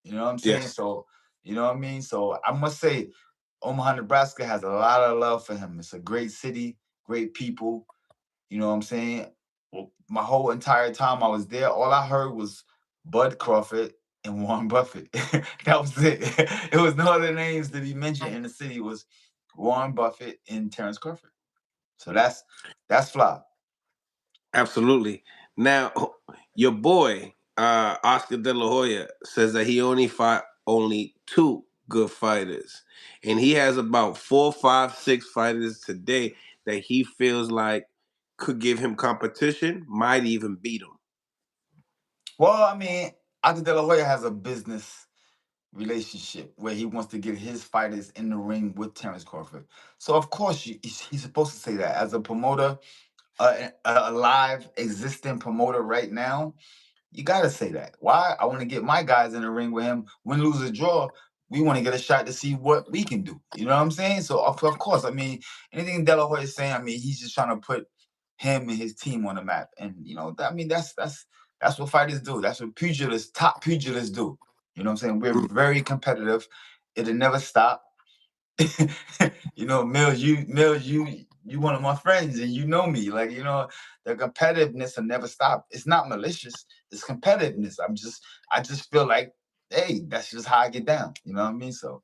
You know what I'm saying? Yes. So, you know what I mean? So I must say, Omaha, Nebraska has a lot of love for him. It's a great city, great people. You know what I'm saying? Well, my whole entire time I was there, all I heard was Bud Crawford and Warren Buffett. That was it. It was no other names to be mentioned in the city. It was Warren Buffett and Terrence Crawford. So that's fly. Absolutely. Now, your boy Oscar De La Hoya says that he only fought only two good fighters, and he has about 4, 5, 6 fighters today that he feels like could give him competition, might even beat him. Well, I mean, Oscar De La Hoya has a business relationship where he wants to get his fighters in the ring with Terrence Crawford. So of course he's supposed to say that as a promoter, a live existing promoter right now. You gotta say that. Why? I want to get my guys in the ring with him, win, lose, or draw. We want to get a shot to see what we can do. You know what I'm saying? So of course, I mean, anything De La Hoya is saying, I mean, he's just trying to put him and his team on the map. And you know, I mean, that's what fighters do. That's what top pugilists do. You know what I'm saying? We're very competitive. It'll never stop. You know, you one of my friends, and you know me. Like, you know, the competitiveness will never stop. It's not malicious. It's competitiveness. I just feel like, hey, that's just how I get down. You know what I mean? So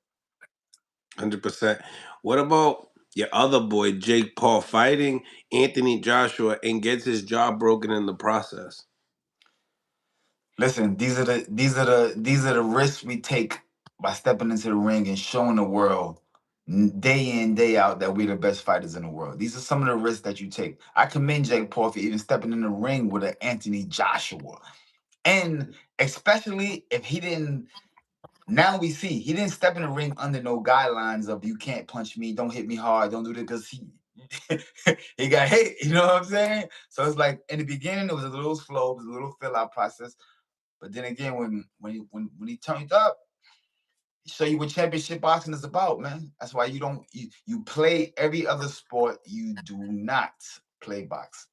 100%. What about your other boy, Jake Paul, fighting Anthony Joshua and gets his jaw broken in the process? listen, these are the risks we take by stepping into the ring and showing the world day in, day out that we're the best fighters in the world. These are some of the risks that you take. I commend Jake Paul for even stepping in the ring with an Anthony Joshua. And especially if he didn't, now we see he didn't step in the ring under no guidelines of you can't punch me, don't hit me hard, don't do this, because he got hit. You know what I'm saying? So it's like in the beginning it was a little slow, it was a little fill out process. But then again, when he turned up, he show you what championship boxing is about, man. That's why you play every other sport, you do not play boxing.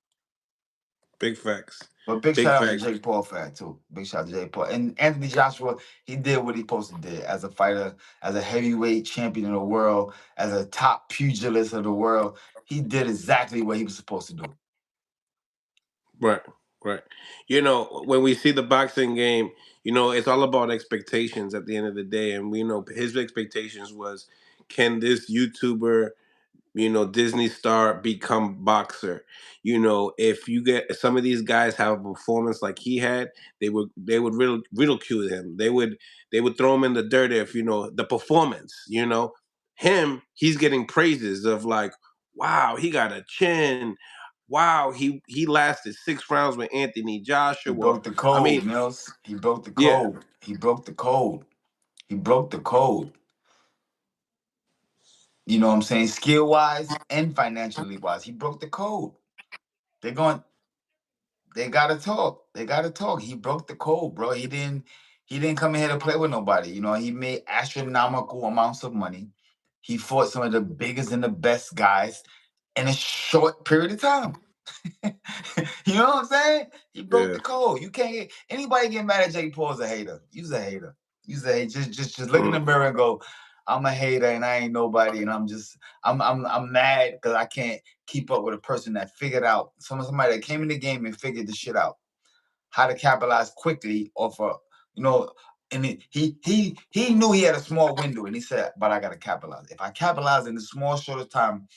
Big facts. But big Big shout out to facts. Jake Paul for that too. Big shout out to Jake Paul. And Anthony Joshua, he did what he supposed to do as a fighter, as a heavyweight champion of the world, as a top pugilist of the world. He did exactly what he was supposed to do. Right, right. You know, when we see the boxing game, you know, it's all about expectations at the end of the day. And we know his expectations was, can this YouTuber, you know, Disney star become boxer? You know, if you get some of these guys have a performance like he had, they would ridicule him. They would throw him in the dirt if, you know, the performance, you know. Him, he's getting praises of like, wow, he got a chin. Wow, he lasted 6 rounds with Anthony He Joshua. broke the I code, mean, Mills. He broke the yeah, code. He broke the code. He broke the code. You know what I'm saying? Skill wise and financially wise. He broke the code. They're going they gotta talk. They gotta talk. He broke the code, bro. He didn't come in here to play with nobody. You know, he made astronomical amounts of money. He fought some of the biggest and the best guys in a short period of time. You know what I'm saying? He broke yeah. the code. You can't get anybody get mad at Jake Paul's a hater. You's a hater. You's a hater. Just look in the mirror and go, I'm a hater and I ain't nobody and I'm mad because I can't keep up with a person that figured out somebody that came in the game and figured the shit out. How to capitalize quickly off a, you know, and he knew he had a small window and he said, but I gotta capitalize. If I capitalize in the small short of time,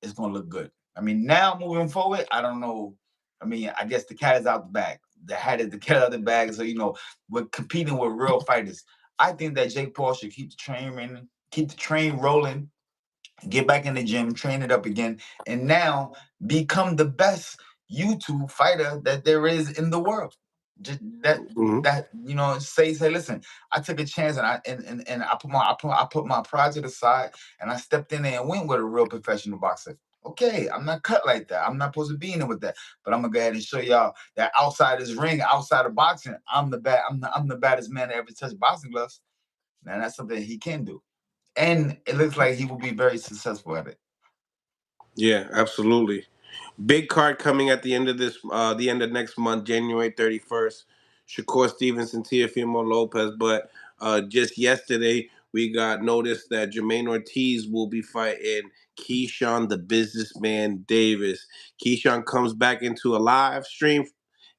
it's gonna look good. I mean, now moving forward, I don't know. I mean, I guess the cat is out the bag. The cat out the bag. So, you know, we're competing with real fighters. I think that Jake Paul should keep the train running, keep the train rolling, get back in the gym, train it up again, and now become the best YouTube fighter that there is in the world. Just Mhm. that you know, say, listen, I took a chance and I put my pride to the side and I stepped in there and went with a real professional boxer. Okay, I'm not cut like that. I'm not supposed to be in there with that. But I'm gonna go ahead and show y'all that outside this ring, outside of boxing, I'm the baddest man that ever touched boxing gloves. And that's something he can do. And it looks like he will be very successful at it. Yeah, absolutely. Big card coming at the end of next month, January 31st. Shakur Stevenson, Teofimeo Lopez. But just yesterday, we got notice that Jermaine Ortiz will be fighting Keyshawn the Businessman Davis. Keyshawn comes back into a live stream.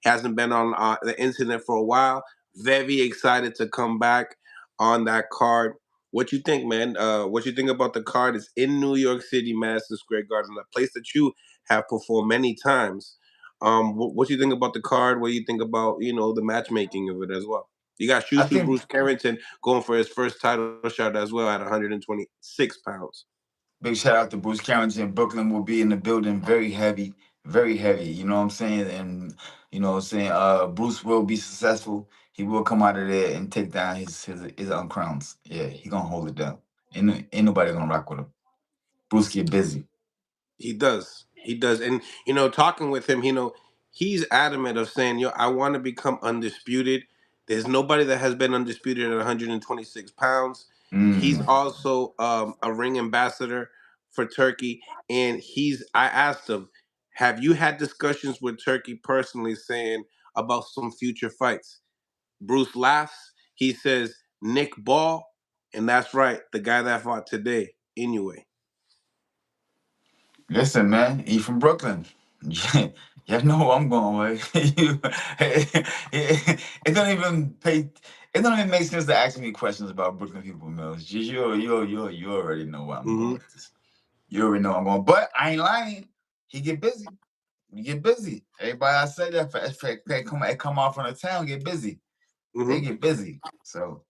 Hasn't been on the internet for a while. Very excited to come back on that card. What you think, man? What you think about the card? It's in New York City, Madison Square Garden, a place that you have performed many times. What do you think about the card? What do you think about, you know, the matchmaking of it as well? You got I Shushu think Bruce Carrington going for his first title shot as well at 126 pounds. big shout out to Bruce Carrington. Brooklyn will be in the building very heavy, very heavy. You know what I'm saying? And you know what I'm saying? Bruce will be successful. He will come out of there and take down his crowns. Yeah, he gonna hold it down. Ain't nobody gonna rock with him. Bruce get busy. He does. He does. And, you know, talking with him, you know, he's adamant of saying, yo, I want to become undisputed. There's nobody that has been undisputed at 126 pounds. He's Mm. also a ring ambassador for Turkey, and I asked him, "Have you had discussions with Turkey personally, saying about some future fights?" Bruce laughs. He says, "Nick Ball," and that's right, the guy that fought today. Anyway. Listen, man, he from Brooklyn. You know who I'm going with. It don't even pay. It don't even make sense to ask me questions about Brooklyn people, Mills. You already know where I'm going Hmm. with this. You already know I'm going. But I ain't lying. He get busy. You get busy. Everybody I say that for they come off from the town, get busy. They Hmm. get busy. So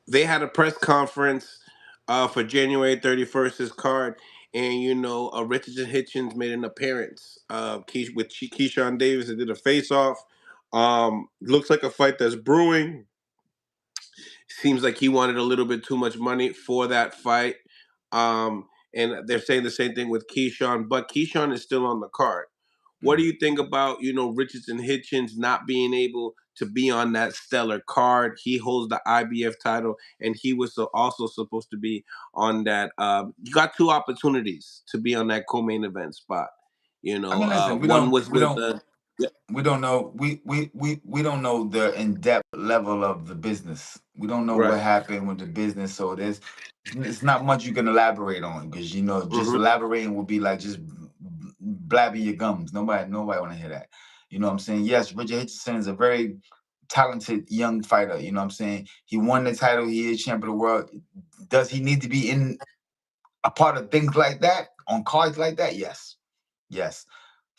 They had a press conference for January 31st's card, and Richardson Hitchens made an appearance with Keyshawn Davis. They did a face-off. Looks like a fight that's brewing. Seems like he wanted a little bit too much money for that fight. And they're saying the same thing with Keyshawn, but Keyshawn is still on the card. What do you think about, Richardson Hitchens not being able to be on that stellar card? He holds the IBF title, and he was also supposed to be on that. You got two opportunities to be on that co-main event spot. I mean, listen, One was with the. we don't know we don't know the in-depth level of the business. We don't know what Right. happened with the business, so it's not much you can elaborate on, because just Hmm. elaborating would be like just blabbing your gums. Nobody want to hear that. You know what I'm saying? Yes, Richard Hitchison is a very talented young fighter. You know what I'm saying? He won the title. He is champion of the world. Does he need to be in a part of things like that, on cards like that? Yes.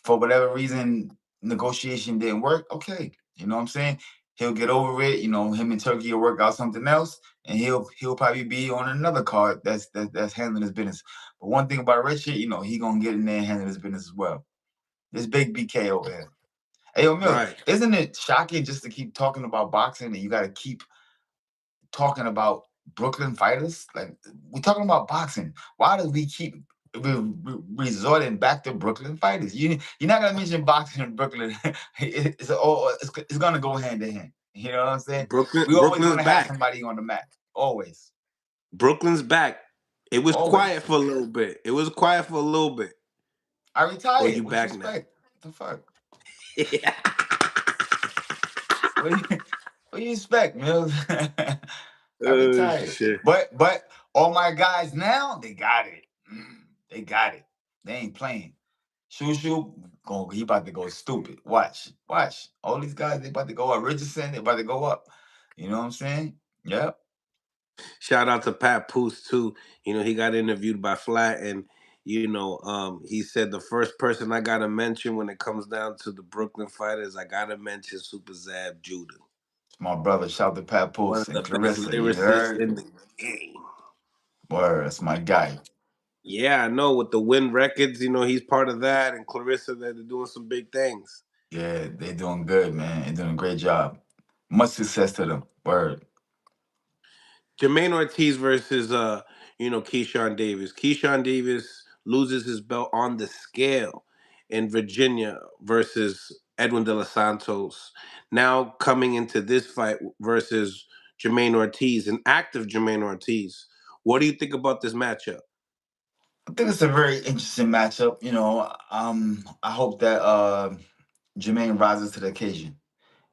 For whatever reason, negotiation didn't work. Okay, you know what I'm saying? He'll get over it. Him and Turkey will work out something else, and he'll probably be on another card that's handling his business. But one thing about Richard, he gonna get in there and handle his business as well. This big BK over here. Hey, yo, Mills, Right. isn't it shocking just to keep talking about boxing, and you got to keep talking about Brooklyn fighters? Like, we're talking about boxing. Why do we keep resorting back to Brooklyn fighters? You're not gonna mention boxing in Brooklyn. It's gonna go hand in hand. You know what I'm saying? We always Brooklyn's gonna have back. somebody on the map. Always, Brooklyn's back. It was quiet always. for a little bit. It was quiet for a little bit. I Or retired. you What you back now? expect? What the fuck? What do you, what do you expect, Mills? I Oh retired. shit! But all my guys now, they got it. They got it. They ain't playing. Shushu, he about to go stupid. Watch. All these guys, they about to go up. Richardson, they about to go up. You know what I'm saying? Yep. Shout out to Pat Poose too. He got interviewed by Flat, and he said the first person I gotta mention when it comes down to the Brooklyn fighters, I gotta mention Super Zab Judah, It's my brother. Shout to Pat one Poose of and the best Clarissa. You lyricists heard? in the game. Word, that's my guy. Yeah, I know. With the Win Records, he's part of that, and Clarissa, they're doing some big things. Yeah, they doing good, man. They doing a great job. Much success to them. Word. Jermaine Ortiz versus Keyshawn Davis. Keyshawn Davis loses his belt on the scale in Virginia versus Edwin De Los Santos. Now coming into this fight versus Jermaine Ortiz, an active Jermaine Ortiz. What do you think about this matchup? I think it's a very interesting matchup. I hope that Jermaine rises to the occasion.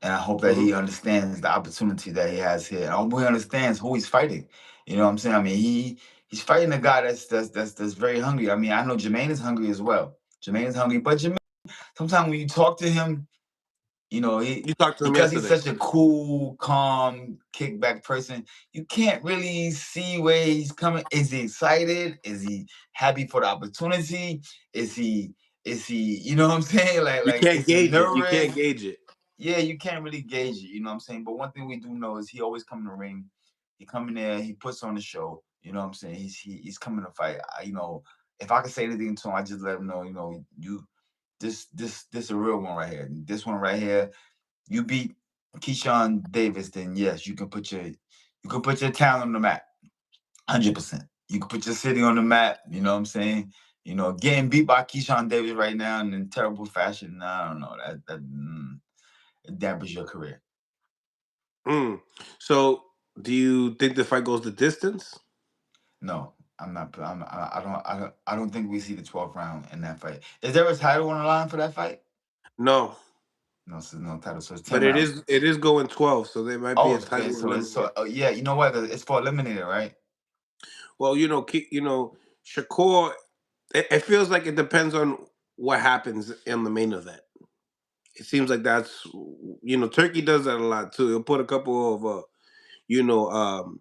And I hope that Hmm. he understands the opportunity that he has here. I hope he understands who he's fighting. You know what I'm saying? I mean, he's fighting a guy that's very hungry. I mean, I know Jermaine is hungry as well. Jermaine is hungry, but Jermaine, sometimes when you talk to him, he You talked to him because he's yesterday. such a cool, calm, kickback person, you can't really see where he's coming. Is he excited? Is he happy for the opportunity? Is he, you know what I'm saying? You Like can't is he gauge it. You nervous? can't gauge it. Yeah, you can't really gauge it, you know what I'm saying? But one thing we do know is he always come in the ring. He come in there, he puts on the show, you know what I'm saying? He's coming to fight. If I could say anything to him, I just let him know, this a real one right here. This one right here, you beat Keyshawn Davis, then yes, you can put your town on the map. 100%. You can put your city on the map, you know what I'm saying? Getting beat by Keyshawn Davis right now in terrible fashion, I don't know. It dampens your career. Mm. So Do you think the fight goes the distance? No, I'm not. I don't think we see the 12th round in that fight. Is there a title on the line for that fight? No, No, so no title. So it's 10 but it rounds. is going 12, so there might be Oh, a okay. title So it's eliminator. so yeah. You know what? It's for eliminator, right? Well, Shakur. It feels like it depends on what happens in the main event. It seems like that's Turkey does that a lot too. He'll put a couple of you know um,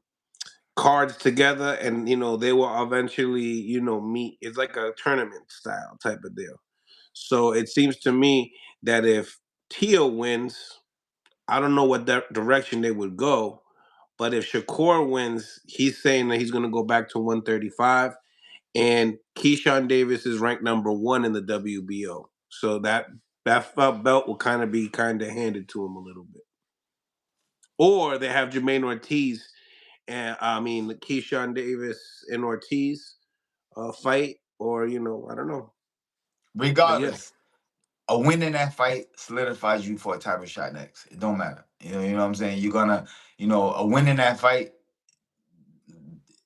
cards together, and they will eventually meet. It's like a tournament style type of deal. So it seems to me that if Teo wins, I don't know what direction they would go. But if Shakur wins, he's saying that he's going to go back to 135, and Keyshawn Davis is ranked number 1 in the WBO. So that belt will be handed to him a little bit. Or they have Jermaine Ortiz, and I mean Keyshawn Davis and Ortiz fight, or I don't know. But yeah, Regardless, a win in that fight solidifies you for a title shot next. It don't matter. You know what I'm saying? You're gonna, a win in that fight.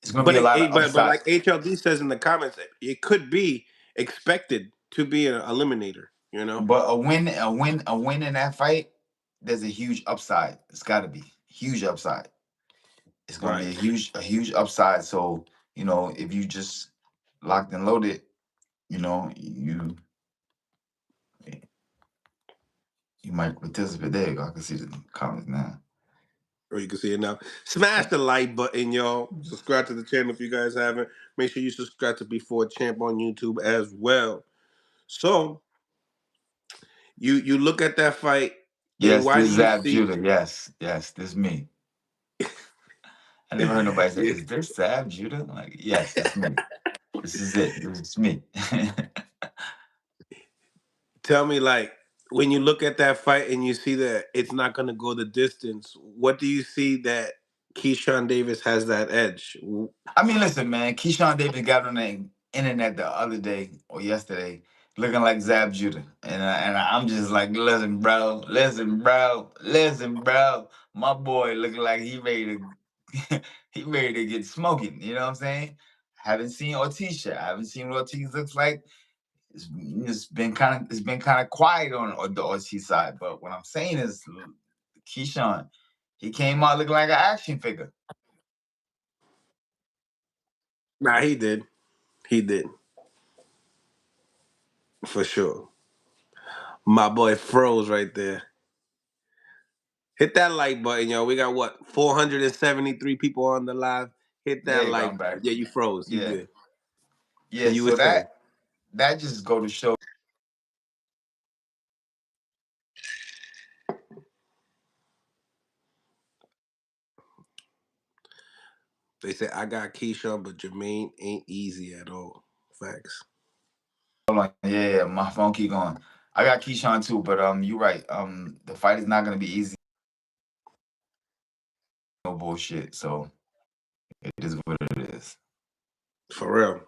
It's gonna be but a lot of but upside. like HLD says in the comments, it could be expected to be an eliminator. But a win in that fight. There's a huge upside. It's got to be huge upside. It's gonna be Right. a huge upside. So if you just locked and loaded, you might participate. There you go. I can see the comments now. Or you can see it now. Smash the like button, y'all. Subscribe to the channel if you guys haven't. Make sure you subscribe to Before Champ on YouTube as well. So you look at that fight, and Yes, why this do is you Zab see? Judah. Yes, this is me. I never heard nobody say, Yeah. "Is this Zab Judah?" Like, yes, this is me. This is it. This is me. Tell me, like, when you look at that fight and you see that it's not going to go the distance, what do you see that Keyshawn Davis has that edge? I mean, listen, man. Keyshawn Davis got on the internet the other day or yesterday, looking like Zab Judah, and I'm just like, listen, bro. My boy looking like he ready to he ready to get smoking. You know what I'm saying? Haven't seen Ortiz yet. I haven't seen what Ortiz looks like. It's been kind of quiet on the Ortiz side. But what I'm saying is, Keyshawn, he came out looking like an action figure. Nah, he did. He did. For sure. My boy froze right there. Hit that like button, yo. We got what? 473 people on the live. Hit There that you go. like I'm button. back. Yeah, you froze. You Yeah. good. So Yeah, you were so saying. that just go to show. They say I got Keyshawn, but Jermaine ain't easy at all. Facts. Hold on. Yeah, my phone keep going. I got Keyshawn too, but you're right. The fight is not gonna be easy. No bullshit. So it is what it is. For real.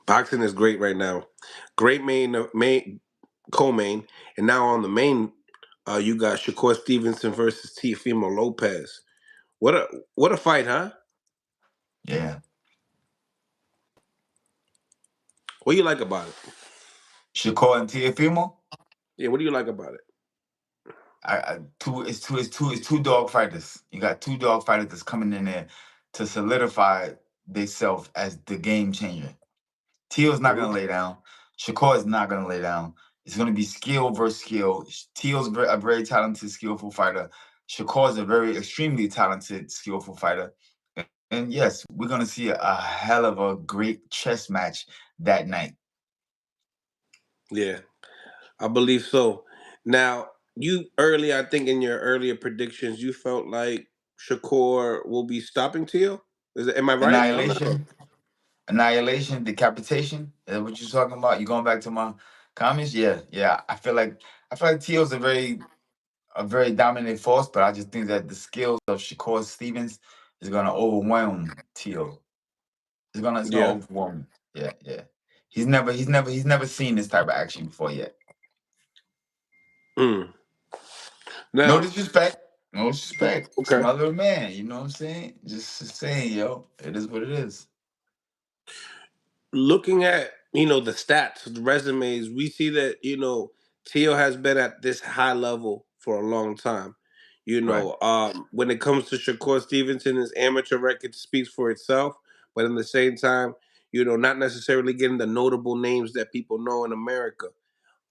Boxing is great right now. Great main co-main, and now on the main, you got Shakur Stevenson versus Teofimeo Lopez. What a fight, huh? Yeah. What do you like about it? Shakur and Teofimo. Yeah, what do you like about it? It's two dog fighters. You got two dog fighters that's coming in there to solidify themselves as the game changer. Teal's not Hmm. gonna lay down. Shakur is not gonna lay down. It's gonna be skill versus skill. Teal's a very talented, skillful fighter. Shakur is a very extremely talented, skillful fighter. And yes, we're gonna see a hell of a great chess match that night. Yeah, I believe so. Now, I think in your earlier predictions, you felt like Shakur will be stopping Teo. Am I right on that? Annihilation, annihilation, decapitation. Is that what you're talking about? You going back to my comments? Yeah, yeah. I feel like Teal's a very dominant force, but I just think that the skills of Shakur Stevens is gonna overwhelm Teal. It's gonna Yeah. overwhelm him. Yeah, yeah. He's never seen this type of action before yet. Mm. No Now, disrespect. No respect. It's Okay. my little man. You know what I'm saying? Just saying, yo, it is what it is. Looking at the stats, the resumes, we see that Teo has been at this high level for a long time. Right. When it comes to Shakur Stevenson, his amateur record speaks for itself, but in the same time, not necessarily getting the notable names that people know in America.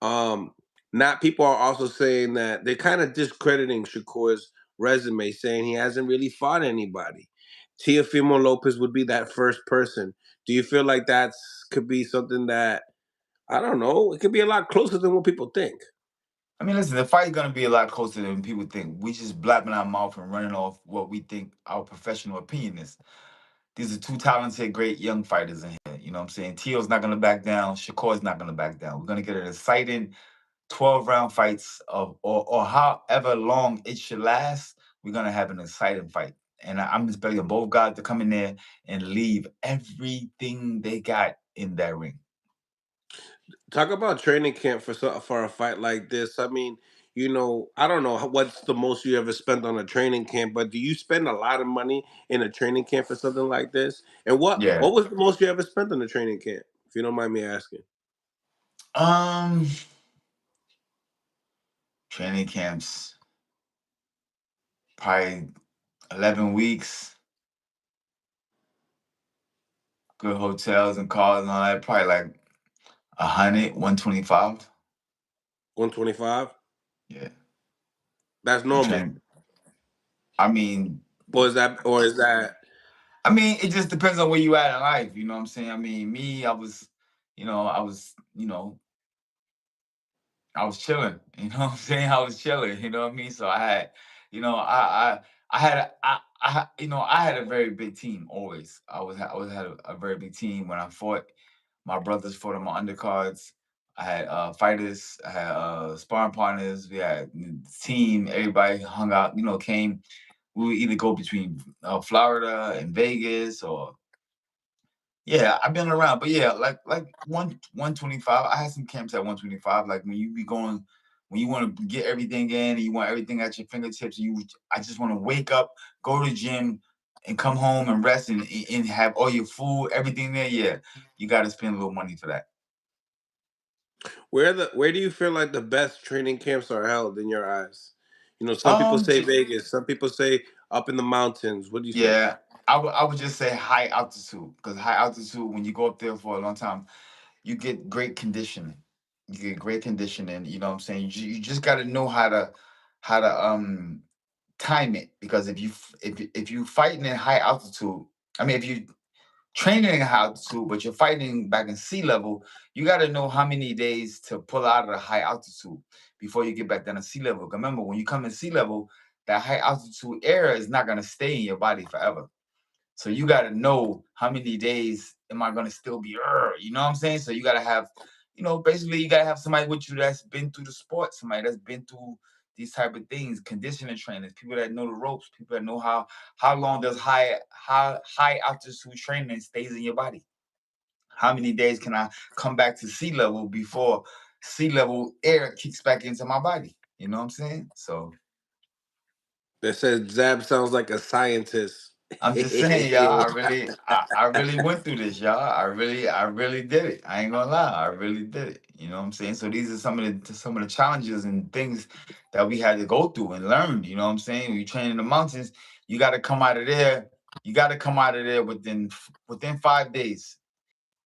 Um, Not people are also saying that they're kind of discrediting Shakur's resume, saying he hasn't really fought anybody. Teofimo Lopez would be that first person. Do you feel like that's could be something that I don't know? It could be a lot closer than what people think. I mean, listen, the fight's gonna be a lot closer than people think. We just blabbing our mouth and running off what we think our professional opinion is. These are two talented, great young fighters in here. You know what I'm saying? Teo's not gonna back down. Shakur's not gonna back down. We're gonna get an exciting 12-round fights of or however long it should last. We're gonna have an exciting fight. And I'm expecting both guys to come in there and leave everything they got in that ring. Talk about training camp for a fight like this. I mean, I don't know what's the most you ever spent on a training camp, but do you spend a lot of money in a training camp for something like this? And what Yeah. what was the most you ever spent on a training camp, if you don't mind me asking? Um, Training camps, probably 11 weeks, good hotels and cars and all that, probably like 100, 125. 125? Yeah. That's And normal. training. I mean, Or is that it just depends on where you at in life. You know what I'm saying? I mean, me, I was chilling. You know what I'm saying? I was chilling. You know what I mean? So I had, you know, I had, I had a very big team always. I was had a very big team when I fought. My brothers fought on my undercards. I had fighters. I had sparring partners. We had team. Everybody hung out. Came. We would either go between Florida and Vegas or yeah, I've been around, but yeah, like 125. I had some camps at 125. Like when you be going, when you want to get everything in, and you want everything at your fingertips. I just want to wake up, go to the gym, and come home and rest and have all your food, everything there. Yeah, you got to spend a little money for that. where do you feel like the best training camps are held in your eyes? Some people Um, say Vegas, some people say up in the mountains. What do you say? yeah, I would just say high altitude because high altitude when you go up there for a long time, you get great conditioning. You get great conditioning. You know what I'm saying? You just got to know how to time it because if you fighting in high altitude, I mean if you training in high altitude, but you're fighting back in sea level, you got to know how many days to pull out of the high altitude before you get back down to sea level. 'Cause remember, when you come in sea level, that high altitude air is not gonna stay in your body forever. So you got to know how many days am I going to still be, you know what I'm saying? So you got to have, basically you got to have somebody with you that's been through the sport, somebody that's been through these type of things, conditioning trainers, people that know the ropes, people that know how long does high altitude training stays in your body. How many days can I come back to sea level before sea level air kicks back into my body? You know what I'm saying? So That says Zab sounds like a scientist. I'm just saying, y'all. I really went through this, y'all. I really did it. I ain't gonna lie. I really did it. You know what I'm saying? So these are some of the challenges and things that we had to go through and learn. You know what I'm saying? When you train in the mountains, you got to come out of there. You got to come out of there within 5 days.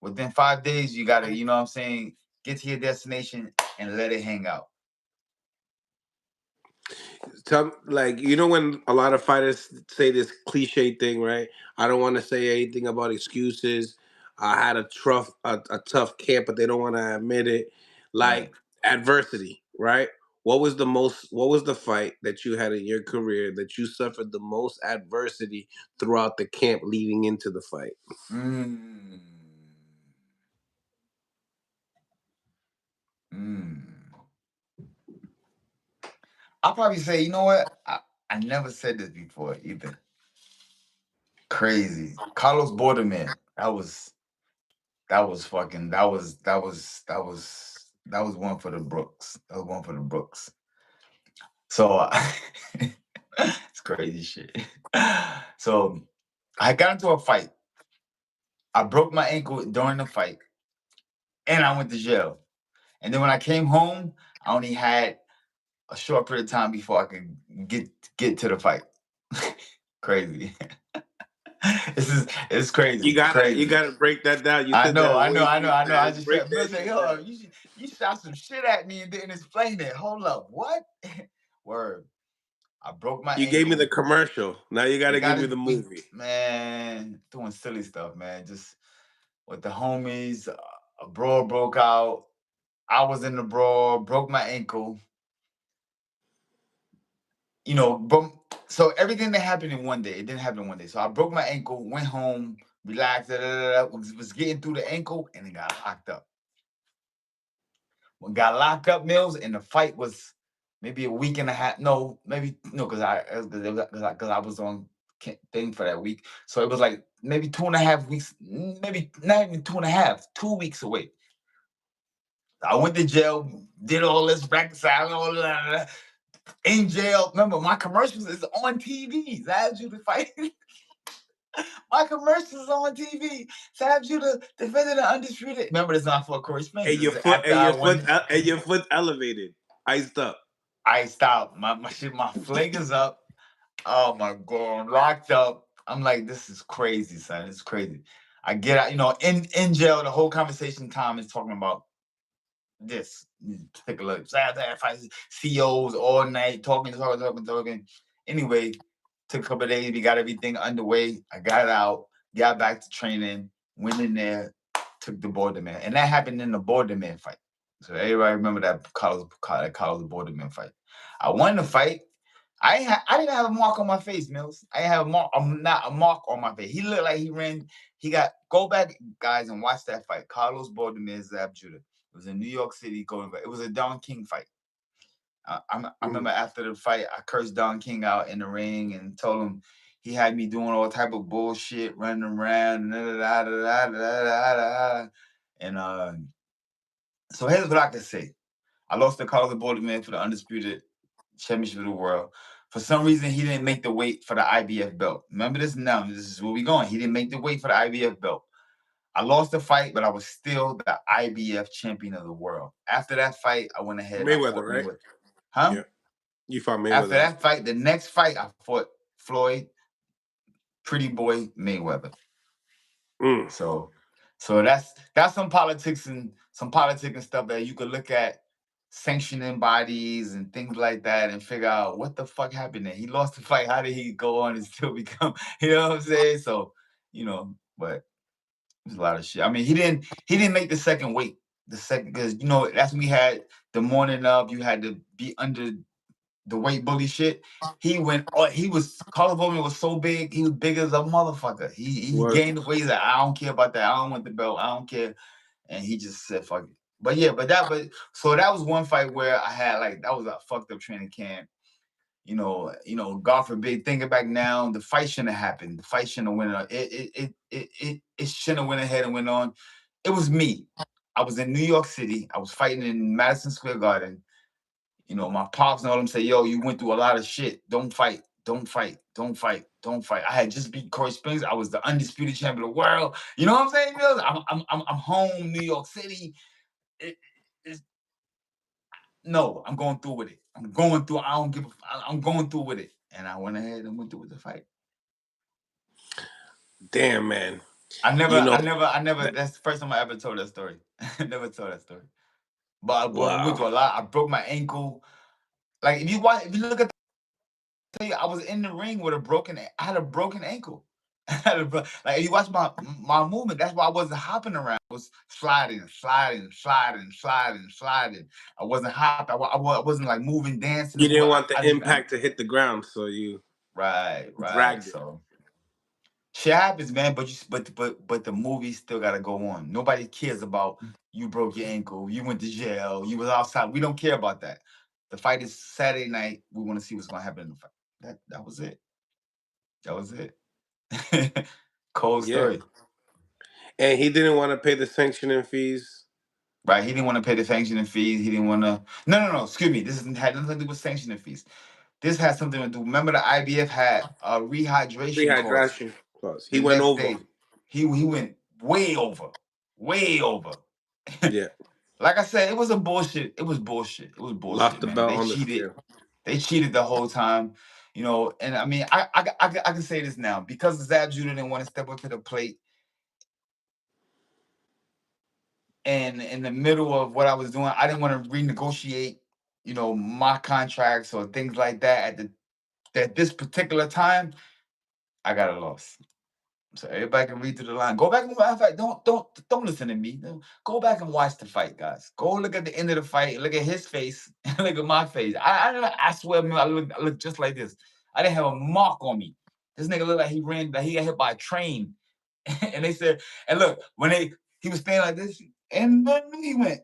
Within 5 days, you got to, you know what I'm saying, get to your destination and let it hang out. Like when a lot of fighters say this cliche thing, right? I don't want to say anything about excuses. I had a tough camp, but they don't want to admit it. Right. Like adversity, right? What was the fight that you had in your career that you suffered the most adversity throughout the camp leading into the fight? Mm. Mm. I'll probably say, you know what? I never said this before either. Crazy. Carlos Baldomir. That was one for the Brooks. That was one for the Brooks. So It's crazy shit. So I got into a fight. I broke my ankle during the fight, and I went to jail. And then when I came home, I only had a short period of time before I could get to the fight. Crazy. It's crazy. You Crazy. gotta break that down. You I said know, that I know, way I know, too I know. I fast. just Break said, Bill that said, shit yo, down. you shot some shit at me and didn't explain it. Hold up, what? Word. I broke my You gave me the ankle. commercial. Now you We gotta give got me it, the movie. man, doing silly stuff, man. Just with the homies, a brawl broke out. I was in the brawl, broke my ankle. So everything that happened in one day, it didn't happen in one day. So I broke my ankle, went home, relaxed, was getting through the ankle, and it got locked up. When got locked up, Mills, and the fight was maybe a week and a half. No, maybe no, because I was on thing for that week. So it was like maybe 2.5 weeks, maybe not even 2.5, 2 weeks away. I went to jail, did all this reconciling, all that. In jail. Remember, my commercials is on TV. Zab Judah fight. My commercials on TV. Zab Judah defended the undisputed. Remember, this is not for Corey Spence. And This is after I won. and your foot elevated, iced up. I stopped. My shit, my flag is up. Oh my god, locked up. I'm like, this is crazy, son. It's crazy. I get out, in jail. The whole conversation time is talking about this particular CEOs all night talking. Anyway, took a couple of days. We got everything underway. I got out, got back to training, went in there, took the Baldomir, and that happened in the Baldomir fight. So everybody remember that Carlos Baldomir fight. I won the fight. I didn't have a mark on my face, Mills. I didn't have a mark. I'm not a mark on my face. He looked like he ran. Go back, guys, and watch that fight. Carlos Baldomir, Zab Judah. It was in New York City. It was a Don King fight. I remember after the fight, I cursed Don King out in the ring and told him he had me doing all type of bullshit, running around, and so here's what I can say. I lost to Carlos Baldomir for the undisputed championship of the world. For some reason, he didn't make the weight for the IBF belt. Remember this now. This is where we going. He didn't make the weight for the IBF belt. I lost the fight, but I was still the IBF champion of the world. After that fight, I went ahead and I fought Mayweather, right? Mayweather. Huh? Yeah. You fought Mayweather. After that fight, the next fight, I fought Floyd, Pretty Boy Mayweather. So that's some politics and stuff that you could look at, sanctioning bodies and things like that, and figure out what the fuck happened there. He lost the fight. How did he go on and still become? You know what I'm saying? So but there's a lot of shit. I mean, he didn't make the second weight. Because that's when we had the morning of, you had to be under the weight bully shit. He went. Carlos Bowman was so big. He was big as a motherfucker. He gained the weight. He's like, I don't care about that. I don't want the belt. I don't care. And he just said, fuck it. So that was one fight where I had that was a fucked up training camp. God forbid, thinking back now, the fight shouldn't have happened. The fight shouldn't have went on. It shouldn't have went ahead and went on. It was me. I was in New York City. I was fighting in Madison Square Garden. My pops and all them say, yo, you went through a lot of shit. Don't fight. Don't fight. Don't fight. Don't fight. I had just beat Corey Springs. I was the undisputed champion of the world. You know what I'm saying, Mills? I'm home, New York City. No, I'm going through with it. I'm going through. I'm going through with it. And I went ahead and went through with the fight. Damn, man. I never. That's the first time I ever told that story. I never told that story. But we went through a lot. I broke my ankle. Like if you look at I was in the ring with I had a broken ankle. If you watch my movement, that's why I wasn't hopping around. I was sliding. I wasn't hopping. I wasn't like moving, dancing. You didn't want the impact to hit the ground, so you right. So shit happens, man. But the movie still gotta go on. Nobody cares about you broke your ankle, you went to jail, you was outside. We don't care about that. The fight is Saturday night. We want to see what's gonna happen in the fight. That was it. That was it. Cold story. And he didn't want to pay the sanctioning fees. Right. He didn't want to pay the sanctioning fees. He didn't want to. No. Excuse me. This had nothing to do with sanctioning fees. this has something to do. Remember, the IBF had a rehydration clause. Rehydration clause. He The went next over. day, he went way over, way over. Yeah. Like I said, it was a bullshit. It was bullshit. It was Lost bullshit, the man. belt They on the cheated. scale. They cheated the whole time, you know. And I mean, I can say this now because Zab Judah didn't want to step up to the plate. And in the middle of what I was doing, I didn't want to renegotiate, you know, my contracts or things like that at this particular time. I got a loss. So everybody can read through the line. Go back and matter of fact, don't listen to me. Go back and watch the fight, guys. Go look at the end of the fight. Look at his face. And look at my face. I swear, man, I look just like this. I didn't have a mark on me. This nigga looked like he got hit by a train. And they said, and look, when he was standing like this, and then he went.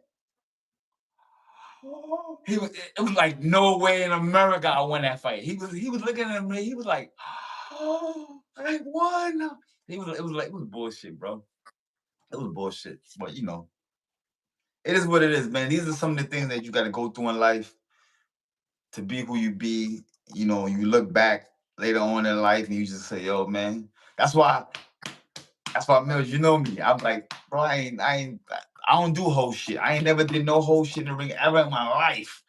It was like no way in America I won that fight. He was looking at me. He was like, oh, I won. It was bullshit, bro. It was bullshit. But you know, it is what it is, man. These are some of the things that you got to go through in life to be who you be. You know, you look back later on in life and you just say, yo, man. That's why, Mills, you know me. I'm like, bro, I don't do whole shit. I ain't never did no whole shit in the ring ever in my life.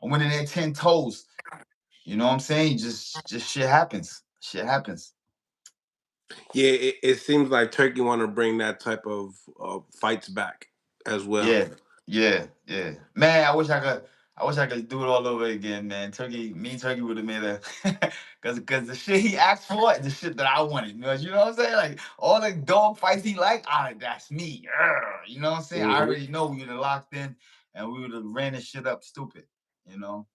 I went in there 10 toes. You know what I'm saying? Just shit happens. Shit happens. Yeah, it seems like Turkey want to bring that type of fights back as well. Yeah. Man, I wish I could do it all over again, man. Turkey would have made a because the shit he asked for is the shit that I wanted. You know what I'm saying? Like all the dog fights he liked, that's me. You know what I'm saying? I Mm-hmm. already know we would have locked in and we would have ran this shit up stupid, you know?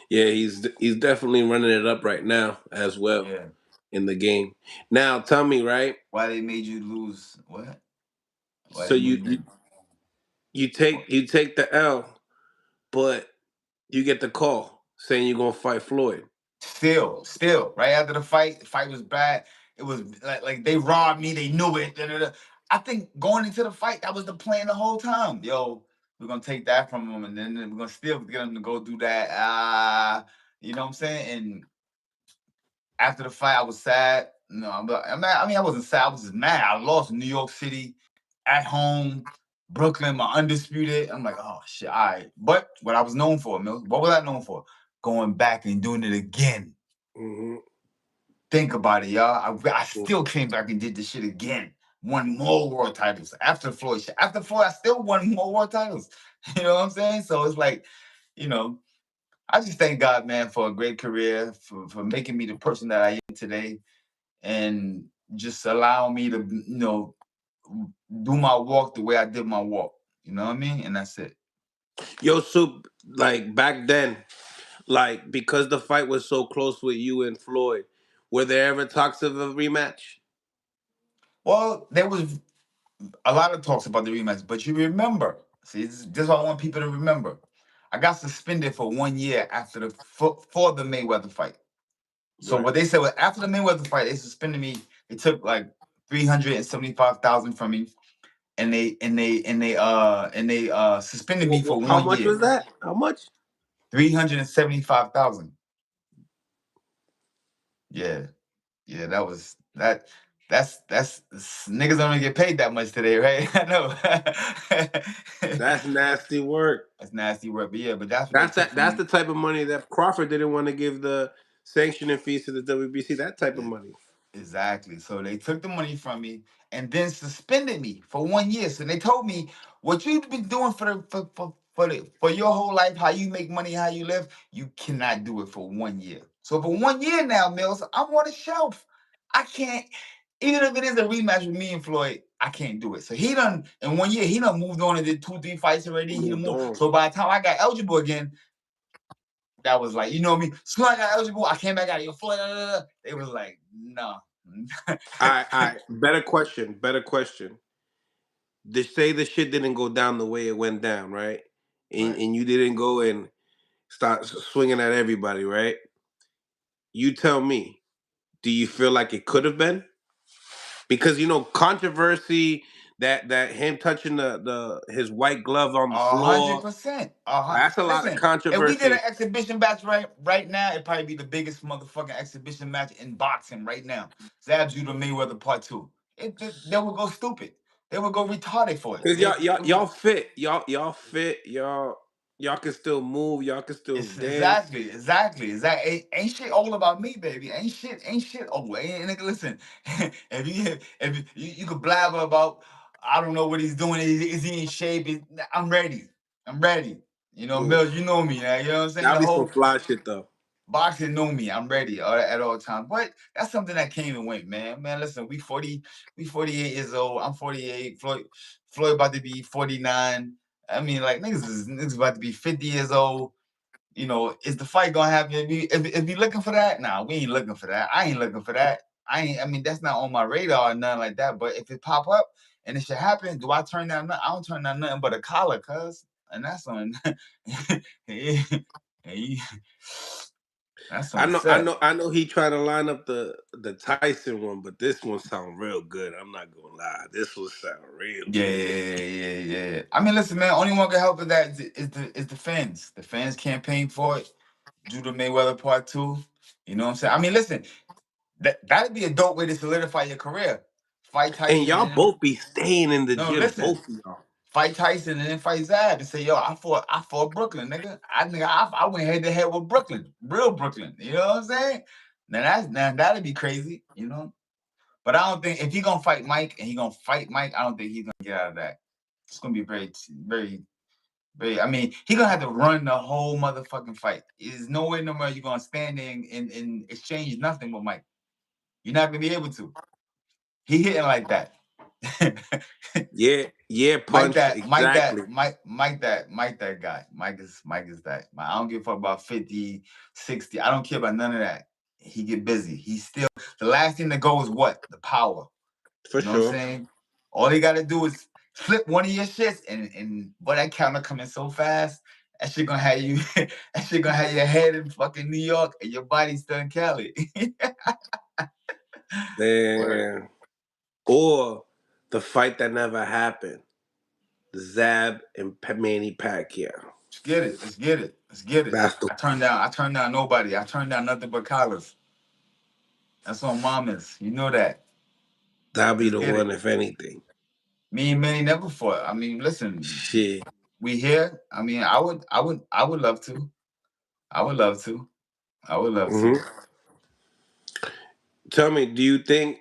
Yeah, he's definitely running it up right now as well Yeah. in the game. Now, tell me, right? Why they made you lose what? Why So they made you you take the L, but you get the call saying you're gonna fight Floyd. Still, right after the fight was bad. It was like they robbed me. They knew it. Da, da, da. I think going into the fight, that was the plan the whole time. Yo, we're gonna take that from them, and then we're gonna still get them to go do that. You know what I'm saying? And after the fight, I was sad. No, I mean, I wasn't sad. I was just mad. I lost in New York City, at home, Brooklyn, my undisputed. I'm like, oh shit, all right. But what I was known for, Mills, what was I known for? Going back and doing it again. Mm-hmm. Think about it, y'all. I still came back and did this shit again. Won more world titles after Floyd. After Floyd, I still won more world titles. You know what I'm saying? So it's like, you know, I just thank God, man, for a great career, for making me the person that I am today, and just allowing me to, you know, do my walk the way I did my walk. You know what I mean? And that's it. Yo, Soup, like back then, like because the fight was so close with you and Floyd, were there ever talks of a rematch? Well, there was a lot of talks about the rematch, but you remember, see, this is what I want people to remember. I got suspended for 1 year after for the Mayweather fight. So Right. what they said was after the Mayweather fight, they suspended me. They took like 375,000 from me, and they suspended me for How one much year. was that? How much? 375,000. Yeah, that was that. That's niggas don't get paid that much today, right? I know. That's nasty work. That's nasty work, but yeah, but that's what they took from That's me. the type of money that Crawford didn't want to give the sanctioning fees to the WBC. That type of money. Exactly. So they took the money from me and then suspended me for 1 year. So they told me what you've been doing for your whole life, how you make money, how you live, you cannot do it for 1 year. So for 1 year now, Mills, I'm on the shelf. I can't, even if it is a rematch with me and Floyd, I can't do it. So he done in 1 year, he done moved on and did 2, 3 fights already. He done Moved moved. on. So by the time I got eligible again, that was like, you know me. Soon as I got eligible, I came back out. Yo, Floyd, they was like, no. I better question. Better question. They say the shit didn't go down the way it went down, right? Right. And you didn't go and start swinging at everybody, right? You tell me. Do you feel like it could have been? Because controversy that him touching his white glove on the floor. 100%. That's a lot of Listen, if we did an controversy. exhibition match right now, it'd probably be the biggest motherfucking exhibition match in boxing right now. Zab Judah Mayweather Part 2. They would go stupid. They would go retarded for it. Cause y'all fit. Y'all fit. Y'all can still move. Y'all can still It's dance. exactly. Ain't shit old about me, baby. Ain't shit old. Nigga, listen. if you could blabber about, I don't know what he's doing. Is he in shape? I'm ready. I'm ready. You know, Mills, you know me, man. You know what I'm saying? That'll The be some whole fly shit though. boxing know me. I'm ready at all times. But that's something that came and went, man. Man, listen, we 48 years old. I'm 48. Floyd about to be 49. I mean, like niggas about to be 50 years old. You know, is the fight gonna happen? If you looking for that, nah, we ain't looking for that. I ain't looking for that. I mean, that's not on my radar or nothing like that. But if it pop up and it should happen, do I turn down nothing? I don't turn down nothing but a collar, cuz. And that's on that's on set. I know he tried to line up the Tyson one, but this one sound real good. I'm not gonna lie. This one sound real good. Yeah. I mean, listen, man. Only one can help with that is the fans. The fans campaign for it. Judah Mayweather Part 2. You know what I'm saying? I mean, listen, that'd be a dope way to solidify your career. Fight And Tyson y'all and then both be staying in the no, gym, listen. both of y'all. Fight Tyson and then fight Zab and say, yo, I fought Brooklyn, nigga. I went head to head with Brooklyn, real Brooklyn. You know what I'm saying? Now that'd be crazy, you know. But I don't think if he gonna fight Mike and he gonna fight Mike, I don't think he's gonna get out of that. It's gonna be very. I mean, he gonna have to run the whole motherfucking fight. There's no way no more you're gonna stand there and exchange nothing with Mike. You're not gonna be able to. He hitting like that. Yeah, punch exactly. Mike that guy. Mike is that. I don't give a fuck about 50, 60. I don't care about none of that. He get busy. He's still the last thing to go is what? The power. For You know what I'm sure. saying? All they gotta do is flip one of your shits and boy, that counter coming so fast. That shit gonna have you that shit gonna have your head in fucking New York and your body still in Cali. Man. Or the fight that never happened. Zab and Manny Pacquiao. Let's get it. Let's get it. That's the I turned down nobody. I turned down nothing but collars. That's on mamas. You know that. that'll be Let's the get one it. if anything. Me and Manny never fought. I mean, listen, Shit. we here. I mean, I would love to. I would love to. I would love to. Mm-hmm. Tell me, do you think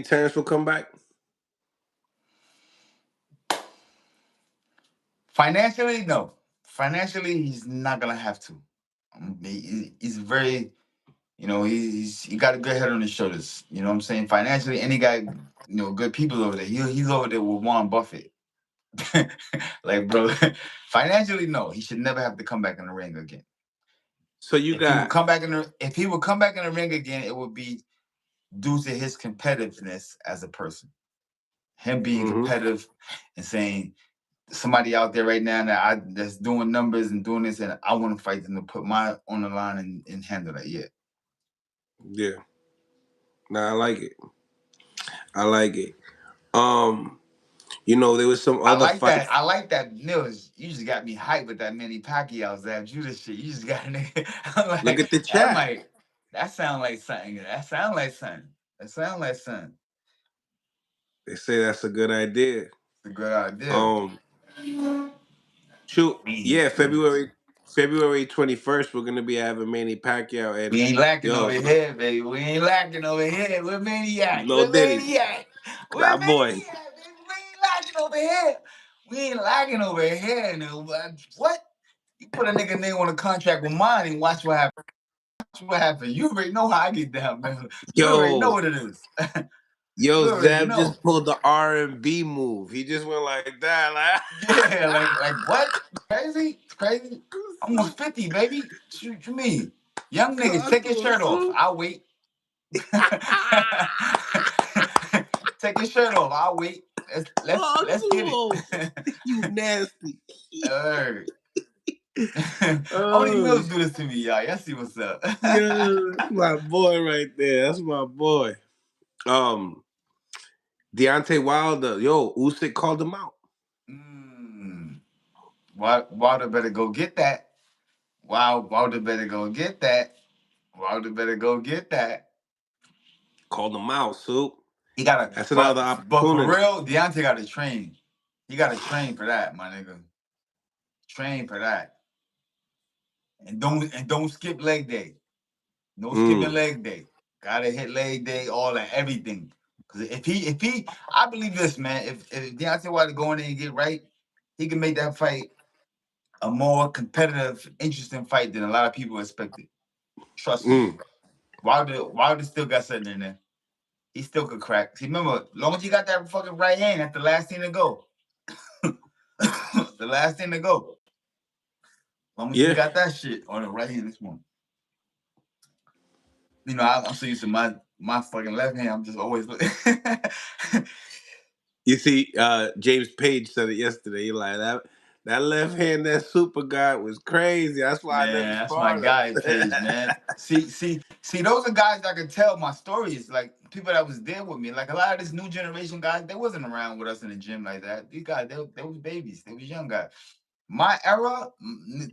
Terrence will come back? Financially, no. Financially, he's not gonna have to. He's very, he got a good head on his shoulders. You know what I'm saying? Financially, and he got good people over there. He's over there with Warren Buffett. Like, bro, financially, no, he should never have to come back in the ring again. So you If he would got come back in the ring again, it would be due to his competitiveness as a person. Him being competitive and saying somebody out there right now that's doing numbers and doing this, and I want to fight them to put my on the line and handle that. yeah. Nah, I like it. I like it. There was some I other like that. fights. I like that. Nils, you just got me hyped with that Manny Pacquiao, Zab Judah shit. You just got me. I'm Look like, at the chat. that sound like something. That sound like something. They say that's a good idea. It's a good idea. Um, shoot, We, yeah, February 21st, we're gonna be having Manny Pacquiao and we ain't lacking over yo, here, baby. We ain't lacking over here. Where Manny at? no Where Diddy, Manny at? Where that boy. Manny at, baby? We ain't lacking over here. We ain't lacking over here. No. What? You put a nigga name on a contract with mine and watch what happens. What happened? You already know how I get down, man. You already know Yo, what it is. yo, You already Zeb know. just pulled the R&B move. He just went like that, Yeah, like what? Crazy? It's crazy. Almost 50, baby. Shoot you mean? Young niggas, take your shirt off. I'll wait. Take your shirt off. I'll wait. Let's get it. You nasty. All right. Only Oh, Mills do this to me, y'all. Y'all see what's up. yeah, that's my boy right there. That's my boy. Um, Deontay Wilder, Usyk called him out. Wilder better go get that. Wilder better go get that. Wilder better go get that. Called him out, Soup. He gotta. That's another But for opportunity. real, Deontay gotta train. He gotta train for that, my nigga. Train for that. And don't skip leg day. No skipping leg day. Gotta hit leg day, all that, everything. Because if he, I believe this, man. If Deontay Wilder go in there and get right, he can make that fight a more competitive, interesting fight than a lot of people expected. Trust me. Wilder still got something in there. He still could crack. See, remember, long as you got that fucking right hand, that's the last thing to go. The last thing to go. Long as you got that shit on the right hand, this one. You know, I'm so used to my fucking left hand. I'm just always looking. You see, James Page said it yesterday. He like that left hand that Super got was crazy. That's why I never That's my sparred guy, him. Page, man. See, those are guys that can tell my stories. Like people that was there with me. Like a lot of this new generation guys, they wasn't around with us in the gym like that. These guys, they was babies. They was young guys. My era,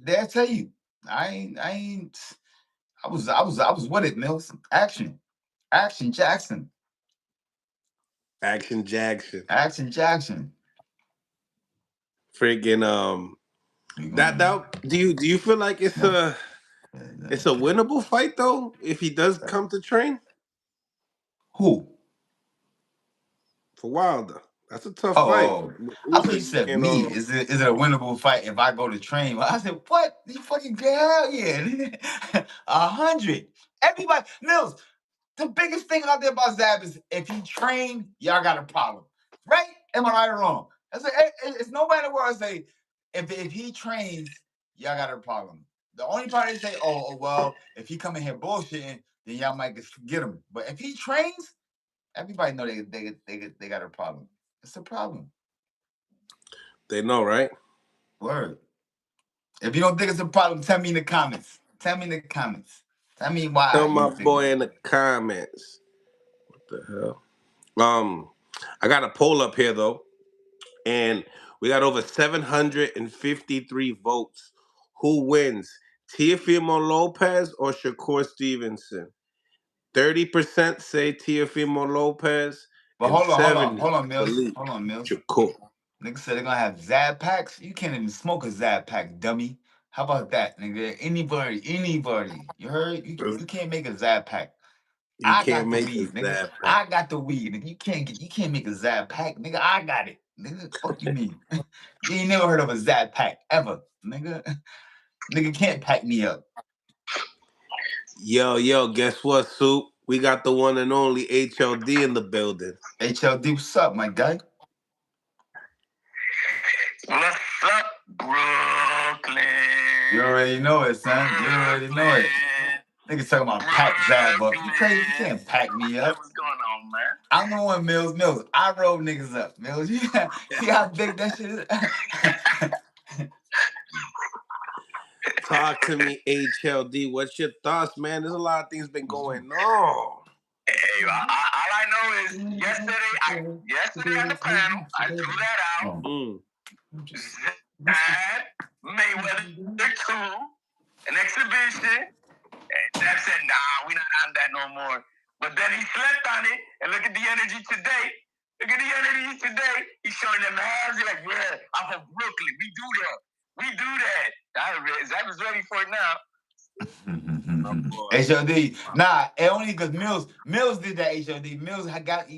they'll tell you. I was with it, Mills. Action Jackson. Action Jackson. Friggin' that do you feel like it's a winnable fight though if he does come to train? Who? For Wilder. That's a tough fight. I thought you said me. Is it a winnable fight if I go to train? I said, what? You fucking hell yeah. 100. Everybody, Mills, the biggest thing out there about Zab is if he train, y'all got a problem. Right? Am I right or wrong? It's nobody in the world say, if he trains, y'all got a problem. The only part they say, well, if he come in here bullshitting, then y'all might get him. But if he trains, everybody know they got a problem. It's a problem. They know, right? Word. If you don't think it's a problem, tell me in the comments. Tell me why. Tell my boy in the comments. What the hell? I got a poll up here though, and we got over 753 votes. Who wins, Teofimeo Lopez or Shakur Stevenson? 30% say Teofimeo Lopez. But and hold on, Mills. believe Hold on, Mills. Shakur. Nigga said they're gonna have Zab packs. You can't even smoke a Zab pack, dummy. How about that, nigga? Anybody. You heard? You can't make a Zab pack. I got the weed, nigga. I got the weed, nigga. You can't make a Zab pack, nigga. I got it, nigga. Fuck you mean? You ain't never heard of a Zab pack ever, nigga. Nigga can't pack me up. Yo, guess what, Soup? We got the one and only HLD in the building. HLD, what's up, my guy? What's up, Brooklyn? You already know it, son. You already know it. Niggas talking about pack Zab up. You crazy? You can't pack me up. What's going on, man? I'm the one, Mills. I roll niggas up, Mills. See how big that shit is? Talk to me, HLD. What's your thoughts, man? There's a lot of things been going on. Hey, all I know is yesterday on the panel, I threw that out. Zab Mayweather 2, an exhibition. And Zab said, nah, we not on that no more. But then he slept on it, and look at the energy today. He's showing them hands. He's like, yeah, I'm from Brooklyn. We do that. Zab is ready for it now. HOD. Nah, it only because Mills did that. HOD. He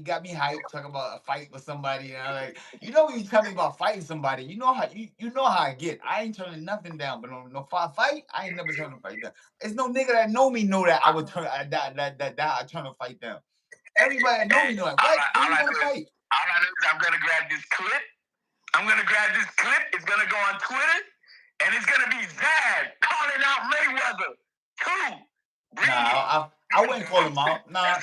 got me hyped talking about a fight with somebody, and I'm like, you know, when you tell me about fighting somebody, you know how I get. I ain't turning nothing down, but on no fight, I ain't never turning a fight down. There's no nigga that know me know that I would turn that I turn a fight down. Everybody that know me know like, what? All I know is I'm gonna grab this clip. It's gonna go on Twitter, and it's gonna be Zab calling out Mayweather 2. Nah, I wouldn't call him out. Nah.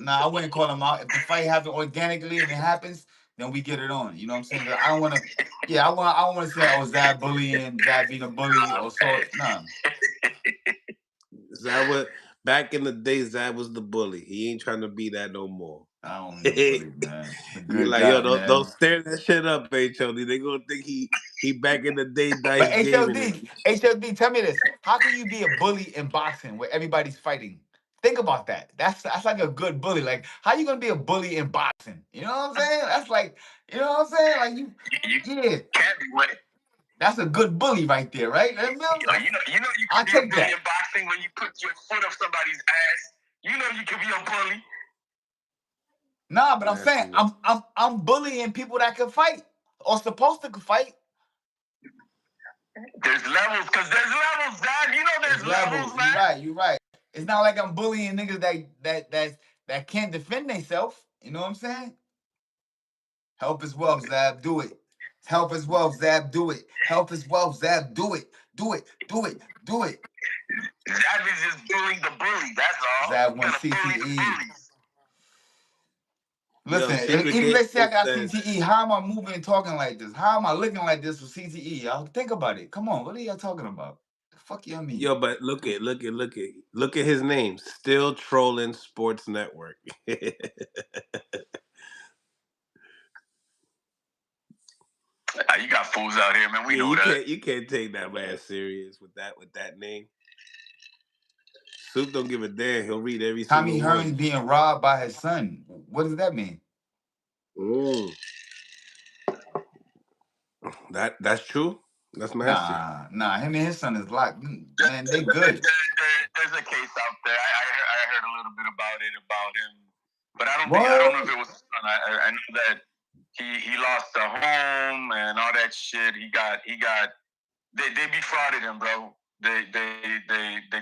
I wouldn't call him out. If the fight happens organically and it happens, then we get it on. You know what I'm saying? I don't want to. Yeah, I want to say, Zab bullying, Zab being a bully, or so. Nah. Zab back in the day, Zab was the bully. He ain't trying to be that no more. I don't know, bully, man. The You're good like, guy, yo, man. don't stir that shit up, HOD. They gonna think he back in the day But dice gaming it. HOD, tell me this. How can you be a bully in boxing where everybody's fighting? Think about that. That's like a good bully. Like, how you gonna be a bully in boxing? You know what I'm saying? That's like, you know what I'm saying? Like You yeah. can't be winning. That's a good bully right there, right? You know you I'll can be a take bully that. in boxing when you put your foot up somebody's ass. You know you can be a bully. Nah, but I'm Nasty saying man. I'm bullying people that can fight or supposed to fight. There's levels, because there's levels, Dad. You know there's levels, man. You're right. It's not like I'm bullying niggas that can't defend themselves. You know what I'm saying? Help is wealth, Zab. Do it. Help is wealth, Zab. Do it. Help is wealth, Zab. Do it. Do it. Do it. Do it. Zab is just bullying the bully. That's all. Zab You wants gotta bully the CTE. bullies. Yo, Listen, Secret even Game let's say I got says, CTE, how am I moving and talking like this? How am I looking like this with CTE? Y'all think about it. Come on, what are y'all talking about? The fuck y'all mean? yo, but look at his name. Still trolling Sports Network. You got fools out here, man. We Yeah, know that. you can't take that man serious with that name. Soup don't give a damn. He'll read every Tommy single Hearns one. being robbed by his son. What does that mean? Mm. That's true. That's nasty. Nah. Him and his son is locked. Man, they good. There's a case out there. I heard a little bit about him, but I don't know if it was his son. I know that he lost a home and all that shit. They defrauded him, bro. They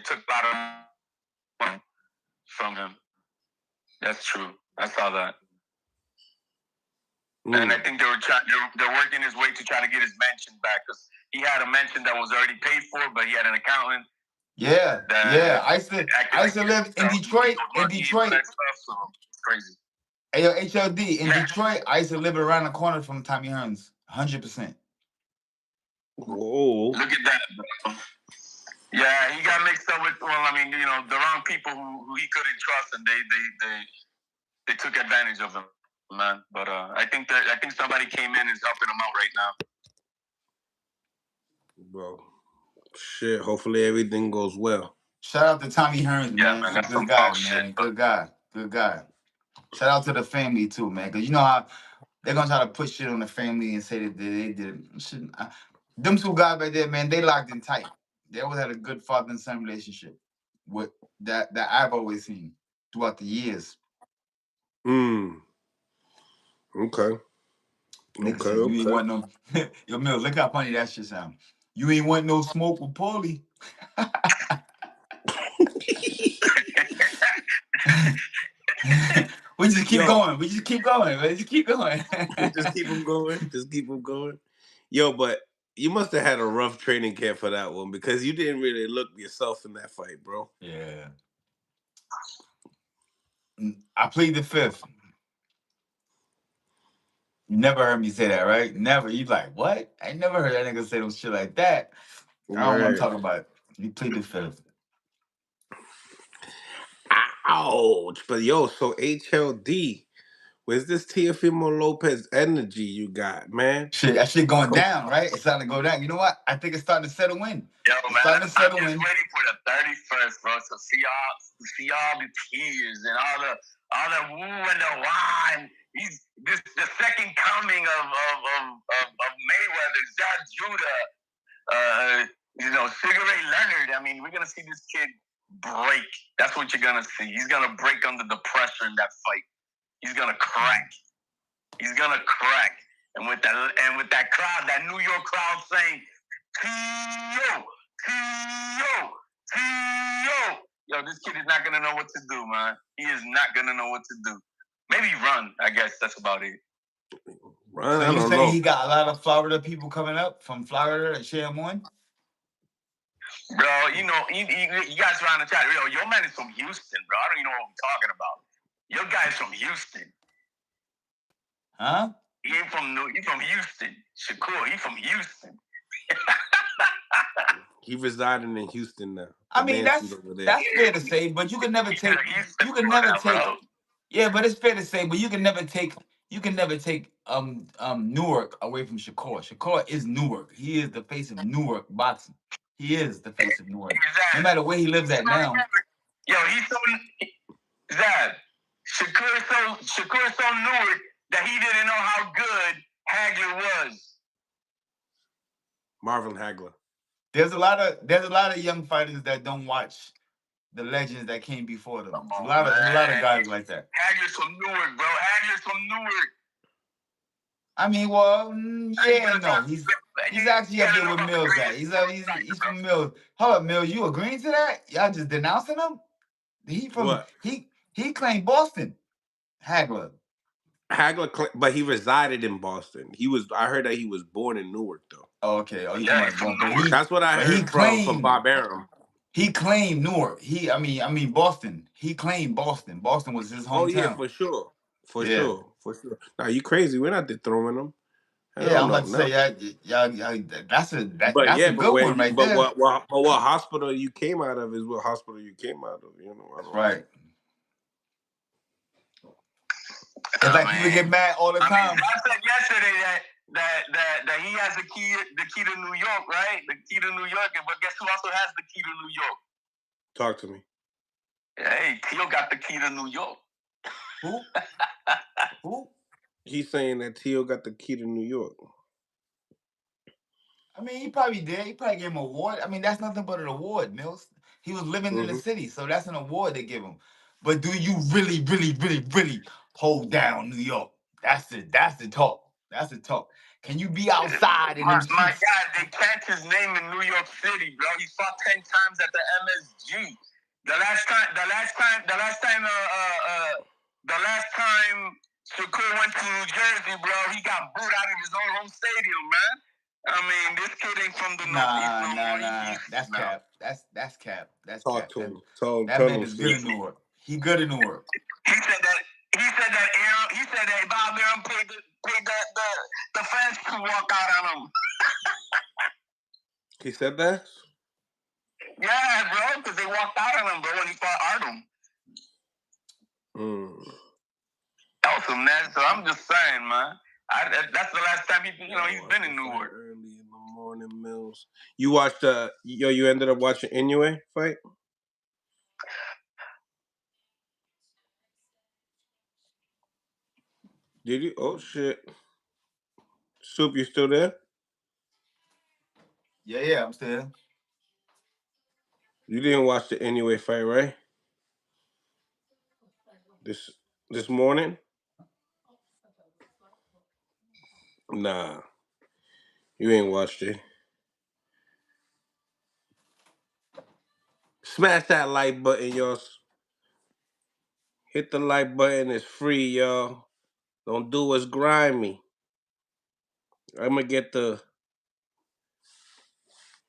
took a lot of money from him. That's true. I saw that. And I think they're working his way to try to get his mansion back, because he had a mansion that was already paid for, but he had an accountant. Yeah. I used to live in Detroit. So it's crazy. Hey, yo, HLD, in Detroit, I used to live around the corner from Tommy Hearns. 100%. Whoa. Look at that, bro. Yeah, he got mixed up with, the wrong people who he couldn't trust, and they took advantage of him, man. But I think somebody came in and is helping him out right now. Bro, shit. Hopefully everything goes well. Shout out to Tommy Hearns, man. Man, He's a good guy, man. Good guy. Shout out to the family too, man. Because you know how they're gonna try to put shit on the family and say that they did shit. Them two guys right there, man, they locked in tight. They always had a good father and son relationship. With that I've always seen throughout the years. Okay. Nigga said, you ain't want no. Yo, Mills, look how funny that shit sound. You ain't want no smoke with Paulie. We just keep going. We just keep going. Just keep going. Just keep them going. Just keep them going. Yo, but you must have had a rough training camp for that one, because you didn't really look yourself in that fight, bro. Yeah. I plead the fifth. You never heard me say that, right? Never. You like, what? I never heard that nigga say no shit like that. I don't want to talk about it. You plead the fifth. Ouch. But yo, so HLD, where's this Teofimeo Lopez energy you got, man? Shit, that shit going down, right? It's starting to go down. You know what? I think it's starting to settle in. Yo, it's man, starting to settle I'm just in. waiting for the 31st, bro, to see all the tears and all the woo and the wine. The second coming of Mayweather, Zab Judah, Cigarette Leonard. I mean, we're gonna see this kid break. That's what you're gonna see. He's gonna break under the pressure in that fight. He's gonna crack. And with that crowd, that New York crowd saying, Tio. Yo, this kid is not gonna know what to do, man. He is not gonna know what to do. Maybe run. I guess that's about it. Run. So you saying he got a lot of Florida people coming up from Florida and cheer him on? Bro, you guys around the chat. Yo, your man is from Houston, bro. I don't even know what we're talking about. Your guy's from Houston. Huh? He from Houston. Shakur, he from Houston. He residing in Houston now. I mean, that's fair to say, but you can never take Yeah, but it's fair to say, but you can never take Newark away from Shakur. Shakur is Newark. He is the face of Newark boxing. He is the face of Newark. No matter where he lives at now. Yo, he's so Zab. Shakur so Newark that he didn't know how good Hagler was. Marvin Hagler. There's a lot of young fighters that don't watch the legends that came before them. There's a lot of guys like that. Hagler's from Newark, bro. Hagler's from Newark. I mean, well, yeah, no, he's actually up there with Mills. At he's from Mills. Hold up, Mills, you agreeing to that? Y'all just denouncing him? He from what? He claimed Boston. Hagler, but he resided in Boston. I heard that he was born in Newark, though. Oh, okay. Oh, yeah, that's what I heard from Bob Arum. He claimed Newark. I mean Boston. He claimed Boston. Boston was his hometown. Oh yeah, for sure. Now you crazy? We're not dethroning him. Yeah, I'm about to say, y'all, that's a good one right there. But what hospital you came out of is what hospital you came out of. You know, that's right. It's like people get mad all the time. I said yesterday that he has the key to New York, right? The key to New York, but guess who also has the key to New York? Talk to me. Hey, Teo got the key to New York. Who? Who? He's saying that Teo got the key to New York. I mean, he probably did. He probably gave him an award. I mean, that's nothing but an award, Mills. He was living in the city, so that's an award they give him. But do you really, really, really, really hold down New York? That's the talk. That's the talk. Can you be outside in them streets? My God, they chant his name in New York City, bro. He fought 10 times at the MSG. The last time Shakur went to New Jersey, bro, he got booed out of his own home stadium, man. I mean, this kid ain't from the Northeast. Nah. That's cap. That's cap. That's Talk cap. to him. That man is good in Newark. He good in Newark. He said that Baldomir paid the fans to walk out on him. He said that? Yeah, bro, because they walked out on him, bro, when he fought Artem. Awesome, man. So I'm just saying, man. That's the last time he's been in Newark. Early in the morning, Mills. You watched you ended up watching Inoue fight? Did you? Oh shit. Soup, you still there? Yeah, I'm still here. You didn't watch the Inoue fight, right? This morning? Nah. You ain't watched it. Smash that like button, y'all. Hit the like button. It's free, y'all. Don't do what's grimy. I'm gonna get the...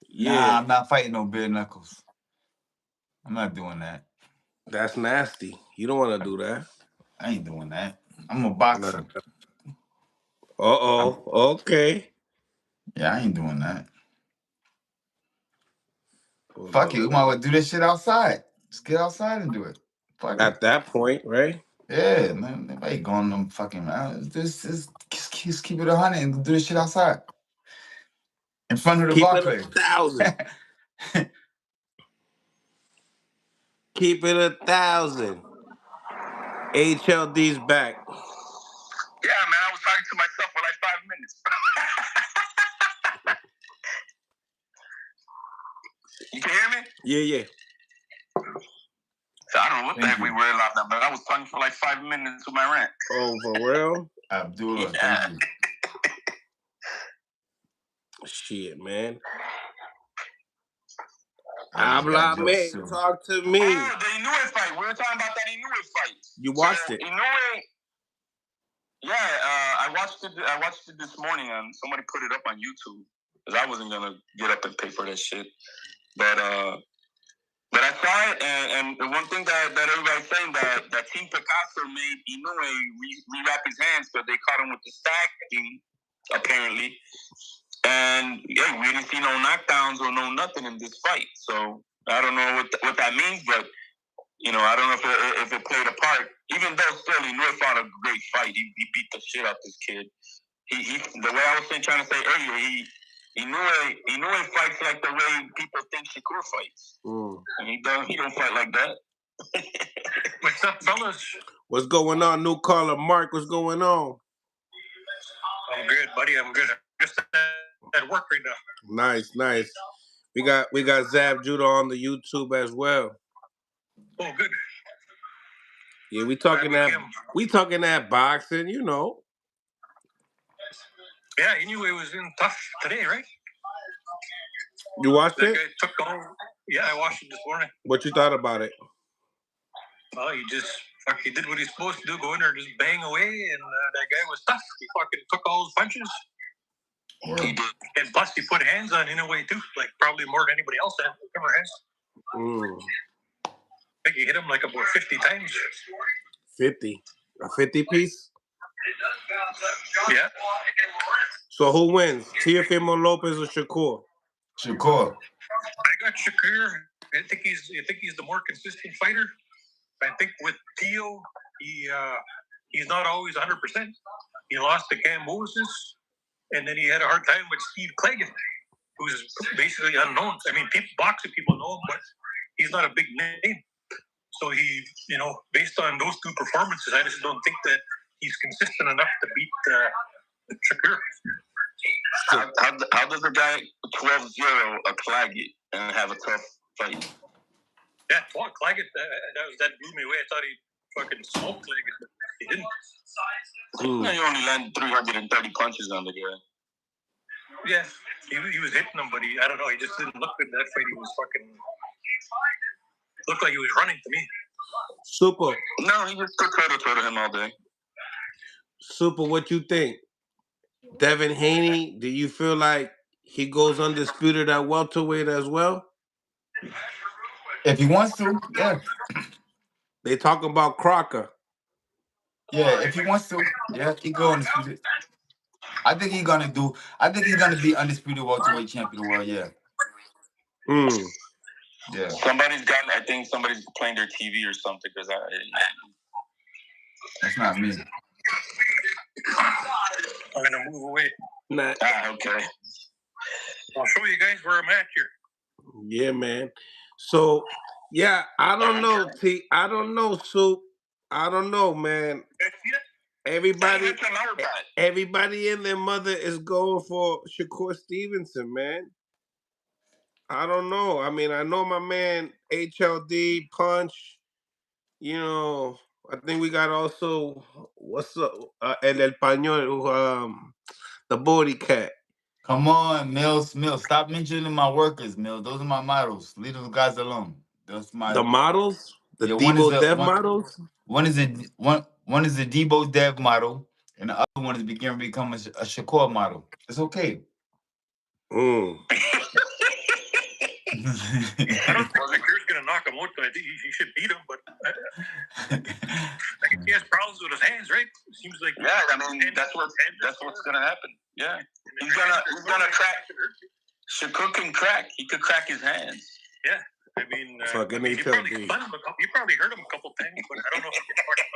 Yeah. Nah, I'm not fighting no bare knuckles. I'm not doing that. That's nasty. You don't want to do that. I ain't doing that. I'm a boxer. Okay. Yeah, I ain't doing that. Fuck it. We might well do this shit outside. Just get outside and do it. Fuck At that point, right? Yeah, man. Nobody going them fucking... Just keep it 100 and do this shit outside. In front of the Barclays. Keep it 1,000. Keep it 1,000. HLD's back. Yeah, man. I was talking to myself for like 5 minutes. You can hear me? Yeah. So I don't know what the heck we were about that, but I was talking for like 5 minutes with my rant. Oh, for real? Abdullah, yeah. thank you. Shit, man. Habla me. Talk to me. Oh, the Inoue fight. We were talking about that Inoue fight. You watched it? Inoue. Yeah, I watched it this morning, and somebody put it up on YouTube because I wasn't gonna get up and pay for that shit. But I saw it, and the one thing that everybody's saying that Team Picasso made Inoue re-wrap his hands because they caught him with the stacking, apparently. And yeah, we didn't see no knockdowns or no nothing in this fight. So I don't know what that means, but I don't know if it played a part. Even though still he fought a great fight, he beat the shit out this kid. He the way I was trying to say earlier, he knew he fights like the way people think Shakur fights. And he don't fight like that. What's up, fellas? What's going on, new caller Mark? What's going on? I'm good, buddy. I'm good. Just at work right now. Nice. We got Zab Judah on the YouTube as well. Oh, good. Yeah, we talking that boxing, Yeah, anyway, it was in tough today, right? You watched it? Yeah, I watched it this morning. What you thought about it? Well, he did what he's supposed to do, go in there, just bang away, and that guy was tough. He fucking took all those punches. He did. And plus, he put hands on in a way, too, like probably more than anybody else had. Hands. I think he hit him like about 50 times. 50? A 50 piece? Yeah. So who wins? Teofimeo, Lopez, or Shakur? Shakur. I got Shakur. I think he's the more consistent fighter. I think with Teo, he's not always 100%. He lost to Cam Moses, and then he had a hard time with Steve Cleggan, who's basically unknown. I mean, boxing people know him, but he's not a big name. So he, based on those two performances, I just don't think that he's consistent enough to beat Shakur. How does a guy 12-0 a Claggett and have a tough fight? Yeah, Claggett, that blew me away. I thought he fucking smoked Claggett, but he didn't. He only landed 330 punches on the guy. Yeah, he was hitting him, but I don't know, he just didn't look good in that fight. He was fucking... Looked like he was running to me. Super. No, he just took toe to him all day. Super, what you think? Devin Haney, do you feel like he goes undisputed at welterweight as well? If he wants to, yeah. They talking about Crocker. Yeah, if he wants to, yeah, he go undisputed. I think he's gonna be undisputed welterweight champion of the world, yeah. Yeah. I think somebody's playing their TV or something because that's not me. I'm gonna move away. Okay. I'll show you guys where I'm at here. Yeah, man. So, yeah, I don't know, T. I don't know, Soup. I don't know, man. Everybody and their mother is going for Shakur Stevenson, man. I don't know. I mean, I know my man HLD Punch. I think we got also what's up, El Español, the body cat. Come on, Mills. Stop mentioning my workers, Mills. Those are my models. Leave those guys alone. Those my the models. The Debo Dev models. One is a Debo Dev model, and the other one is beginning to become a Shakur model. It's okay. I don't think Shakur's gonna knock him out, but I think he should beat him. But I think he has problems with his hands, right? It seems like that's what's gonna happen. Yeah, he's gonna crack. Shakur can crack. He could crack his hands. Yeah, I mean, you probably hurt him a couple times, but I don't know if he can knock him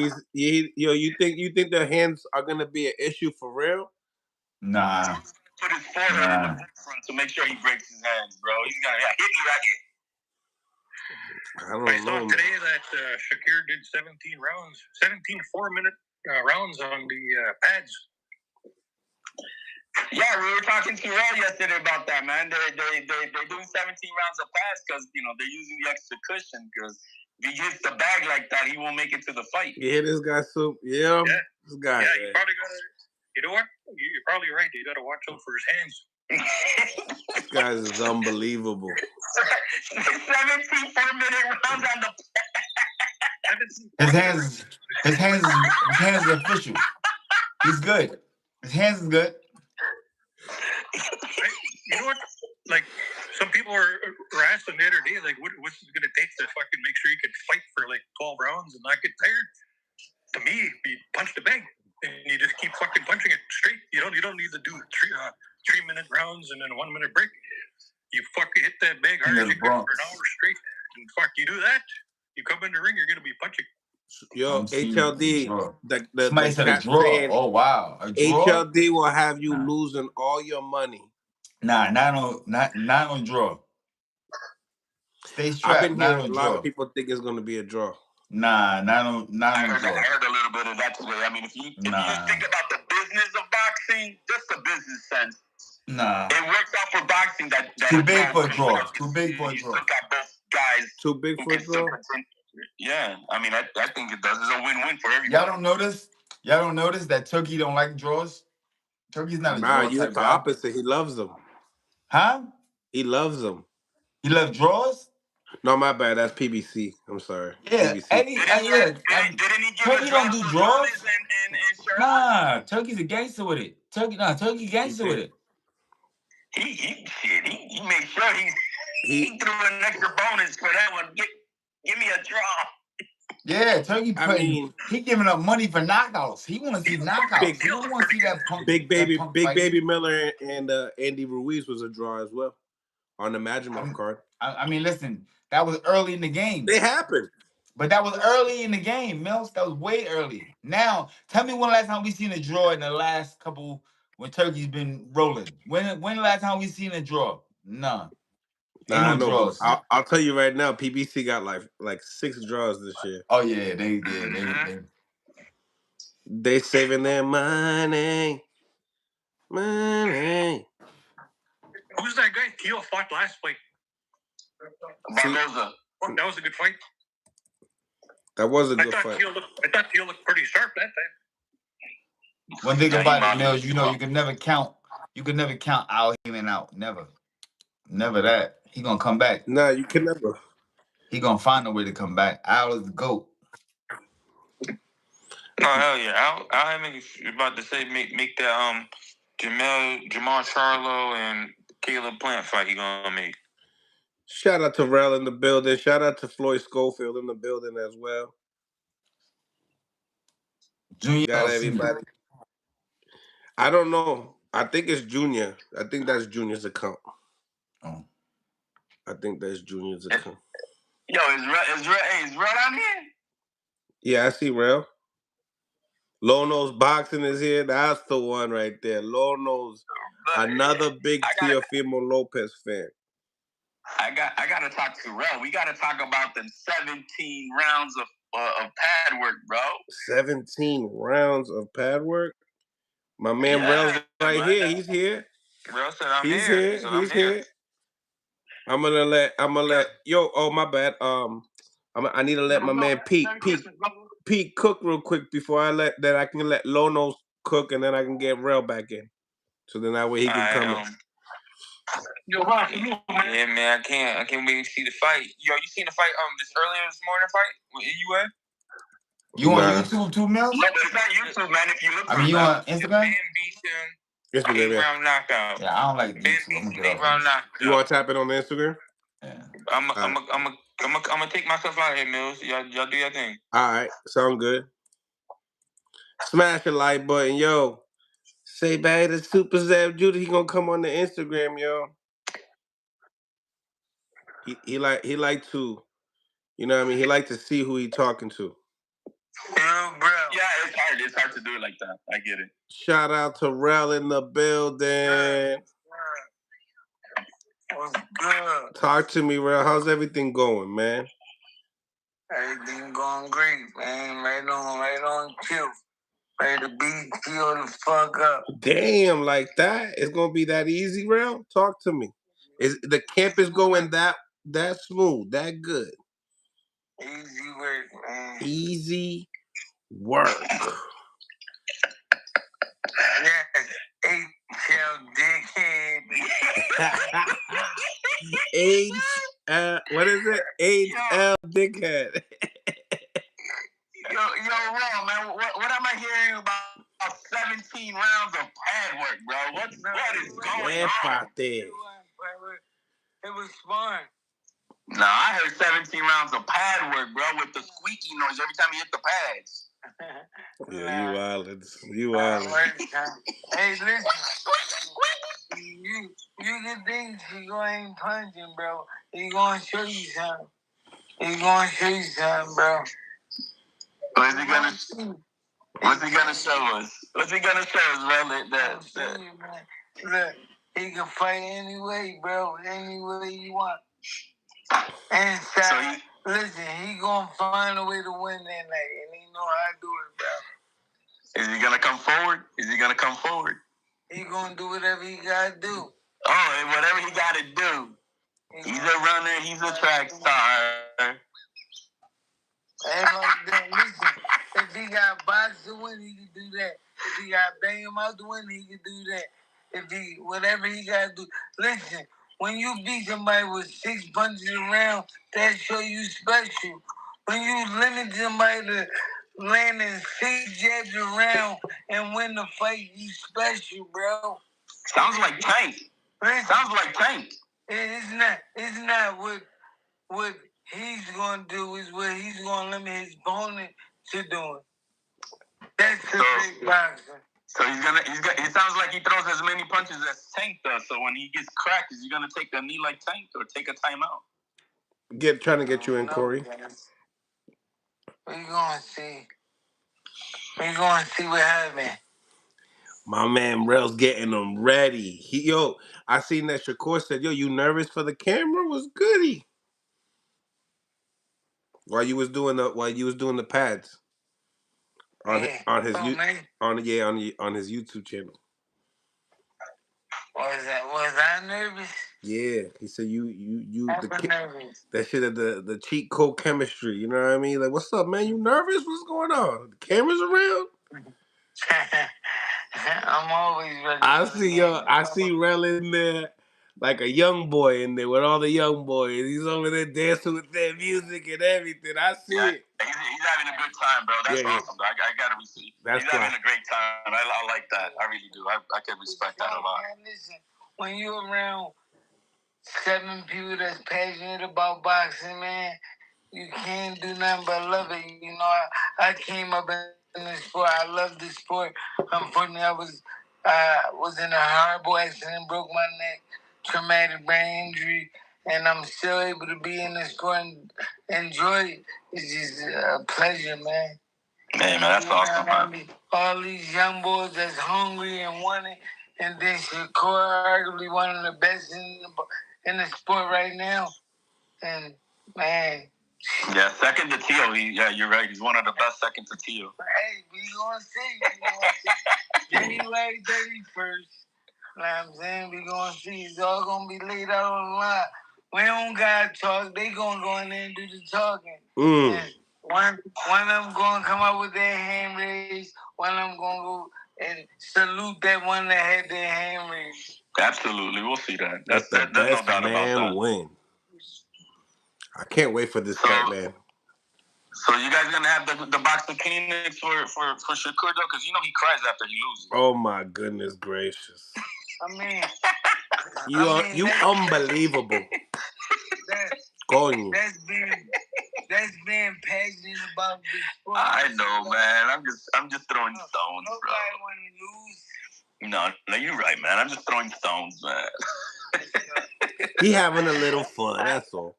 out. You think their hands are gonna be an issue for real? Nah. Put his forehead in the front to make sure he breaks his hands, bro. He's gonna hit you right here. I saw today that Shakur did 17 4-minute rounds on the pads. Yeah, we were talking to Ray yesterday about that, man. They're doing 17 rounds of pads because they're using the extra cushion because if he hits the bag like that, he won't make it to the fight. Yeah, this guy Soup. Yeah, this guy. Yeah, you probably gotta. You know what? You're probably right. You gotta watch out for his hands. This guy is unbelievable. 17 4-minute rounds on the. His hands are official. He's good. His hands is good. You know what? Like some people were asking the other day, like, what's it gonna take to fucking make sure you can fight for like 12 rounds and not get tired? To me, you punch the bag and you just keep fucking punching it straight. You don't need to do 3-minute rounds and then a 1-minute break. You fucking hit that bag hard as you can for an hour straight. Fuck, you do that, you come in the ring, you're gonna be punching. Yo, HLD, Somebody the said a chat draw. saying Oh wow, a draw. HLD will have you losing all your money. Nah, not on draw. Stay strapped. I've been hearing not on a draw. lot of people think it's gonna be a draw. Nah, not on draw. I heard a little bit of that today. I mean, if you think about the business of boxing, just the business sense, it works out for boxing that too big for a draw. Too big for a you draw. still got both guys. Too big for a draw. Yeah, I mean, I think it does. It's a win-win for everybody. Y'all don't notice that Turkey don't like draws? Turkey's not a draw You're type the guy. opposite. He loves them. Huh? He loves them. He loves draws? No, my bad. That's PBC. I'm sorry. Yeah, PBC. Didn't he give Turkey a don't draw do to draws. Adonis and Sherlock? Nah, Turkey's a gangster with it. Turkey gangster with it. He made sure he threw an extra bonus for that one. Give me a draw. Yeah, Turkey he giving up money for knockouts. He want to see knockouts. He don't want to see that punk. Big Baby Miller and Andy Ruiz was a draw as well on the Magimov card. I mean, listen, that was early in the game. They happened. But that was early in the game, Mills. That was way early. Now, tell me when the last time we seen a draw in the last couple when Turkey's been rolling. When the last time we seen a draw? None. Ain't no draws. I'll tell you right now, PBC got like 6 draws this year. Oh yeah, they saving their money. Money. Who's that guy? Teo fought last fight. Barboza. Oh, that was a good fight. That was a good fight. I thought Teo looked pretty sharp that time. One thing about it, Mills, you can never count. You can never count Al Heyman out. Never that. He gonna come back. Nah, you can never. He gonna find a way to come back. Al is the GOAT. Oh hell yeah! Al Heyman is about to say make that Jamal Charlo and Caleb Plant fight he gonna make. Shout out to Rel in the building. Shout out to Floyd Schofield in the building as well. Junior got everybody. I don't know. I think it's Junior. I think that's Junior's account. Oh. I think that's Junior's account. Yo, is Rel out here? Yeah, I see Rel. Lono's Boxing is here. That's the one right there. Lono's another big Teofimeo Lopez fan. I gotta talk to Rel. We gotta talk about the 17 rounds of pad work, bro. 17 rounds of pad work? My man Rel's right here. He's here. Rel said He's here. He's here. I'm gonna let oh my bad. I need to let my man Pete cook real quick before I can let Lono cook and then I can get Rel back in. So then that way he can come in. Yeah, man, I can't wait to see the fight. Yo, you seen the fight this earlier this morning fight with UA? You on YouTube too, Mills? No, but it's not YouTube, man. If you look you on Instagram? Instagram, yeah. Round knockout. Yeah, I don't like YouTube. I'm gonna get off. You want to tap it on Instagram? Yeah. I'm gonna take myself out of here, Mills. Y'all do your thing. All right, sound good. Smash the like button, yo. Say bye to Super Zab Judah. He gonna come on the Instagram, yo. He like to, you know what I mean? He like to see who he talking to. Yeah, bro. Yeah, it's hard to do it like that. I get it. Shout out to Rel in the building. What's good? Talk to me, Rel. How's everything going, man? Everything going great, man. Right on cue. Ready to beat Teo the fuck up. Damn, like that? It's gonna be that easy, Rel? Talk to me. Is the camp is going that smooth, that good? Easy work, man. Easy work. Yes, HL dickhead. What is it? HL dickhead. Yo, Ron, man, what am I hearing about 17 rounds of pad work, bro? What is going on? It was fun. Nah, I heard 17 rounds of pad work, bro, with the squeaky noise every time you hit the pads. Yeah, you wildin'. Hey, listen. You can think he ain't punching, bro. He gonna show you something. He's gonna show you something, bro. What's he gonna show us? What's he gonna show us, bro? Look, he can fight any way, bro. Any way you want. And so listen, he gonna find a way to win that night, and he know how to do it, bro. Is he gonna come forward? He gonna do whatever he gotta do. Oh, and whatever he gotta do. He's a runner. He's a track star. Listen, if he got box to win, he can do that. If he got bang him out to win, he can do that. If he, whatever he got to do. Listen, when you beat somebody with 6 punches around, that show you special. When you limit somebody to landing 6 jabs around and win the fight, you special, bro. Sounds like Tank. It's not what he's going to do is what he's going to limit his opponent to doing. That's the big boxer. So it sounds like he throws as many punches as Tank does. So when he gets cracked, is he going to take a knee like Tank or take a timeout? Trying to get you in, Corey. We're going to see. We're going to see what happens. My man Rel's getting them ready. I seen that Shakur said, "Yo, you nervous for the camera? Was goody." While you was doing the pads on his YouTube channel. Was I nervous? Yeah, he said that shit of the cheat code chemistry. You know what I mean? Like, what's up, man? You nervous? What's going on? The camera's around. I'm always ready. I see Rel in there like a young boy in there with all the young boys. He's over there dancing with their music and everything. I see it. He's having a good time, bro. That's awesome, bro. I gotta receive. He's having a great time. I like that. I really do. I can respect that a lot. Man, listen, when you're around 7 people that's passionate about boxing, man, you can't do nothing but love it. You know, I came up in the sport. I love the sport. Unfortunately, I was in a horrible accident, broke my neck, traumatic brain injury, and I'm still able to be in the sport and enjoy it. It's just a pleasure, man. Hey, man, that's awesome, man. All these young boys that's hungry and want it, and then Shakur, arguably one of the best in the sport right now. And, man. Yeah, second to Teo. You're right. He's one of the best second to Teo. Hey, we gonna see. January 31st. You know what I'm saying? We gonna see. It's all gonna be laid out on the line. We don't gotta talk. They gonna go in there and do the talking. And one of them gonna come out with their hand raised. One of them gonna go and salute that one that had their hand raised. Absolutely, we'll see that. That's no doubt about that. Win. I can't wait for this fight, man. So you guys gonna have the box of Phoenix for Shakur though, because you know he cries after he loses. Oh my goodness gracious! I mean, you unbelievable. That's being passionate about the sport. I know, man. I'm just throwing stones, bro. Nobody want to lose. No, you're right, man. I'm just throwing stones, man. He having a little fun. That's all.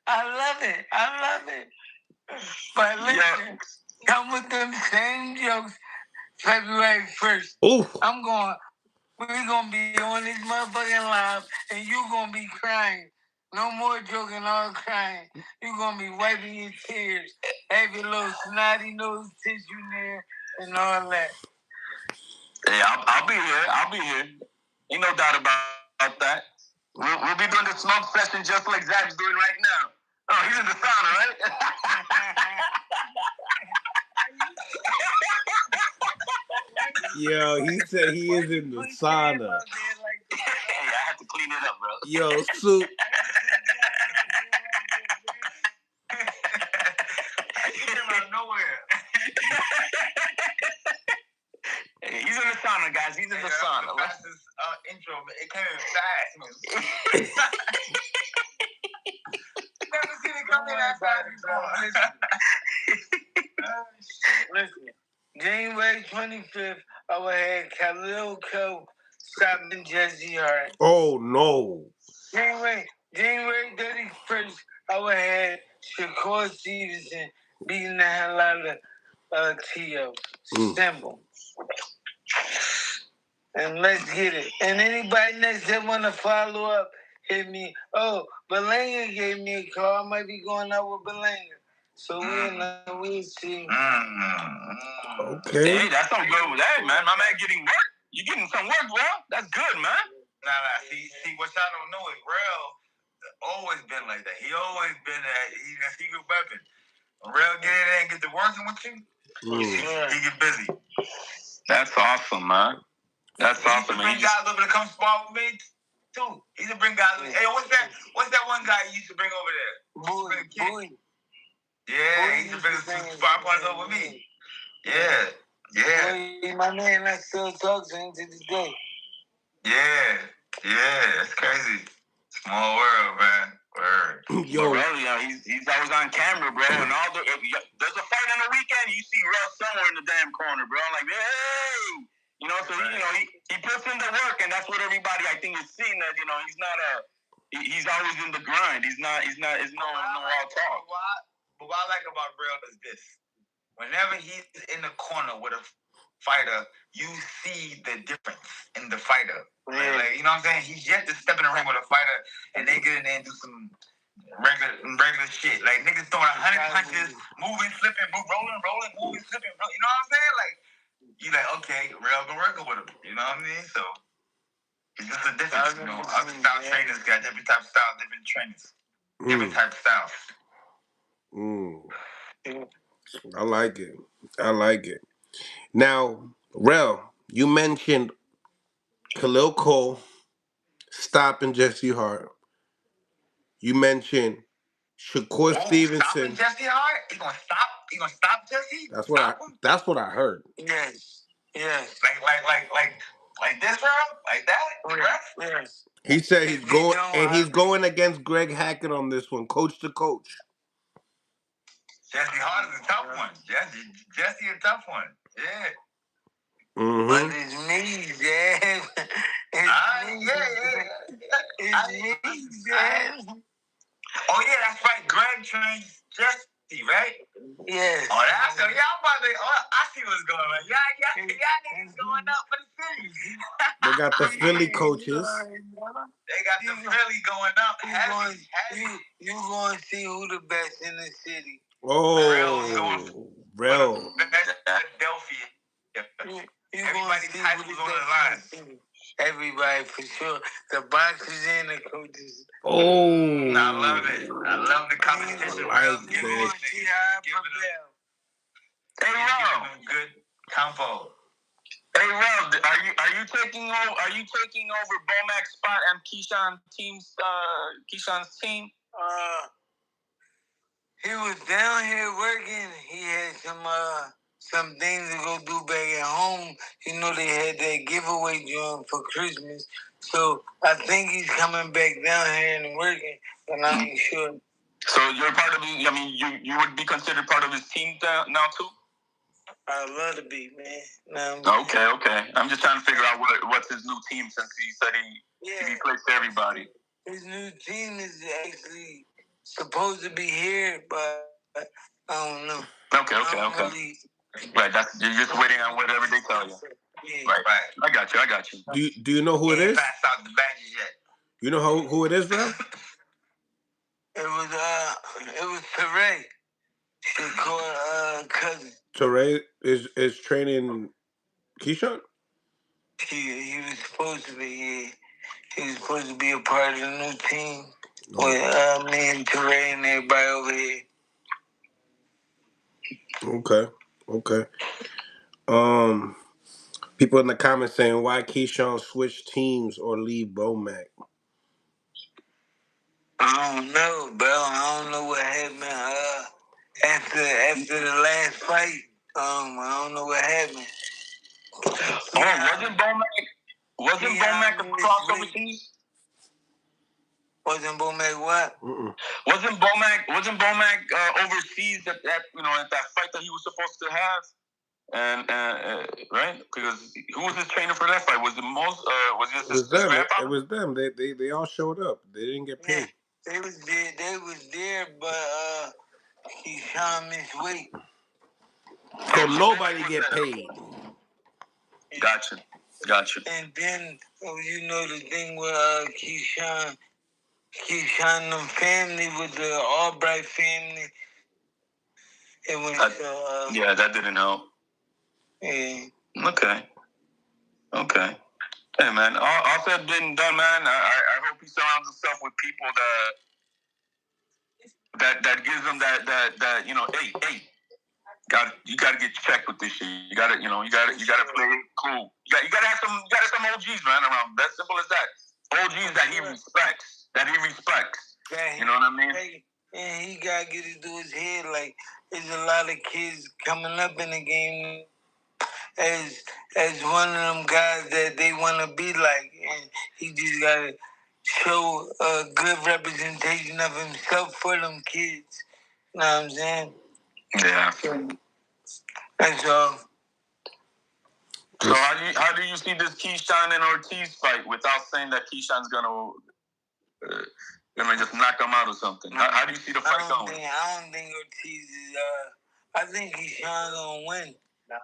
I love it. But listen, come with them same jokes February 1st. Oof. We're going to be on this motherfucking live, and you're going to be crying. No more joking, all crying. You're going to be wiping your tears. Have your little snotty nose tissue there and all that. Hey, I'll be here. Ain't no doubt about that. We'll be doing the smoke session just like Zab's doing right now. Oh, he's in the sauna, right? Yo, he said he is in the sauna. Hey, I have to clean it up, bro. Yo, Soup. He came out of nowhere. Hey, he's in the sauna, guys. He's in the sauna. The fastest intro, it came in fast. Never seen it come in that fast before. Listen, January 25th, I will have Khalil Coe stopping Jesse Hart. Oh no! January January 31st, I would have Shakur Stevenson beating the hell out of Tio. Simple. And let's get it. And anybody next that want to follow up, hit me. Oh, Belanga gave me a call. I might be going out with Belanga. So we'll see. Okay. Hey, that's some good with that, man. My man getting work. You getting some work, bro. That's good, man. Nah. See, what y'all don't know is Rel always been like that. He always been that. He's a secret weapon. When Rel get in there and get to working with you, he get busy. That's awesome, man. That's awesome. He used to bring guys over to come spar with me too. He used to bring guys. Hey, what's that one guy you used to bring over there? Boy. Yeah, he used to bring some spar partners over with me. Yeah. Boy, my man, I still talk to him to this day. Yeah, that's crazy. Small world, man. Word. Yo, bro, he's always on camera, bro. And all there's a fight on the weekend, you see Russ somewhere in the damn corner, bro. I'm like, hey, so he puts in the work, and that's what everybody I think is seeing. That he's not he's always in the grind. It's no all talk. But what I like about Real is this: whenever he's in the corner with a fighter, you see the difference in the fighter. Like, you know what I'm saying? He's yet to step in the ring with a fighter, and they get in there and do some regular shit. Like, niggas throwing 100 punches, moving, slipping, rolling, moving, slipping. You know what I'm saying? Like, you like, okay, Real been working with him. You know what I mean? So, it's just a difference, Other style trainers got different type of styles, different trainers. Different type of styles. I like it. Now, Rel, you mentioned Khalil Cole stopping Jesse Hart. You mentioned Shakur Stevenson. Stopping Jesse Hart? He gonna stop Jesse? That's what I heard. Yes. Like this, bro? Like that? Yes. He said he's going against Greg Hackett on this one, coach to coach. Jesse Hart is a tough one. Jesse a tough one. Yeah. But it's me, Zab. It's me, Zab. Oh, yeah, that's right. Greg trains Jesse, right? Yes. Oh, that's so. Yeah, I'm about to. I see what's going on. Y'all niggas going up for the Philly. They got the Philly coaches. They got the Philly going up. You going to see who the best in the city. Oh, Rel. Philadelphia. Everybody's titles on the line. Everybody, for sure. The boxers and the coaches. Oh. I love it. I love the competition. I like You going to see how I prepare. Hey, Rel. Good combo. Hey, Rel, are you taking over Bomac's spot and Keyshawn's team? He was down here working. He had some things to go do back at home. They had that giveaway joint for Christmas. So I think he's coming back down here and working, but I'm not sure. So you're part of it. I mean, you would be considered part of his team now too? I'd love to be, man. Okay. I'm just trying to figure out what's his new team since he said he plays to everybody. His new team is actually supposed to be here, but I don't know. Okay. Really, right, you're just waiting on whatever they tell you. Yeah. Right. I got you. Do you know who it is? Passed out the badges yet. You know who it is, Rel? It was Teray, Shakur cousin. Teray is training Keyshawn? He was supposed to be. He was supposed to be a part of the new team with me and Teray and everybody over here. Okay. People in the comments saying why Keyshawn switch teams or leave Bomac. I don't know, bro. I don't know what happened after the last fight. I don't know what happened. Wasn't Bomac across overseas? Wasn't Bomac what? Wasn't Bomac overseas at that fight that he was supposed to have? And right, because who was his trainer for that fight? Was it most? Was this his them? grandfather? It was them. They all showed up. They didn't get paid. They was there, but Keyshawn missed weight. So nobody get paid. Gotcha. And then you know the thing with Keyshawn them family with the Albright family. It went yeah, that didn't help. Yeah. Okay. Hey man, all said and done, man. I hope he surrounds himself with people that gives him that you know, hey, you gotta get checked with this shit. You gotta play it cool. You gotta have some OGs, man, around. That's simple as that. OGs that he respects. You know what I mean? And he gotta get it through his head. Like, there's a lot of kids coming up in the game as one of them guys that they want to be like, and he just gotta show a good representation of himself for them kids. You know what I'm saying? Yeah. That's all. So how do you see this Keyshawn and Ortiz fight without saying that Keyshawn's gonna just knock him out or something? How do you see the fight going? I don't think Ortiz is. I think Keyshawn gonna win.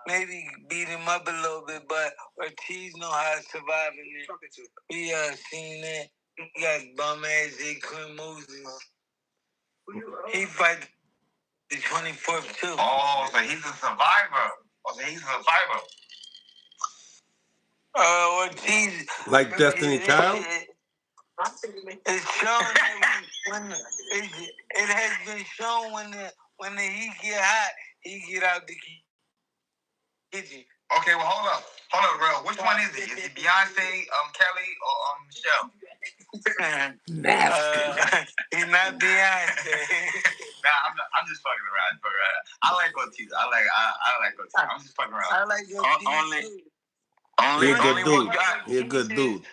Maybe beat him up a little bit, but Ortiz know how to survive in it. We seen that. He got bum ass Quinn Moses. He fight the 24th too. Oh, so he's a survivor. Ortiz. Like Destiny Child? It's shown that it has been shown when the heat get hot, he get out the kitchen. Okay, well hold up, real. Which one is it? Is it Beyonce, Kelly, or Michelle? He's not Beyonce. I'm just fucking around, bro. I like Ortiz. I like Ortiz. I'm just fucking around. I like Ortiz. He a good dude.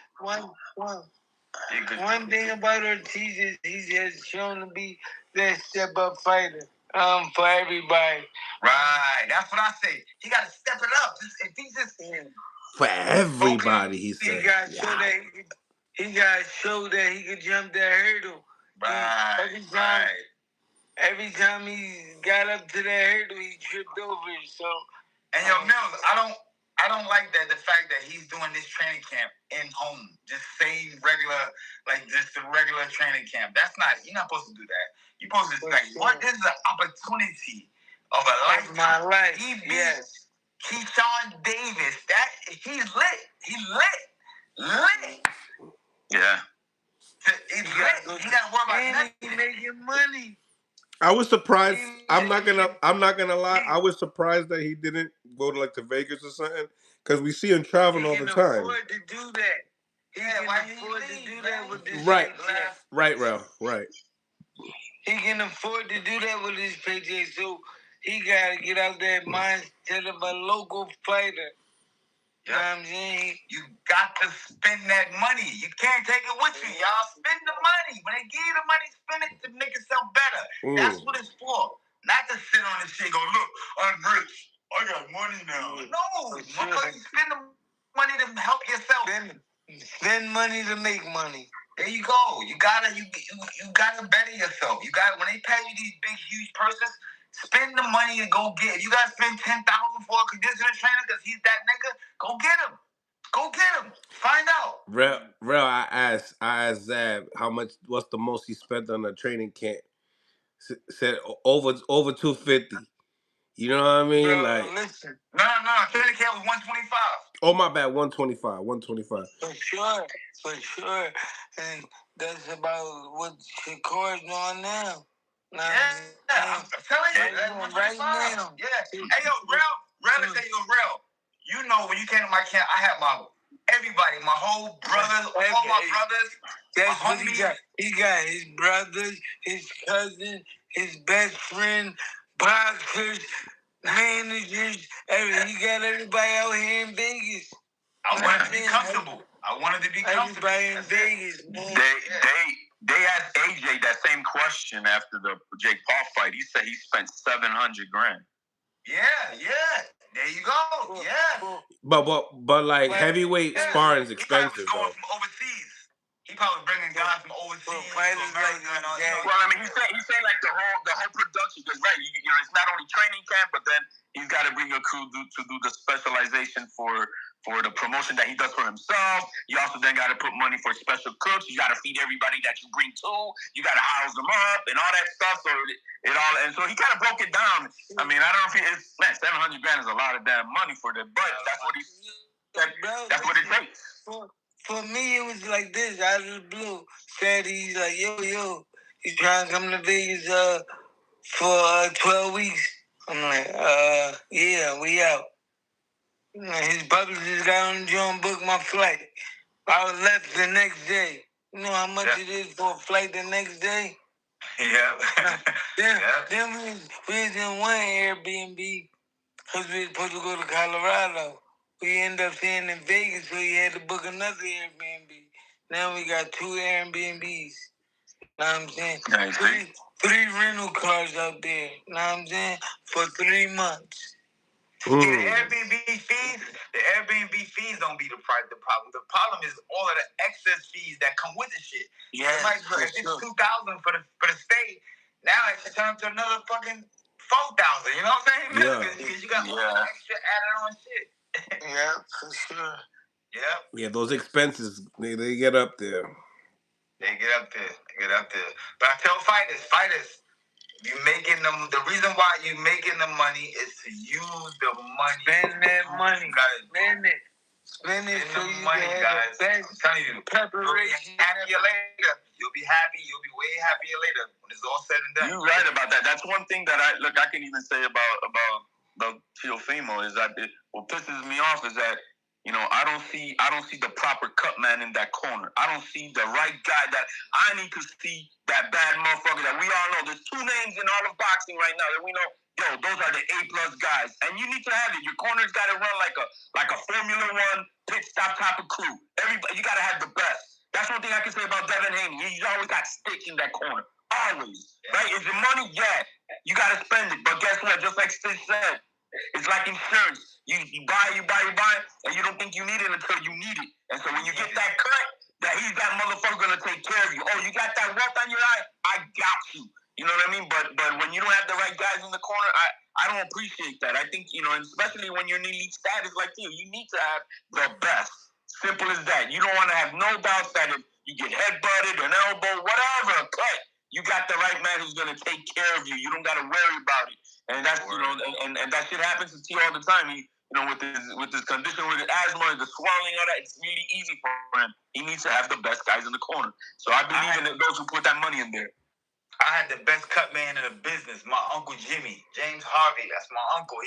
One thing about Ortiz is he has shown to be that step up fighter for everybody. Right, that's what I say. He got to step it up. If he's just for everybody, he said. He got to show that he could jump that hurdle. Right. Every time he got up to that hurdle, he tripped over it. So, and Mills, I don't like that the fact that he's doing this training camp in home, just saying just the regular training camp. That's not. You're not supposed to do that. You're supposed to what? This is an opportunity of a lifetime. My life. He beat Keyshawn Davis. He's lit. He's lit. Yeah. He's lit. He got to worry about nothing. He's making money. I was surprised. I'm not gonna lie. I was surprised that he didn't go to Vegas or something, because we see him traveling all the time. He can afford to do that. He can afford to do that with this right, paycheck. Right. He can afford to do that with his paycheck, so he gotta get out that mindset of a local fighter. You know what I'm saying? You got to spend that money. You can't take it with you, y'all. Spend the money. When they give you the money, spend it to make yourself better. That's what it's for. Not to sit on this shit and go, look, I'm rich. I got money now. No, motherfucker, spend the money to help yourself. Spend money to make money. There you go. You gotta better yourself. When they pay you these big, huge purses, spend the money and go get it. You gotta spend $10,000 for a conditioner trainer because he's that nigga. Go get him. Find out. Real. I asked Zab what's the most he spent on a training camp. Said over 250. You know what I mean? Bro, listen. No. Training camp was 125. Oh my bad, 125. For sure. And that's about what Shakur's doing now. I'm telling you, right now. Yeah. Hey, yo, real. You know, when you came to my camp, I had everybody, my whole brothers, all my brothers. That's what he got. He got his brothers, his cousin, his best friend, boxers, managers. He got everybody out here in Vegas. I wanted to be comfortable. Everybody in Vegas, man. They asked AJ that same question after the Jake Paul fight. He said he spent $700,000. Yeah. There you go. Yeah. But heavyweight sparring is expensive, though. From overseas. He probably bringing guys from overseas to America and all that. Well, I mean, he's saying like the whole production, because right, you know, it's not only training camp, but then he's got to bring a crew to do the specialization for the promotion that he does for himself. You also then got to put money for special cooks. You got to feed everybody that you bring to. You got to house them up and all that stuff. So it all, and so he kind of broke it down. I mean, I don't know if it's, man, $700,000 is a lot of damn money for that, but that's what it takes. For me, it was like this, out of the blue. Said he's like, yo, you trying to come to Vegas for 12 weeks? I'm like, yeah, we out. His brother just got on the joint, booked my flight. I was left the next day. You know how much it is for a flight the next day? Yeah. Then we was in one Airbnb because we were supposed to go to Colorado. We ended up staying in Vegas, so he had to book another Airbnb. Now we got 2 Airbnbs. Know what I'm saying? Nice. Three rental cars out there. Know what I'm saying? For 3 months. See, the Airbnb fees don't be the problem. The problem is all of the excess fees that come with the shit. Yeah, like, if it's $2,000 for the stay, now it should turn to another fucking $4,000. You know what I'm saying? Yeah. Because you got all the extra added on shit. Yeah, for sure. Yeah. Yeah, those expenses, they get up there. They get up there. But I tell fighters, you making them. The reason why you making the money is to use the money. Spend that money. Spend it. Spend the money, guys. I'm telling you, Preparation. You'll be happy. You'll be way happier later when it's all said and done. You're right about that. That's one thing that I can even say about the Teofimeo is that what pisses me off is that, you know, I don't see the proper cut man in that corner. I don't see the right guy that I need to see, that bad motherfucker that we all know. There's 2 names in all of boxing right now that we know. Yo, those are the A+ guys, and you need to have it. Your corner's got to run like a Formula One pit stop type of crew. Everybody, you got to have the best. That's one thing I can say about Devin Haney. He's always got sticks in that corner, always. Right? Is your money? Yeah, you got to spend it. But guess what? Just like Stitch said, it's like insurance. You buy, and you don't think you need it until you need it. And so when you get that cut, that he's that motherfucker gonna take care of you. Oh, you got that welt on your eye? I got you. You know what I mean? But when you don't have the right guys in the corner, I don't appreciate that. I think, you know, and especially when you're in elite status like you need to have the best. Simple as that. You don't want to have no doubts that if you get headbutted, an elbow, whatever, a cut, you got the right man who's gonna take care of you. You don't gotta worry about it. And that's, you know, and that shit happens to T all the time. He, you know, with his condition, with his asthma, the swelling, all that, it's really easy for him. He needs to have the best guys in the corner. So I believe in those who put that money in there. I had the best cut man in the business, my Uncle Jimmy, James Harvey. That's my uncle.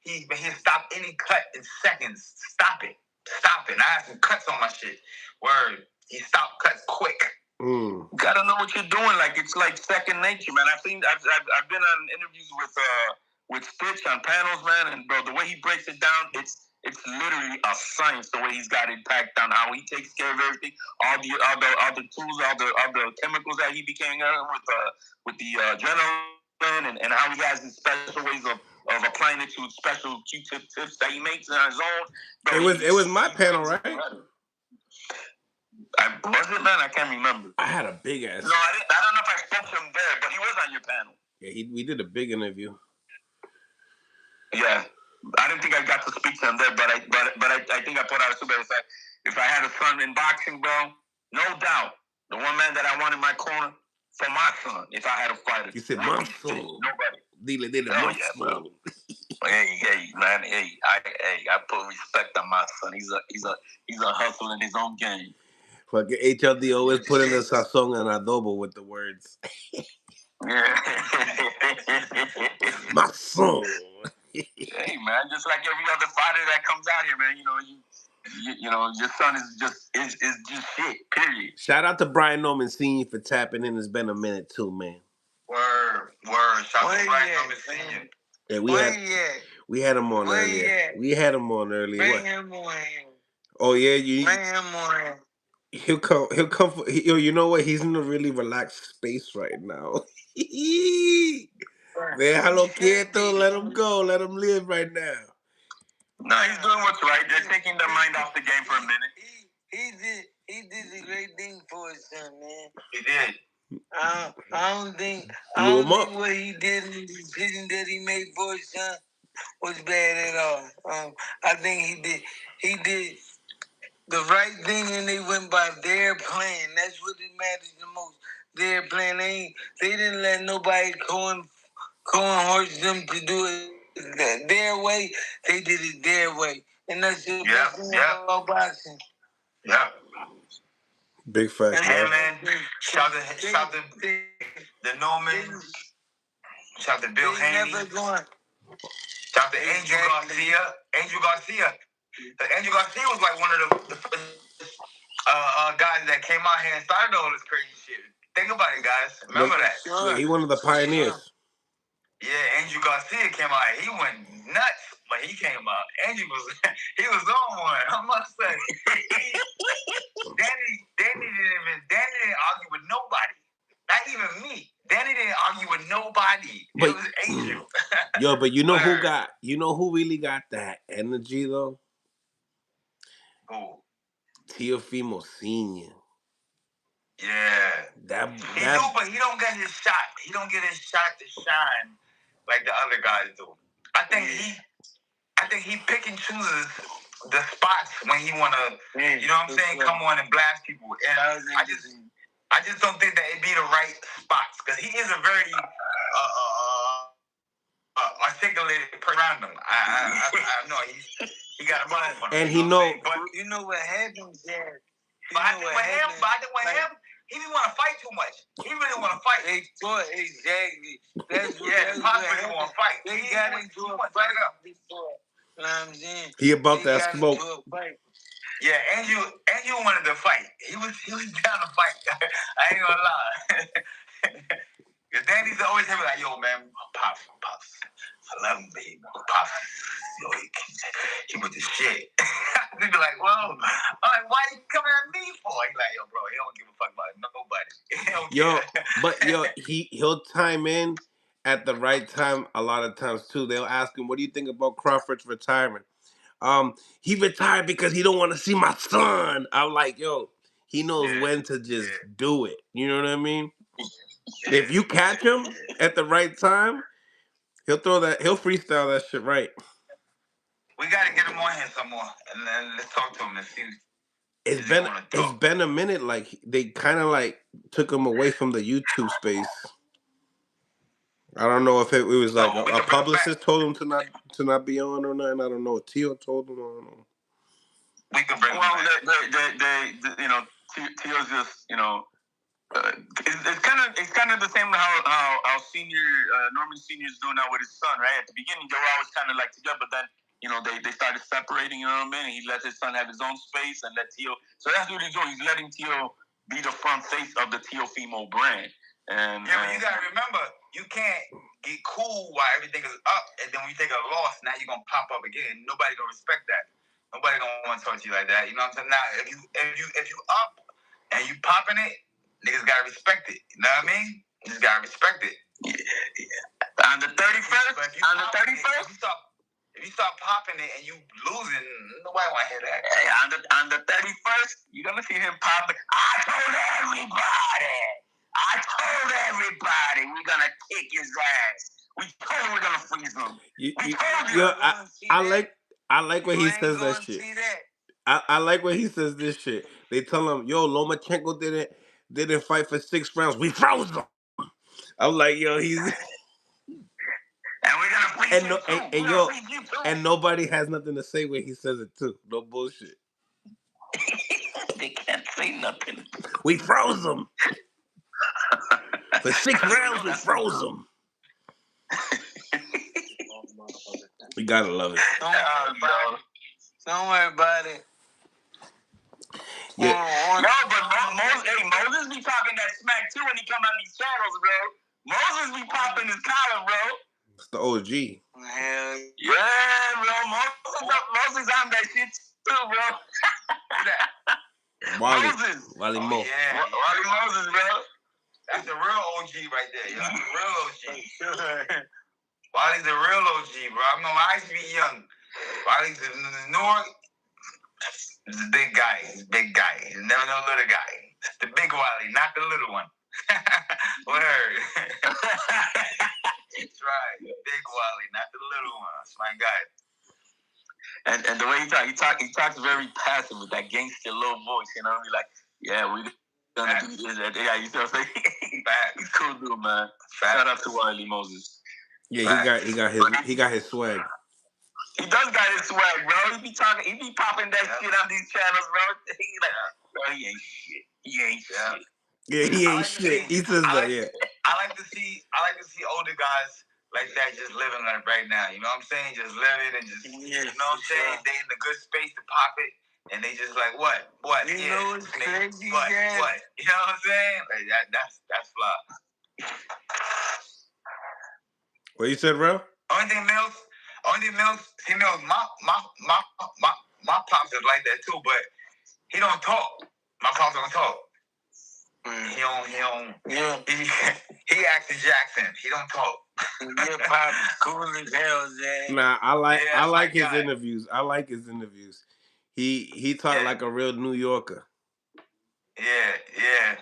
He'll stop any cut in seconds. Stop it. I have some cuts on my shit. Word. He stopped cuts quick. You gotta know what you're doing. Like, it's like second nature, man. I've been on interviews with Stitch on panels, man, and bro, the way he breaks it down, it's literally a science. The way he's got it packed down, how he takes care of everything, all the tools, all the chemicals that he became with the adrenaline, and how he has his special ways of applying it to special Q-tip tips that he makes on his own. Bro, it was my panel, right? Was it, man? I can't remember. I had a big ass. No, I don't know if I spoke to him there, but he was on your panel. Yeah, we did a big interview. Yeah, I didn't think I got to speak to him there, but I think I put out a super. If I had a son in boxing, bro, no doubt, the one man that I want in my corner for my son, if I had a fighter. You said my son. Nobody. Dile, my son. Hey, man, I put respect on my son. He's a hustler in his own game. Fucking HLD always putting the sazon and adobo with the words. Yeah. My son. Hey, man, just like every other fighter that comes out here, man, you know, your son is just shit, period. Shout out to Brian Norman Sr. for tapping in. It's been a minute too, man. Word. Shout out to Brian Norman Sr. Yeah, we had him on earlier. Bring him on. Oh yeah, Bring him on. He'll come. You know what? He's in a really relaxed space right now. Déjalo quieto. Let him go. Let him live right now. No, he's doing what's right. They're taking their mind off the game for a minute. He he did a great thing for his son, man. He did. I don't think what he did in the decision that he made for his son was bad at all. I think he did the right thing, and they went by their plan. That's what it matters the most. Their plan. They didn't let nobody horse them to do it their way. They did it their way, and that's the best thing about boxing. Yeah. Big fact. Yeah, man. Shout to the Normans. Shout to Bill Haney. Shout to Angel Garcia. Angel Garcia was like one of the first guys that came out here and started all this crazy shit. Think about it, guys. Remember that? Sure. Yeah, he one of the pioneers. Yeah, Angel Garcia came out. He went nuts when he came out. Angel he was on one. I must say. Danny didn't argue with nobody. Not even me. Danny didn't argue with nobody. It was Angel. Yo, but you know who really got that energy though? Who? Teofimeo Senior. Yeah. But he don't get his shot. He don't get his shot to shine like the other guys do. I think he pick and chooses the spots when he wanna, you know what I'm saying, come on and blast people. And I just don't think that it'd be the right spots because he is a very articulated around him. I know he got a mind for him. And he know. But you know what happens there. But I think with him, he didn't want to fight too much. He really want to fight. Exactly. That's really want to fight. They got into a fight before. You know what I'm saying? He about that smoke. Yeah, Andrew wanted to fight. He was down to fight. I ain't gonna lie. Because Danny's always having like, yo, man, Pops. I love him, baby. Pops. Yo, he with the shit. They be like, well, I'm like, why you coming at me for? He's like, yo, bro, he don't give a fuck about nobody. He'll time in at the right time a lot of times too. They'll ask him, what do you think about Crawford's retirement? He retired because he don't want to see my son. I'm like, yo, he knows when to just do it. You know what I mean? If you catch him at the right time, he'll freestyle that shit right. We gotta get him on here some more, and then let's talk to him and see. It's been a minute. Like they kind of like took him away from the YouTube space. I don't know if it was like a publicist told him to not be on or nothing. I don't know. Teo told him. I don't know. We can bring. Well, Teo's just it's kind of the same how senior Norman Senior is doing now with his son, right? At the beginning, they were always kind of like together, but then they started separating. You know what I mean? He let his son have his own space and let Teo. So that's what he's doing. He's letting Teo be the front face of the Teofimeo brand. And but you gotta remember, you can't get cool while everything is up, and then when you take a loss, now you're gonna pop up again. Nobody gonna respect that. Nobody gonna want to talk to you like that. You know what I'm saying? Now, if you up and you popping it, niggas gotta respect it. You know what I mean? You just gotta respect it. Yeah. On the 31st, if you start popping it and you losing, nobody want to hear that. Hey, on the 31st, you're gonna see him popping. I told everybody we're gonna kick his ass. We told him we're gonna freeze him. I like when he says that shit. I like when he says this shit. They tell him, yo, Lomachenko didn't fight for 6 rounds. We froze him. I'm like, yo, he's and we're gonna freeze you too. And nobody has nothing to say when he says it too. No bullshit. They can't say nothing. We froze him. For 6 rounds, we froze him. We gotta love it. Don't worry about it. Yeah. No, but Moses be talking that smack too when he come on these channels, bro. Moses be popping his collar, bro. It's the OG. Hell yeah, bro. Moses on that shit too, bro. Wally Mo. Yeah, Wally Moses, bro. That's the real OG right there, yo. The real OG. Wally's the real OG, bro. I remember I used to be young. Wally's in New York. He's a big guy. He's a big guy. He's never no little guy. It's the big Wally, not the little one. Word. That's right. The big Wally, not the little one. That's my guy. And the way he talks very passive with that gangster low voice, you know, like, yeah, we gonna do this. Yeah, you see what I'm saying? He's cool dude, man. Shout out to Wiley Moses. Yeah, he got his swag. He does got his swag, bro. He be popping that shit on these channels, bro. He like, bro, he ain't shit. He ain't shit. Yeah, he ain't shit. He says that, yeah. I like to see older guys like that just living like right now. You know what I'm saying? Just living and just, you know what I'm saying? They in a good space to pop it, and they just like, what? You know what's crazy, what? You know what I'm saying? Like that's fly. What you said, bro? Only thing Mills, my pops is like that too, but he don't talk. My pops don't talk. He don't. Yeah. He acting Jackson. He don't talk. Your pops cool as hell, Zay. Nah, I like his interviews. I like his interviews. He talk like a real New Yorker. Yeah.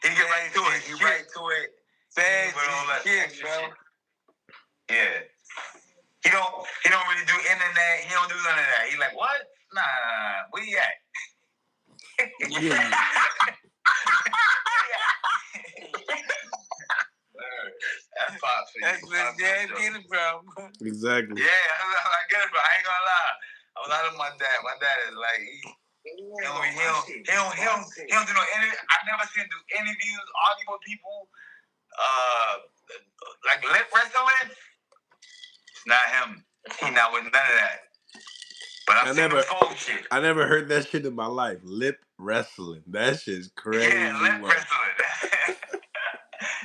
He get right to it. He right to it. Fast all that extra shit. Yeah. He don't really do internet. He don't do none of that. He like, what? Nah. Where you at? Yeah. That's pops for you. That's where Dad get it from. Exactly. Yeah, I get it, bro. I ain't gonna lie. I'm not of my dad. My dad is like, he don't do no interview. I've never seen him do interviews, argue with people, like lip wrestling. It's not him. He not with none of that. But I've seen him fold shit. I never heard that shit in my life. Lip wrestling. That shit's crazy. Yeah, lip wrestling.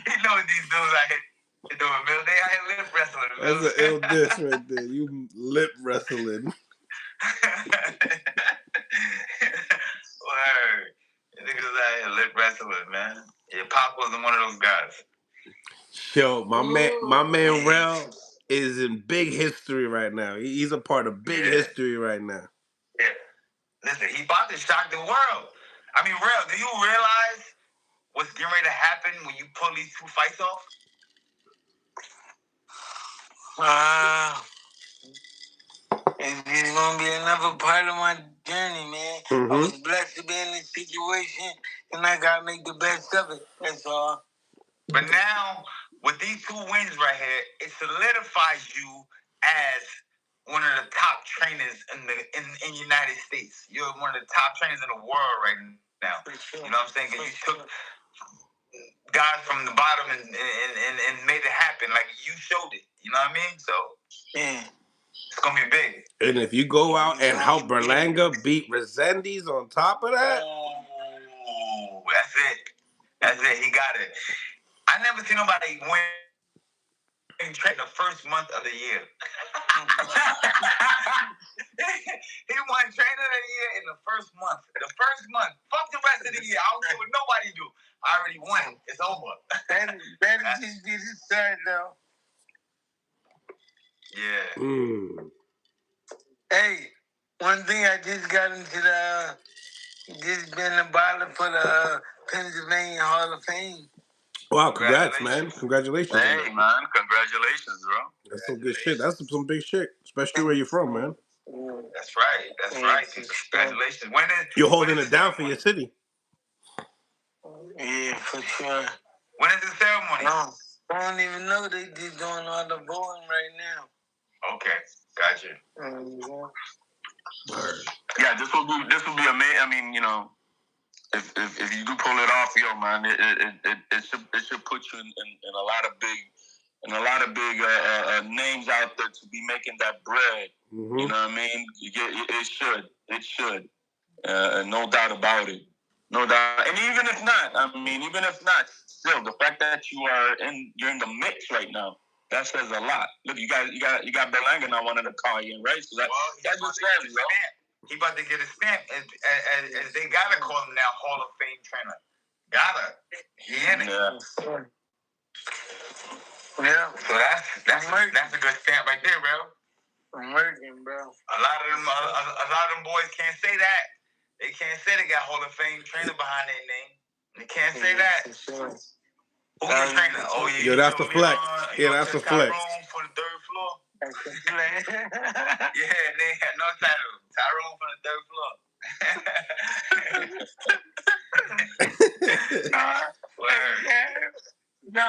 You know what these dudes out here doing, Bill? They out here lip wrestling. That's an ill diss right there. You lip wrestling. Word. Niggas out here lip wrestling, man. Yeah, Pop wasn't one of those guys. Yo, my man Rel is in big history right now. He's a part of big history right now. Yeah. Listen, he about to shock the world. I mean, Rel, do you realize what's getting ready to happen when you pull these two fights off? It's gonna be another part of my journey, man. Mm-hmm. I was blessed to be in this situation, and I gotta make the best of it. That's all. But now, with these two wins right here, it solidifies you as one of the top trainers in the United States. You're one of the top trainers in the world right now. Sure. You know what I'm saying? Because you took guys from the bottom and made it happen. Like, you showed it. You know what I mean? So, yeah. It's gonna be big. And if you go out and help Berlanga beat Resendiz on top of that, that's it. He got it. I never seen nobody win trade the first month of the year. He won trainer of the year in the first month. The first month. Fuck the rest of the year. I don't care what nobody do. I already won. It's over. That just did his third though. Yeah. Hey, one thing I just got into just been a ballot for the Pennsylvania Hall of Fame. Wow, congrats, man. Congratulations. Hey, man. Congratulations, bro. That's some good shit. That's some big shit, especially where you're from, man. That's right. Congratulations. You're holding it down for your city. Yeah, for sure. When is the ceremony? No, I don't even know. They just doing all the voting right now. Okay, gotcha. Yeah, this will be amazing. I mean, you know, if you do pull it off, yo, man, it should put you in a lot of big names out there to be making that bread. Mm-hmm. You know what I mean? It should. No doubt about it. No doubt. And even if not, still the fact that you're in the mix right now, that says a lot. Look, you got Berlanga now wanting to call you in, right? So that just says, bro. He about to get a stamp, as they gotta call him now Hall of Fame trainer. Gotta. He in it. Yeah. So that's a good stamp right there, bro. I'm working, bro. A lot of them boys can't say that. They can't say they got Hall of Fame trainer behind their name. They can't say that. Sure. Who's your trainer? Oh, yeah. Yo, that's a flex. Yeah, that's a flex. Tyrone for the third floor. That's a flex. Yeah, they had no title. Tyrone for the third floor. No,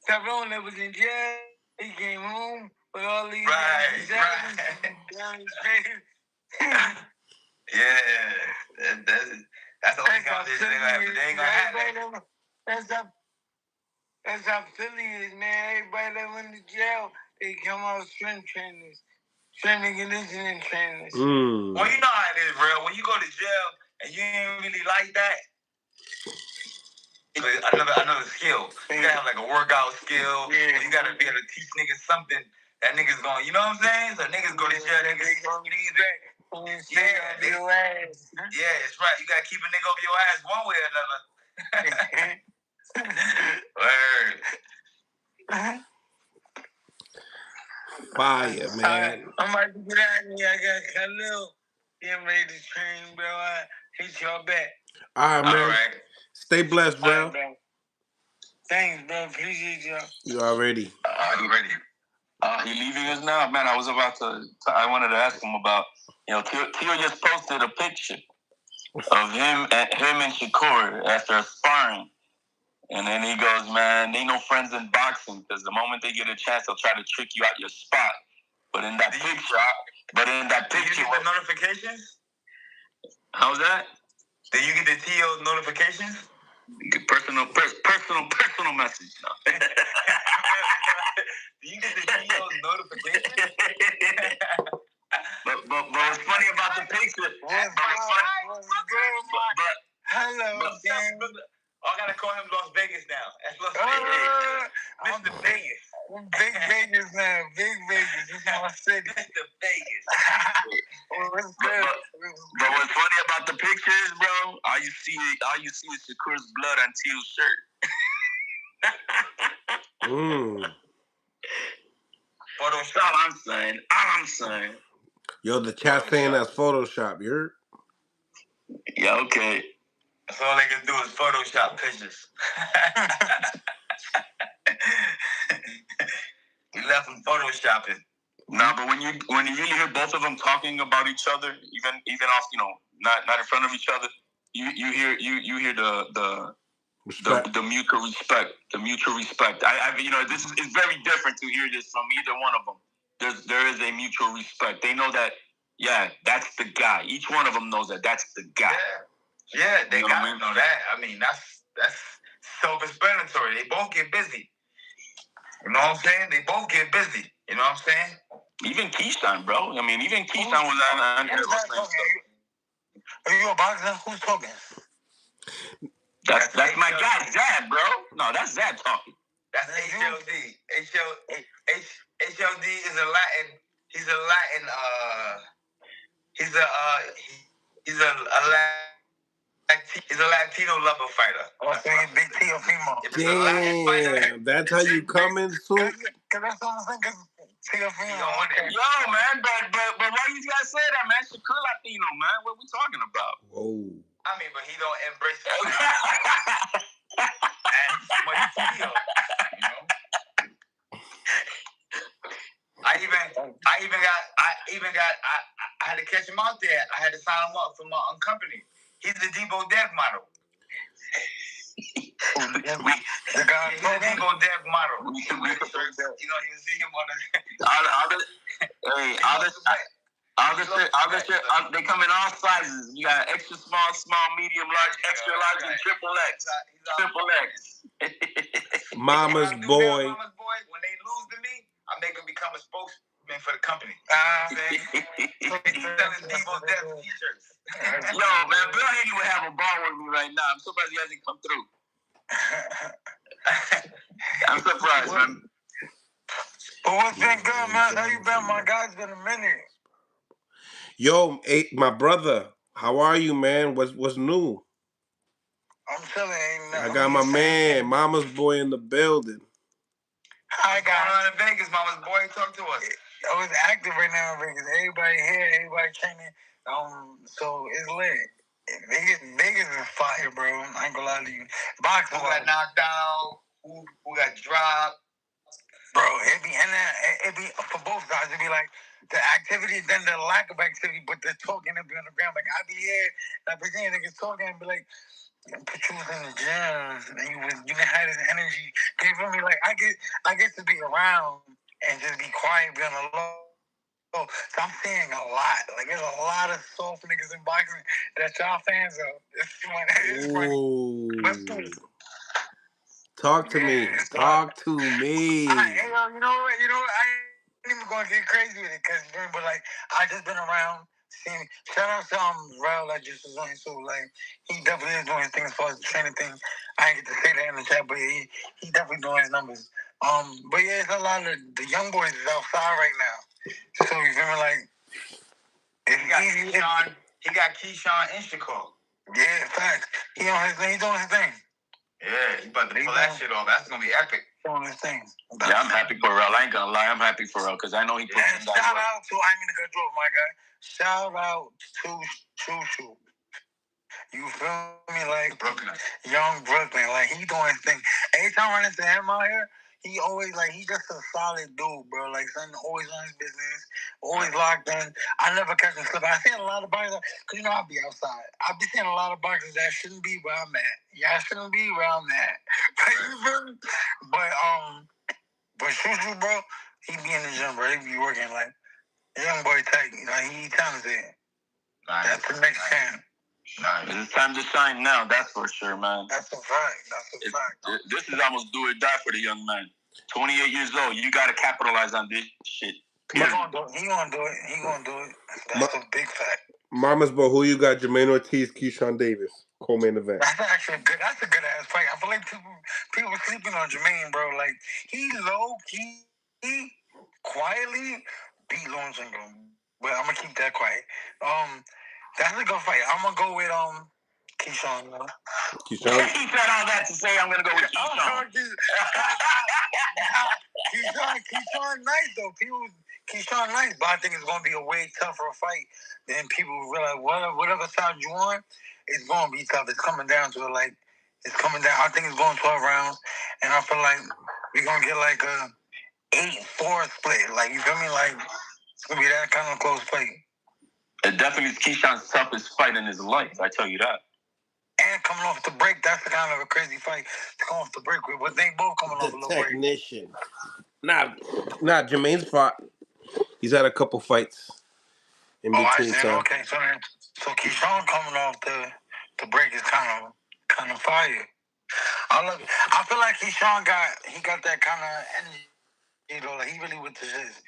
Tyrone that was in jail. He came home with all these. Right. Yeah, that's the only competition they have. But they ain't gonna have that. That's how Philly is, man. Everybody that went to jail, they come out strength trainers, strength and conditioning trainers. Well, you know how it is, bro. When you go to jail and you ain't really like that, another skill. You gotta have like a workout skill. Yeah. You gotta be able to teach niggas something that niggas going. You know what I'm saying? So niggas go to jail. Niggas yeah, it's right. You gotta keep a nigga off your ass one way or another. Word. Fire, man. I'm about to get out of here. I got Khalil getting ready to train, bro. I hit y'all back. All right, man. All right. Stay blessed, bro. Right, thanks, bro. Appreciate y'all. You already. You ready? He leaving us now, man. I wanted to ask him about. Teo just posted a picture of him and Shakur after sparring. And then he goes, man, they no friends in boxing because the moment they get a chance, they'll try to trick you out your spot. But in that picture, did you get the notifications? How's that? Did you get the Teo notifications? Personal message. No. Do you get the Teo notifications? But what's funny about the picture? Hello, I gotta call him Las Vegas now. That's Las Vegas. Mr. Vegas. Big Vegas, man. Big Vegas. This is my city. Mr. Vegas. What's good? But what's funny about the pictures, bro? All you see is Shakur's blood on Teal's shirt. Photoshop. All I'm saying. Yo, the chat saying that's Photoshop. You heard? Yeah, okay. That's all they can do is Photoshop pictures. We left them photoshopping. Nah, but when you really hear both of them talking about each other, even off, not in front of each other, you hear the mutual respect. The mutual respect. This is very different to hear this from either one of them. There is a mutual respect. They know that. Yeah, that's the guy. Each one of them knows that that's the guy. Yeah, they gotta know that. I mean, that's self-explanatory. They both get busy. You know what I'm saying? They both get busy. You know what I'm saying? Even Keyshawn, bro. I mean, even Keyshawn was on the same stuff. Are you a boxer? Who's talking? That's my guy, Zab, bro. No, that's Zab talking. That's HLD. HLD is a Latin. He's a Latin. He's a Latino lover fighter. I'm saying big Teofimeo. Damn, that's how you coming, Sue? Cause that's what I'm thinking. Teofimeo. Yo, man, but why you guys say that, man? Shakur Latino, man. What we talking about? Whoa. I mean, but he don't embrace it. And much Teo, I had to catch him out there. I had to sign him up for my own company. He's the Debo Dev model. He's the Debo Dev model. You see him on the they come in all sizes. You got extra small, medium, large, extra large, and triple X. Mama's boy. When they lose to me, I make him become a spokesman for the company. He's selling Debo Dev t-shirts. Yo, man, Bill Haney would have a ball with me right now. I'm surprised he hasn't come through. I'm surprised, man. But what's been good, man? How you been? My guy's been a minute. Yo, my brother, how are you, man? What's new? I'm chilling. I got my man, Mama's boy in the building. Hi, guys. In Vegas, Mama's boy, talk to us. always active right now in Vegas. Everybody here, everybody training. So it's lit. Vegas is fire, bro. I ain't gonna lie to you. Boxing. Who got knocked out? Who got dropped? Bro, it be for both sides. It be like the activity, then the lack of activity, but the talking and be on the ground. Like I be here, I be seeing niggas talking and be like, put you in the gym, and you didn't have this energy. You feel me? Like I get to be around and just be quiet, be on the low. So I'm seeing a lot. Like there's a lot of soft niggas in boxing that y'all fans of. It's funny. Talk to me. Talk to me. You know what? I ain't even gonna get crazy with it, but like I just been around seeing. Shout out to Rel that just was on. So like he definitely is doing his thing as far as the training thing. I ain't get to say that in the chat, but he definitely doing his numbers. But yeah, it's a lot of the young boys is outside right now. So you feel me? Like he got Keyshawn and Shakur. Yeah, facts. He on his thing. He doing his thing. Yeah, he about to pull that shit off. That's gonna be epic. Doing his thing. Yeah, I'm happy for Rel. I ain't gonna lie, I'm happy for Rel because I know he put some shout out to I mean to cut you off, my guy. Shout out to Choo. You feel me? Like Brooklyn. Young Brooklyn. Like he doing his thing. Every time I run into him out here, he always like he just a solid dude, bro. Like son, always on his business, always locked in. I never catch him slipping. I seen a lot of boxers, cause you know I'll be outside. I'll be seeing a lot of boxers that shouldn't be where I'm at. Y'all shouldn't be where I'm at. You feel me? But Shushu, bro, he be in the gym, bro. He be working like young boy type. You know, he talented. Nice. That's the next champ. Nice. It's time to shine now, that's for sure, man. That's a fact. This is almost do or die for the young man. 28 years old, you gotta capitalize on this shit. He gonna do it. That's a big fact. Mama's boy, who you got? Jermaine Ortiz, Keyshawn Davis, co-main event. That's actually good. That's a good ass fight. I feel like people sleeping on Jermaine, bro. Like he low key, quietly beat Lawrence Ingram. But I'm gonna keep that quiet. That's a good fight. I'm gonna go with Keyshawn. Keyshawn. He said all that to say I'm gonna go with Keyshawn. Keyshawn nice though. Keyshawn nice, but I think it's gonna be a way tougher fight than people realize. Whatever side you on, it's gonna be tough. It's coming down to it. Like it's coming down. I think it's going 12 rounds, and I feel like we're gonna get like a 8-4 split. Like you feel me? Like it's gonna be that kind of close fight. It definitely is Keyshawn's toughest fight in his life. I tell you that. And coming off the break, that's the kind of a crazy fight to come off the break with. But they both coming off a little break. Technician. Not Jermaine's fought. He's had a couple fights in between time. Okay, so Keyshawn coming off the break is kind of fire. I feel like Keyshawn got that kind of energy. You know, like he really with the shit.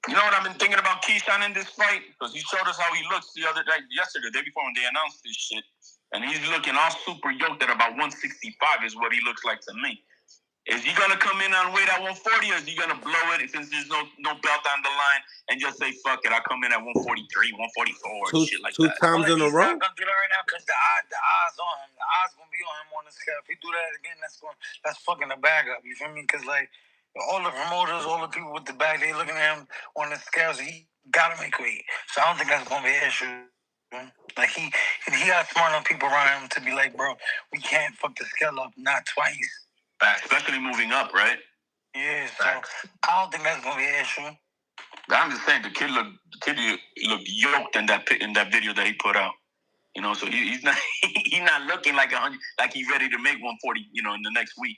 You know what I've been thinking about Keyshawn in this fight? Because he showed us how he looks yesterday, the day before when they announced this shit. And he's looking all super yoked at about 165 is what he looks like to me. Is he going to come in on weight at 140 or is he going to blow it since there's no belt on the line and just say, fuck it, I'll come in at 143, 144, shit like that? 2 times in a row? He's not going to do that right now because the odds on him. The odds going to be on him on the scale. If he do that again, that's fucking the bag up. You feel me? Because, like, all the promoters, all the people with the bag, they looking at him on the scales. He got to make weight. So I don't think that's going to be an issue. Like, he got smart enough people around him to be like, bro, we can't fuck the scale up, not twice. Especially moving up, right? Yeah, so I don't think that's gonna be an issue. I'm just saying the kid looked yoked in that video that he put out. You know, so he's not looking like 100, like he's ready to make 140. You know, in the next week,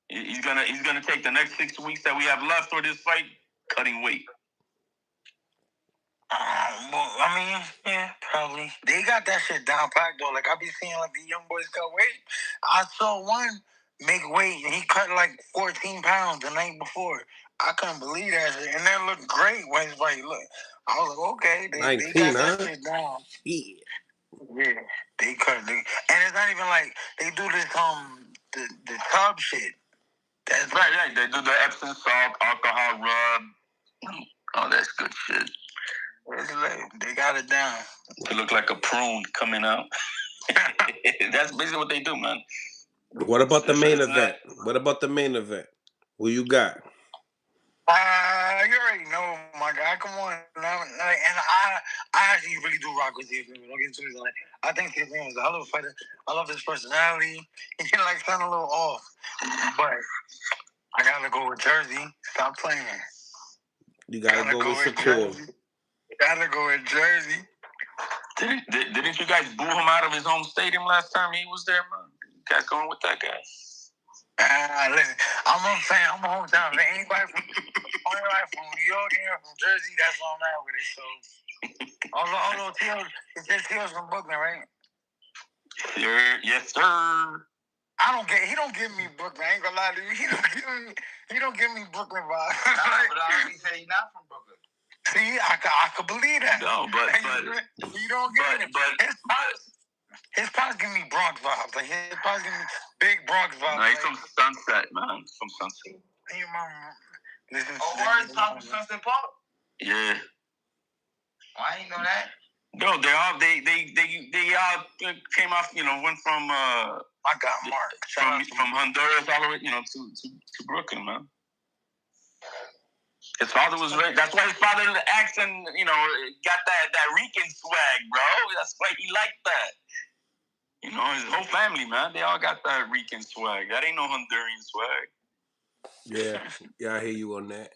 he's gonna take the next 6 weeks that we have left for this fight cutting weight. Well, I mean, yeah, probably. They got that shit down packed though. Like I be seeing like the young boys cut weight. I saw one make weight and he cut like 14 pounds the night before. I couldn't believe that shit. And that looked great when his fight looked. I was like, okay, they 19, got that shit down. Yeah. They cut it. And it's not even like they do this the tub shit. That's right. They do the Epsom salt, alcohol rub. Oh, that's good shit. They got it down. They look like a prune coming out. That's basically what they do, man. What about the main event? Who you got? you already know, my guy. Come on, and I actually really do rock with Teofimeo. Don't get too like. I think Teofimeo is a hell of a fighter. I love his personality. He can like sound a little off, but I gotta go with Jersey. Stop playing. You gotta go with Shakur. Gotta go with Jersey. Didn't you guys boo him out of his home stadium last time he was there, man? You guys going with that guy? Listen, I'm a fan. I'm a hometown fan. Anybody from New York and from Jersey, that's all I'm at with it. So, although it says Teo's from Brooklyn, right? Yes, sir. He don't give me Brooklyn. I ain't gonna lie to you. He don't give me Brooklyn vibes. But I already said he's not from Brooklyn. See, I could believe that. No, but you don't get it. His pops give me Bronx vibes. Like his pops give me big Bronx vibes. No, he's from Sunset, man. He's from Sunset. Hey, mama. Where's Pop from Sunset Park? Yeah. I ain't know that. No, they all came off. Went from I got Mark from Honduras all the way, to Brooklyn, man. His father was very. That's why his father accent, got that Rican swag, bro. That's why he liked that. His whole family, man, they all got that Rican swag. That ain't no Honduran swag. Yeah, I hear you on that.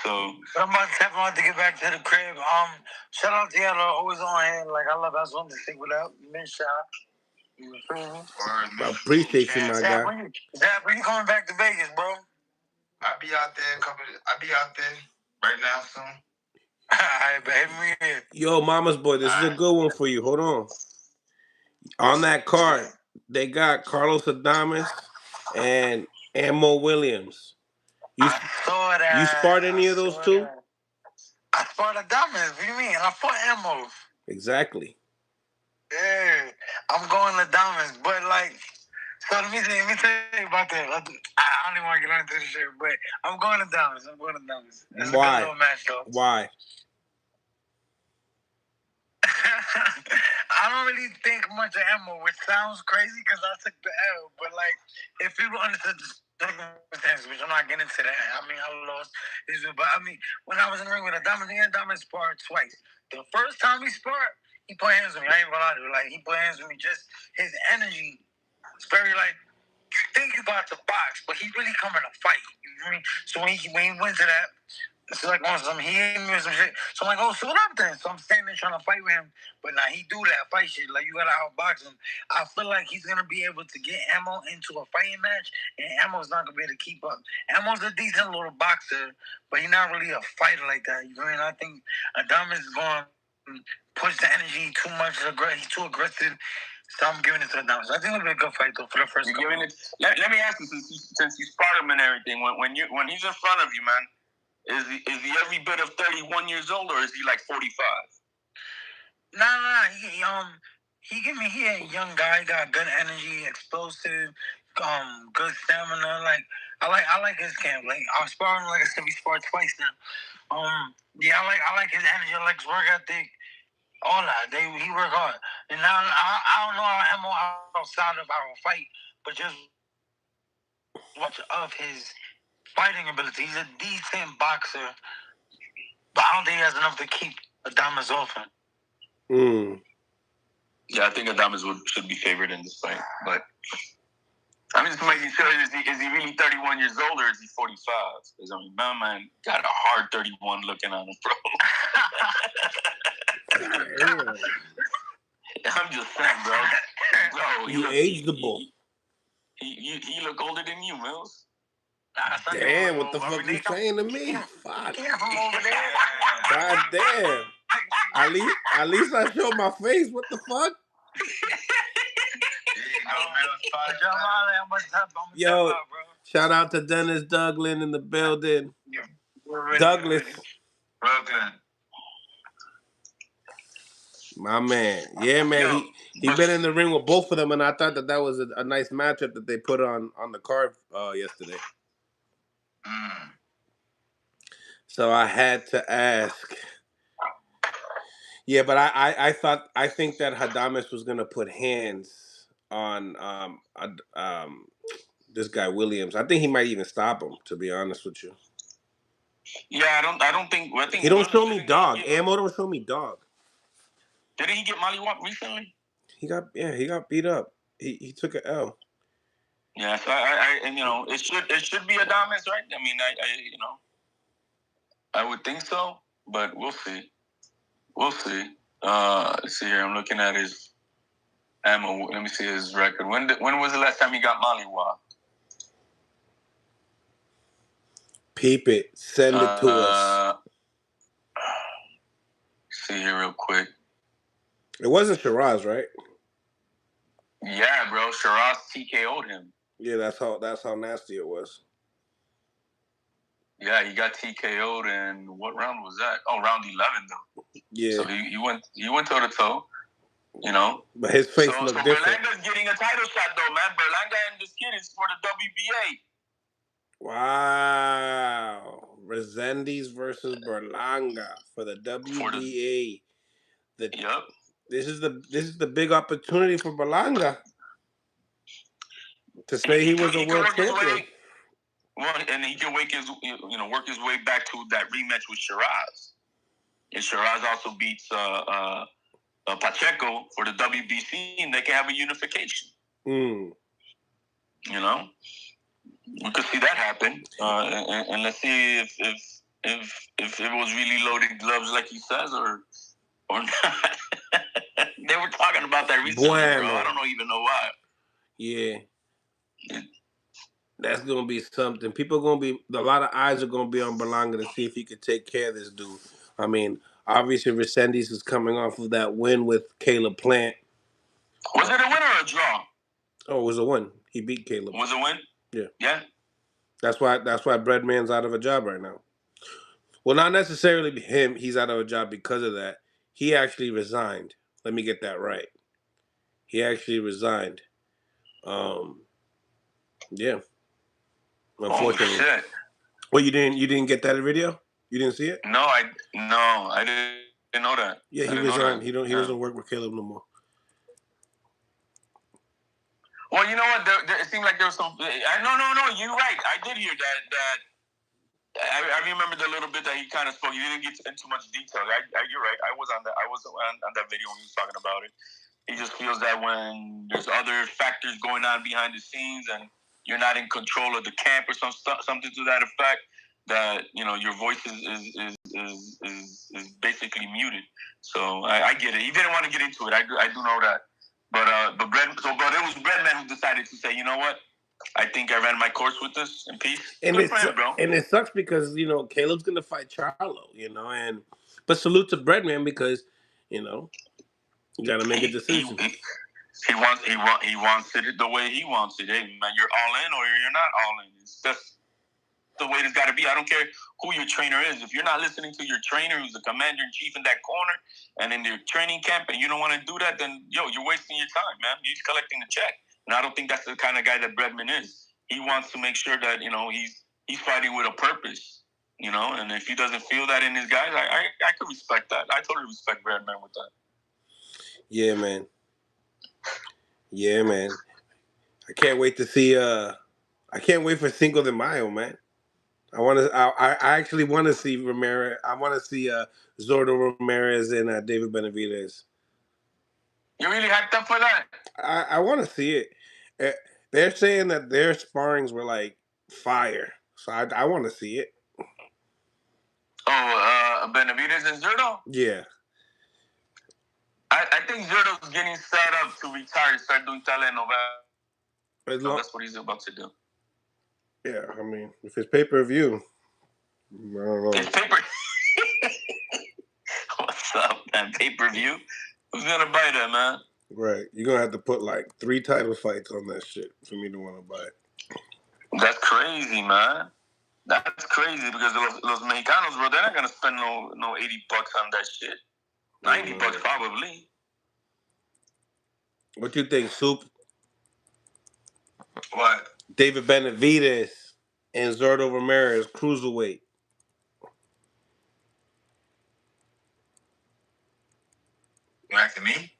So. But I'm about to get back to the crib. Shout out to y'all always on hand. Like I love us on to stick without. Men shot. You feel me? I appreciate you, my guy. Zab, when you coming back to Vegas, bro? I'll be out there right now soon. Alright, baby. Yo, Mama's boy, this is a good one for you. Hold on. On that card, they got Carlos Adames and Ammo Williams. I saw that. You sparred any of those two? I sparred Adames. What do you mean? I fought Ammo. Exactly. Yeah, I'm going Adames, but like, so let me tell you about that. I don't even want to get into this shit, but I'm going Adames. It's Why? a good little match, though. Why? I don't really think much of Ammo, which sounds crazy because I took the L. But like, if people understood the circumstances, which I'm not getting into that. I mean, I lost. But I mean, when I was in the ring with Adames sparred twice. The first time he sparred, he put hands on me. I ain't gonna lie to you. Like, he put hands on me. Just his energy. It's very like, you think you about to box, but he really coming to fight. You know what I mean? So when he went to that. It's like on some he hit me or some shit. So I'm like, oh, so what up then? So I'm standing there trying to fight with him. But now he do that fight shit. Like, you gotta outbox him. I feel like he's gonna be able to get Ammo into a fighting match, and Ammo's not gonna be able to keep up. Ammo's a decent little boxer, but he's not really a fighter like that. You know what I mean? I think Adames is gonna push the energy too much. He's too aggressive. So I'm giving it to Adames. I think it'll be a good fight though for the first. You're giving it. Let me ask you, since you sparred him and everything, when he's in front of you, man. Is he every bit of 31 years old, or is he like 45? Nah. He a young guy, got good energy, explosive, good stamina. Like I like his camp. Like I'm sparring, like I said, we sparred twice now. Yeah, I like his energy, I like his work ethic, all that. He work hard. And now I don't know how Ammo outside of our fight, but just watch of his fighting ability. He's a decent boxer, but I don't think he has enough to keep Adames off him. Yeah, I think Adames should be favored in this fight. But I'm just making sure, is he really 31 years old or is he 45? Because, I mean, my man got a hard 31 looking on him, bro. I'm just saying, bro. You aged the bull. He look older than you, Mills. Damn, what the fuck you saying to me? Fuck. God damn. At least I showed my face. What the fuck? Yo, shout out to Dennis Douglin in the building. Douglas. Brooklyn. My man. Yeah, man. He been in the ring with both of them, and I thought that was a nice matchup that they put on the card yesterday. So I had to ask. Yeah, but I think that Adames was gonna put hands on this guy Williams. I think he might even stop him, to be honest with you. Yeah, I don't think. I think he don't show me didn't dog. Ammo don't show me dog. Didn't he get mollywop recently? He got beat up. He took an L. Yeah, so and it should be Adames, right? I mean, I would think so, but we'll see. We'll see. Let's see here. I'm looking at his ammo. Let me see his record. When was the last time he got mollywop? Peep it. Send it to us. See here real quick. It wasn't Shiraz, right? Yeah, bro. Shiraz TKO'd him. Yeah, that's how nasty it was. Yeah, he got TKO'd, and what round was that? Oh, round 11 though. Yeah. So he went toe to toe. You know, but his face looked different. Berlanga's getting a title shot though, man. Berlanga and this kid is for the WBA. Wow. Resendiz versus Berlanga for the WBA. Yep. This is the big opportunity for Berlanga to say he was a world champion. Well, and he can work his way back to that rematch with Shiraz. And Shiraz also beats Pacheco for the WBC, and they can have a unification. Mm. You know, we could see that happen, and let's see if it was really loaded gloves like he says, or not. They were talking about that recently, bro. I don't even know why. Yeah. That's gonna be something. A lot of eyes are gonna be on Berlanga to see if he could take care of this dude. I mean, obviously Resendiz is coming off of that win with Caleb Plant. Was it a win or a draw? Oh, it was a win. He beat Caleb. Was it a win? Yeah. Yeah. That's why Breadman's out of a job right now. Well, not necessarily him. He's out of a job because of that. He actually resigned. Let me get that right. He actually resigned. Yeah. Unfortunately. Oh, shit. Well, you didn't get that video? You didn't see it? No, I didn't know that. Yeah, he resigned. He doesn't work with Caleb no more. Well, you know what? It seemed like there was some. No. You're right. I did hear that. I remember the little bit that he kind of spoke. He didn't get into much detail. You're right. I was on that video when he was talking about it. He just feels that when there's other factors going on behind the scenes and you're not in control of the camp or something to that effect, that your voice is basically muted. So I get it. He didn't want to get into it. I do know that. But it was Breadman who decided to say, you know what? I think I ran my course with this in peace. And it sucks because Caleb's gonna fight Charlo, but salute to Breadman because you gotta make a decision. He wants it the way he wants it. Hey man, you're all in or you're not all in. It's just the way it's got to be. I don't care who your trainer is. If you're not listening to your trainer, who's the commander in chief in that corner, and in your training camp, and you don't want to do that, then you're wasting your time, man. He's collecting the check, and I don't think that's the kind of guy that Breadman is. He wants to make sure that he's fighting with a purpose, And if he doesn't feel that in his guys, I could respect that. I totally respect Breadman with that. Yeah, man. I can't wait to see. I can't wait for Cinco de Mayo, man. I actually want to see Ramirez. I want to see Zordo Ramirez and David Benavidez. You really hyped up for that? I want to see it. They're saying that their sparrings were like fire, so I want to see it. Oh, Benavidez and Zordo? Yeah. I think Zerdo's getting set up to retire, start doing telenovela. So that's what he's about to do. Yeah, I mean, if it's pay-per-view, I don't know. It's What's up, man? Pay-per-view? Who's gonna buy that, man? Right. You're gonna have to put like 3 title fights on that shit for me to want to buy it. That's crazy, man. That's crazy because los Mexicanos, bro, they're not gonna spend no $80 on that shit. $90 probably. What you think, Soup? What? David Benavidez and Zordo Ramirez, cruiserweight. You asking me?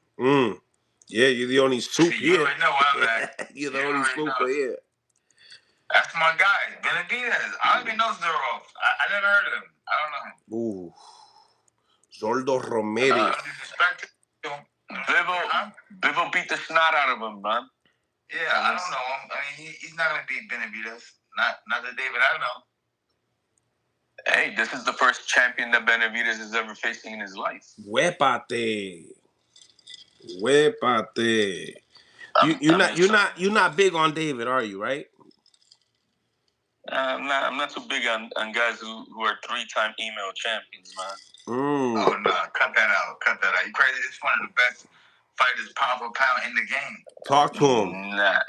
Yeah, you're the only Soup here. You already know I'm at. You're the only Soup here. That's my guy, Benavidez. I don't even know Zerov. I never heard of him. I don't know. Ooh. Zoldo Ramirez. Disrespect to him. Bivol beat the snot out of him, man. Yeah, I don't know him. I mean, he's not going to beat Benavidez. Not the David I know. Hey, this is the first champion that Benavidez is ever facing in his life. Huépate. You're not big on David, are you? Right? I'm not too big on guys who are 3-time email champions, man. Oh no, cut that out. You crazy? It's one of the best fighters pound for pound in the game. Talk to him. Nah,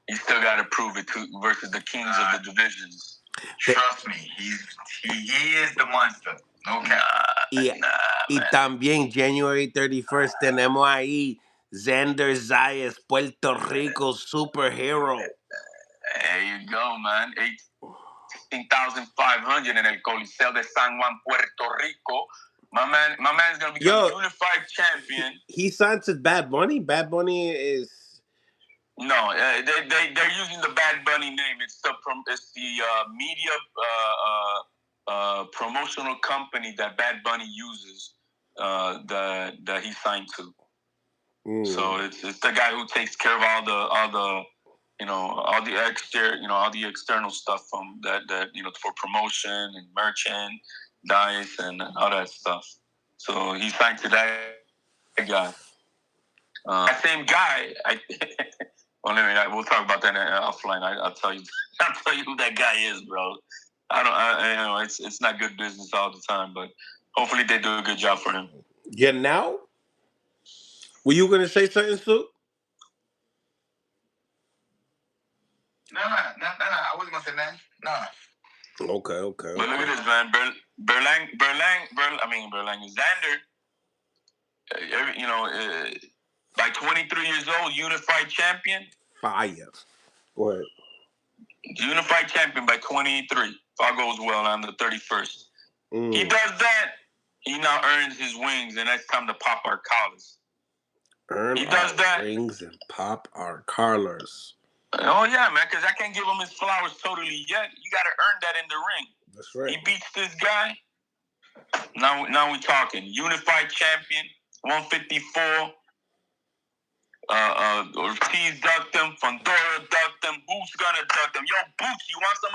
you still got to prove it versus the kings of the divisions. Trust me, he is the monster. No cap. Y también January 31st tenemos ahí Xander Zayas, Puerto Rico superhero. There you go, man. 18,500 in el Coliseo de San Juan, Puerto Rico. My man's gonna become unified champion. He signed to Bad Bunny. Bad Bunny is no. They're using the Bad Bunny name. It's the media promotional company that Bad Bunny uses. That he signed to. So it's the guy who takes care of all the external stuff from that for promotion and merchandise and all that stuff. So he signed to that guy. That same guy. We'll talk about that offline. I'll tell you who that guy is, bro. It's not good business all the time, but hopefully they do a good job for him. Yeah, now? Were you gonna say something, Sue? No, I wasn't gonna say that. No. Okay. But look at this, man. Xander. By 23 years old, unified champion. Fire. Go ahead. Unified champion by 23. If all goes well on the 31st. He does that. He now earns his wings, and it's time to pop our collars. He does that. Rings and pop our collars. Oh yeah, man. Because I can't give him his flowers totally yet. You got to earn that in the ring. That's right. He beats this guy. Now we talking. Unified champion, 154. Ortiz ducked him. Fondora ducked him. Who's gonna duck him? Yo, Boots, you want some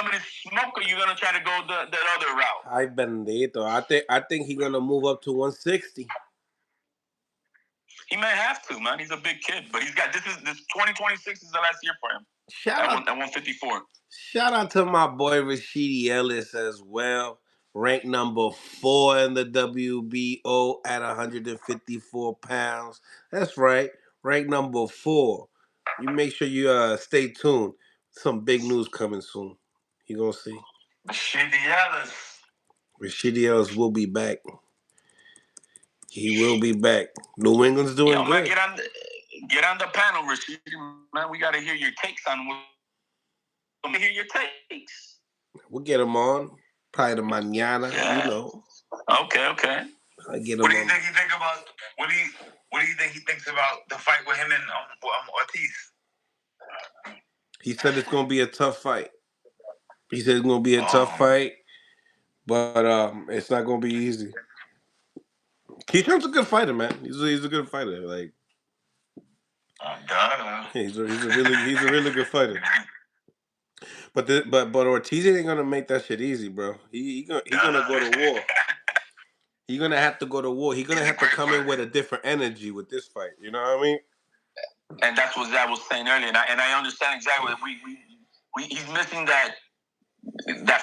of this? Smoke, or you gonna try to go that other route? Ay, bendito. I think he's gonna move up to 160. He may have to, man. He's a big kid, but he's got this 2026 is the last year for him. At 154. Shout out to my boy Rashidi Ellis as well. Ranked number 4 in the WBO at 154 pounds. That's right. Ranked number 4. You make sure you stay tuned. Some big news coming soon. You gonna see. Rashidi Ellis will be back. He will be back. New England's doing good. Man, get on the panel, Rashidi. Man, we gotta hear your takes on what. Hear your takes. We'll get him on. Probably the mañana, you know. Okay. I get him what do you think he think about? What do you think he thinks about the fight with him and Ortiz? He said it's gonna be a tough fight. But it's not gonna be easy. Keyshawn's a good fighter, man. He's a good fighter. Like, he's a really good fighter. But Ortiz ain't gonna make that shit easy, bro. He gonna go to war. He's gonna have to go to war. He's gonna have to come in with a different energy with this fight. You know what I mean? And that's what Zab was saying earlier, and I understand exactly. He's missing that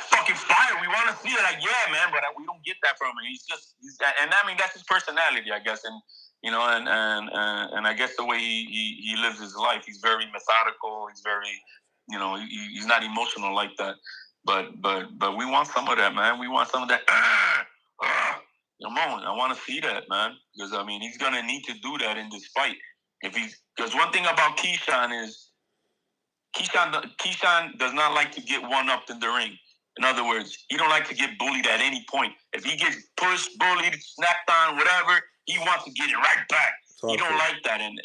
fucking fire. We want to see it, like, yeah, man, but we don't get that from him. And I mean, that's his personality, I guess, and and I guess the way he lives his life, he's very methodical. He's very, he's not emotional like that. But we want some of that, man. We want some of that. Moment. I want to see that, man, because I mean, he's gonna need to do that in this fight. Because one thing about Keyshawn is Keyshawn does not like to get one-upped in the ring. In other words, he don't like to get bullied at any point. If he gets pushed, bullied, snapped on, whatever, he wants to get it right back. He don't like that. And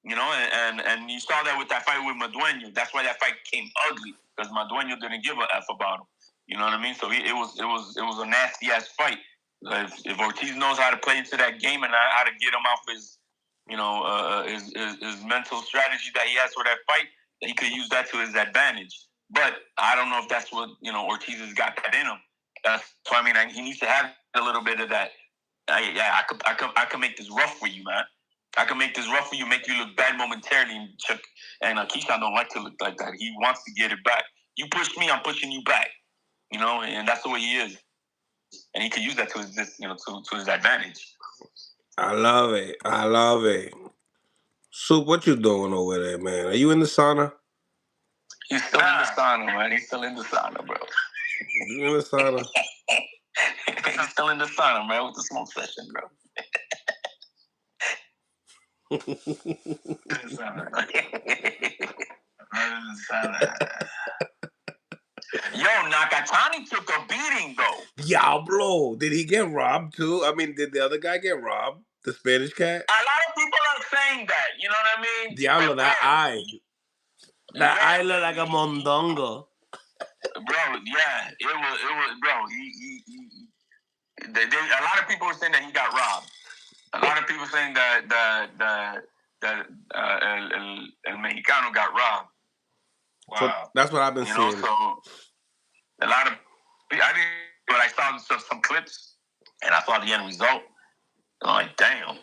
You know, and you saw that with that fight with Madueño. That's why that fight came ugly, because Madueño didn't give a F about him. You know what I mean? So it was a nasty ass fight. If Ortiz knows how to play into that game and how to get him off his, his mental strategy that he has for that fight, he could use that to his advantage. But I don't know if that's what Ortiz has got that in him. So I mean, he needs to have a little bit of that. I could make this rough for you, man. I can make this rough for you, make you look bad momentarily. And Keyshawn don't like to look like that. He wants to get it back. You push me, I'm pushing you back. And that's the way he is. And he could use that to his, to his advantage. I love it. Soup, what you doing over there, man? Are you in the sauna? He's still in the sauna, man. He's still in the sauna, bro. You in the sauna? He's still in the sauna, man, with the smoke session, bro. Yo, Nakatani took a beating, though. Diablo. Did he get robbed, too? I mean, did the other guy get robbed? The Spanish cat? A lot of people are saying that. You know what I mean? Diablo, that eye. That eye looked like a mondongo. Bro, yeah. It was, bro. A lot of people were saying that he got robbed. A lot of people saying that El Mexicano got robbed. Wow. So that's what I've been seeing. So a lot of but I saw some clips and I saw the end result. I'm like, damn.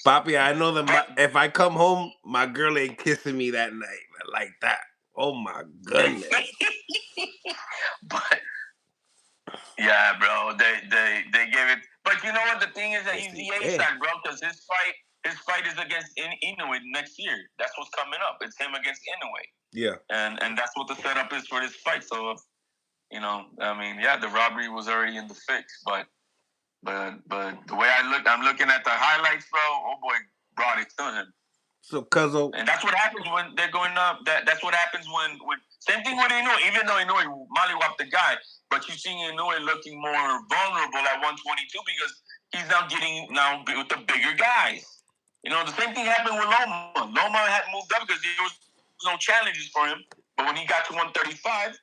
Papi, I know that if I come home, my girl ain't kissing me that night like that. Oh my goodness. But yeah, bro, they gave it. But you know what? The thing is that he's the ASAC, bro, because his fight is against Inoue next year. That's what's coming up. It's him against Inoue. Yeah. And that's what the setup is for this fight. So, I mean, yeah, the robbery was already in the fix, but the way I'm looking at the highlights, bro. Oh boy, brought it to him. So, Cuzzo, and that's what happens when they're going up. That's what happens when same thing with Inoue. Even though Inoue mollywopped the guy, but you see Inoue looking more vulnerable at 122 because he's now getting with the bigger guys. The same thing happened with Loma. Loma had moved up because there was no challenges for him. But when he got to 135,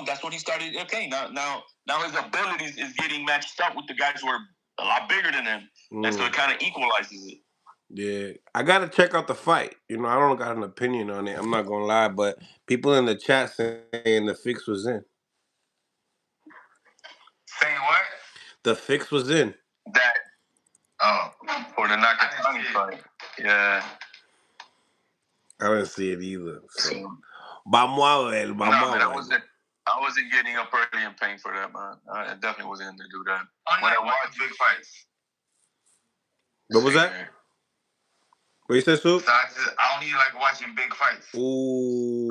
that's when he started. Okay, now his abilities is getting matched up with the guys who are a lot bigger than him, and so it kind of equalizes it. Yeah, I gotta check out the fight. I don't got an opinion on it. I'm not gonna lie, but people in the chat saying the fix was in. Saying what? The fix was in. For the Nakatani fight. Yeah. I didn't see it either. So. Vamos a ver. I wasn't getting up early and paying for that, man. I definitely wasn't in to do that. When I watch big fights. What was that? What you said, Soup? So I only like watching big fights. Ooh,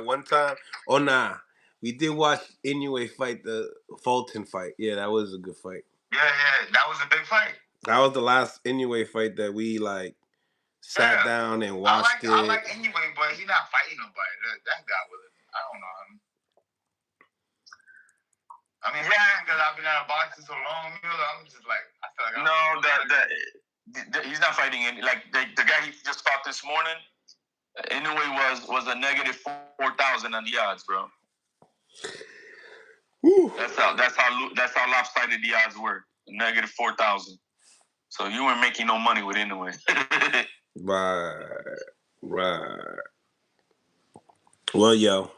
one time. Oh, nah. We did watch Inoue fight the Fulton fight. Yeah, that was a good fight. Yeah, that was a big fight. That was the last Inoue fight that we sat down and watched it. I like Inoue, but he's not fighting nobody. That guy was, I don't know him. I mean, because I've been out of boxing so long, I'm just like, I feel like he's not fighting any. Like the guy he just fought this morning, Inoue was a negative 4,000 on the odds, bro. Whew. That's how lopsided the odds were. Negative 4,000. So you weren't making no money with Inoue. Right. Well, yo,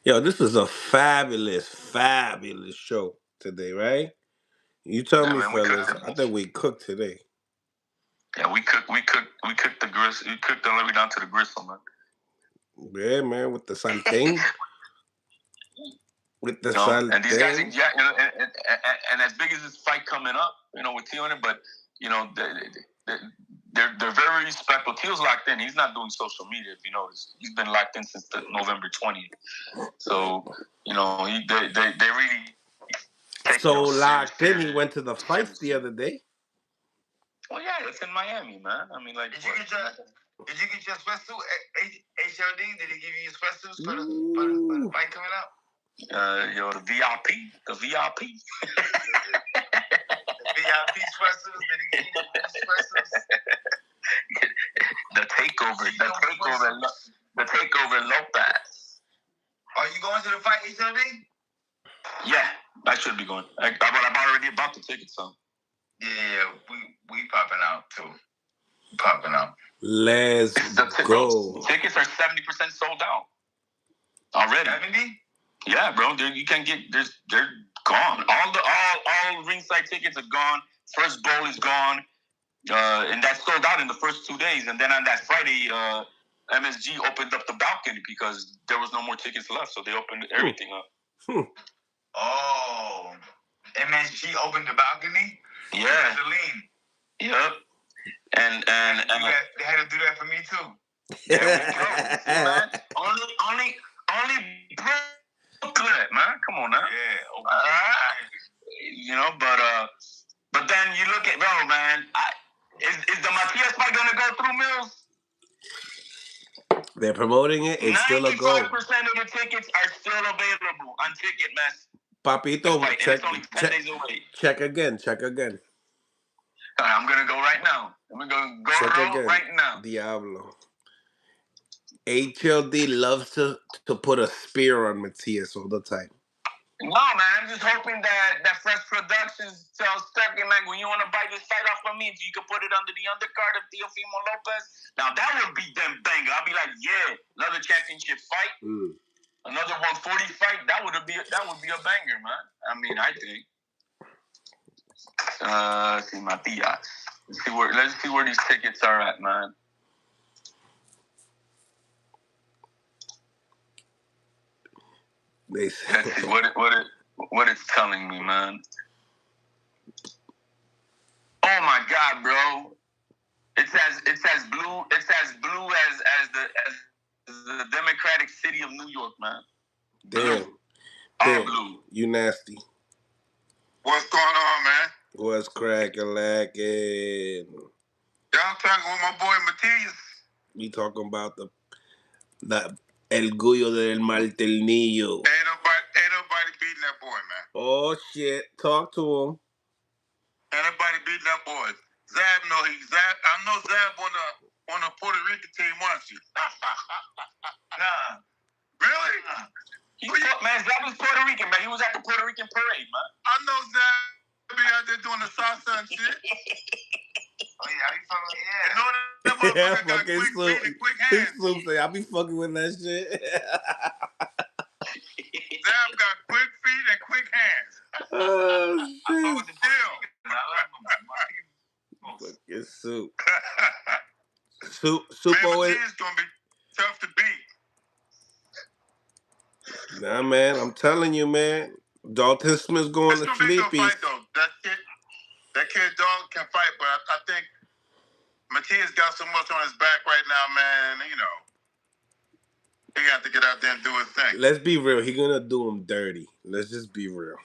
this is a fabulous show today, right? You tell me, fellas. I think we cooked today. Yeah, we cooked the gristle. We cooked all the way down to the gristle, man. Yeah, man, with the sartén. And these guys, and as big as this fight coming up, with Teo in it, but they're very respectful. Teo's locked in. He's not doing social media, if you notice. He's been locked in since November 20th. So they really. So locked in. He went to the fights the other day. Well, yeah, it's in Miami, man. I mean, like. Did you get your sweatsuit at HLD? Did he give you your sweatsuits for the fight coming up? The VIP. The VIP. The VIP sweatsuits. Did he give you the sweatsuits? takeover. The takeover Lopez. Are you going to the fight, HLD? Yeah, I should be going. But I'm already bought the ticket, so. Yeah, we popping out too. Popping out. Let's go. Tickets are 70% sold out already. 70? Yeah, bro. You can get. They're gone. All ringside tickets are gone. First bowl is gone. And that sold out in the first 2 days. And then on that Friday, MSG opened up the balcony because there was no more tickets left. So they opened everything up. Oh, MSG opened the balcony? Yeah. Yep. And they had to do that for me too. There we go. Man. Only Brooklyn, man. Come on now. Yeah. But then you look at, bro, man. Is the Matias fight gonna go through, Mills? They're promoting it. It's still a go. 95% of the tickets are still available on Ticketmaster. Papito, check again. I'm gonna go right now. Right now. Diablo. HLD loves to put a spear on Matias all the time. No, man. I'm just hoping that Fresh Productions tells Turkey, man, when you want to buy this fight off of me, if you could put it under the undercard of Teofimeo Lopez, now that would be them banger. I'll be like, yeah, another championship fight, another 140 fight. That would be a banger, man. I mean, I think. Let's see, Matias. Let's see where these tickets are at, man. Let's see what it's telling me, man. Oh my God, bro! It's as blue as the Democratic City of New York, man. Damn. Blue. You nasty. What's going on, man? What's cracking, lacking? Y'all talking with my boy Matias. We talking about the El Gullo del Martelnillo. Ain't nobody beating that boy, man. Oh shit! Talk to him. Ain't nobody beating that boy. Zab, I know Zab on the Puerto Rican team wants you. Nah. Really? Man, Zab is Puerto Rican, man. He was at the Puerto Rican parade, man. I know Zab be out there doing the salsa and shit. Oh yeah, he fucking You know that motherfucker got quick feet and quick hands. Say, I be fucking with that shit. Zab got quick feet and quick hands. Oh shit! Fucking Soup. Soup always. It's gonna be tough to beat. Nah, man, I'm telling you, man. Dalton Smith's going to sleep. Fight, though. That kid Dalton can fight, but I think Matias got so much on his back right now, man. You know, he got to get out there and do his thing. Let's be real. He's gonna do him dirty. Let's just be real.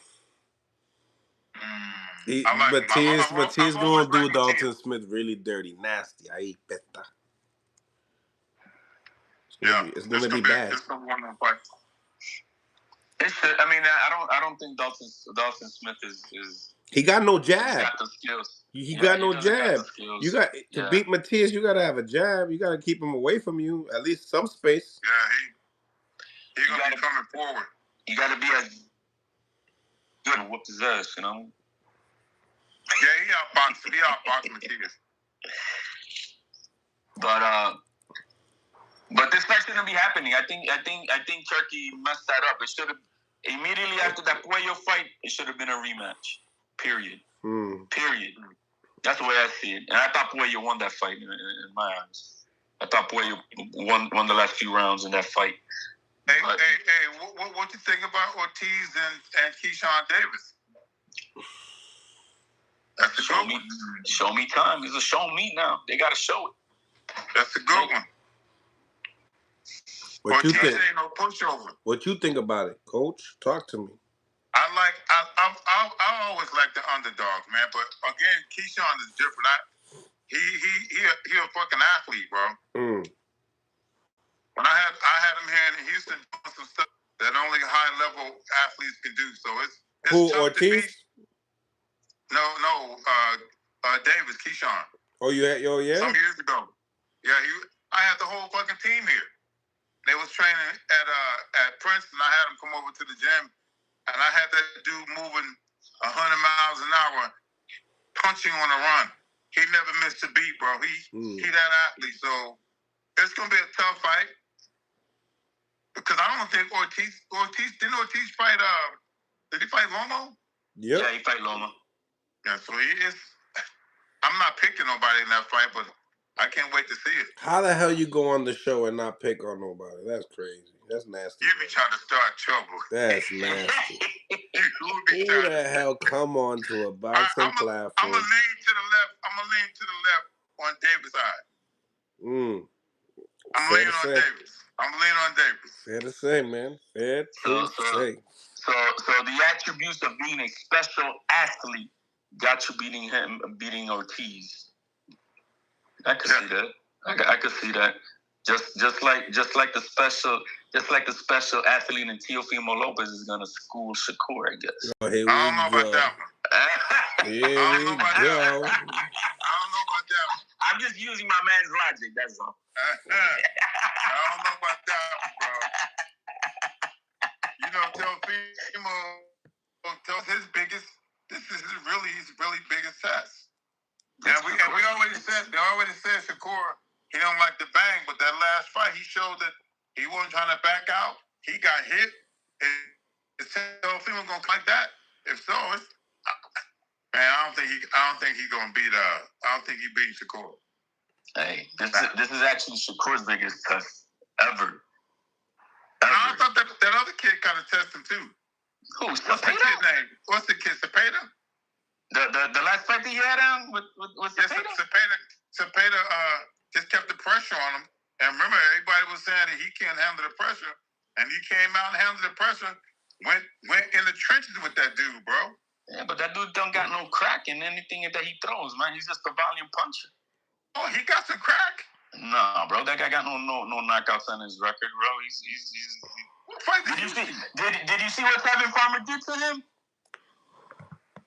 Matias gonna do Dalton Smith really dirty, nasty. I bet. It's gonna be bad. It should. I mean, I don't think Dalton Smith is. He got no jab. He's got the skills. He got no jab. You got to beat Matias. You gotta have a jab. You gotta keep him away from you, at least some space. Yeah, he's gonna be coming forward. You gotta be as good and whoop his ass, you know. Yeah, he outboxed Matias. But this fight shouldn't be happening. I think Turkey messed that up. It should have immediately after that Puello fight. It should have been a rematch. Period. Period. That's the way I see it. And I thought Puello won that fight in my eyes. I thought Puello won the last few rounds in that fight. Hey, what you think about Ortiz and Keyshawn Davis? That's a good one. Show me time. It's a show me now. They got to show it. That's a good one. What you think? Ain't no pushover. What you think about it, Coach? Talk to me. I always like the underdogs, man. But again, Keyshawn is different. He a fucking athlete, bro. When I had him here in Houston doing some stuff that only high level athletes can do. So it's who, tough Ortiz? to beat. No, Davis, Keyshawn. Oh, yeah. Some years ago. Yeah, the whole fucking team here. They was training at Princeton. I had them come over to the gym, and I had that dude moving 100 miles an hour, punching on a run. He never missed a beat, bro. He that athlete. So it's gonna be a tough fight because I don't think Ortiz didn't Ortiz fight. Did he fight Lomo? Yep. Yeah, he fight Loma. Yeah. So he is. I'm not picking nobody in that fight, but I can't wait to see it. How the hell you go on the show and not pick on nobody? That's crazy. That's nasty. You be trying to start trouble. That's nasty. Who the hell come on to a boxing platform? I'm gonna lean to the left. I'm gonna lean to the left on Davis' side. I'm leaning on Davis. I'm leaning on Davis. Fair to say, man. Fair to say. So the attributes of being a special athlete got you beating Ortiz. I could see that. I could see that. Just like the special athlete in Teofimeo Lopez is gonna school Shakur, I guess. Oh, here we I don't know about that one. Here we go. I don't know about that one. I'm just using my man's logic. That's all. I don't know about that one, bro. You know, Teofimeo tells his biggest. This is his really biggest test. Yeah, we already said Shakur, he don't like to bang, but that last fight he showed that he wasn't trying to back out. He got hit. Is Teofimeo gonna like that? If so, man, I don't think he gonna beat. I don't think he beat Shakur. Hey, this is actually Shakur's biggest test ever. I thought that other kid kind of tested him too. Who? What's the kid's name? What's the kid? Cepeda? The last fight that you had on with Cepeda? Cepeda just kept the pressure on him. And remember, everybody was saying that he can't handle the pressure. And he came out and handled the pressure. Went in the trenches with that dude, bro. Yeah, but that dude don't got no crack in anything that he throws, man. He's just a volume puncher. Oh, he got some crack? Nah, bro. That guy got no knockouts on his record, bro. He's What fight did you see what Tevin Farmer did to him?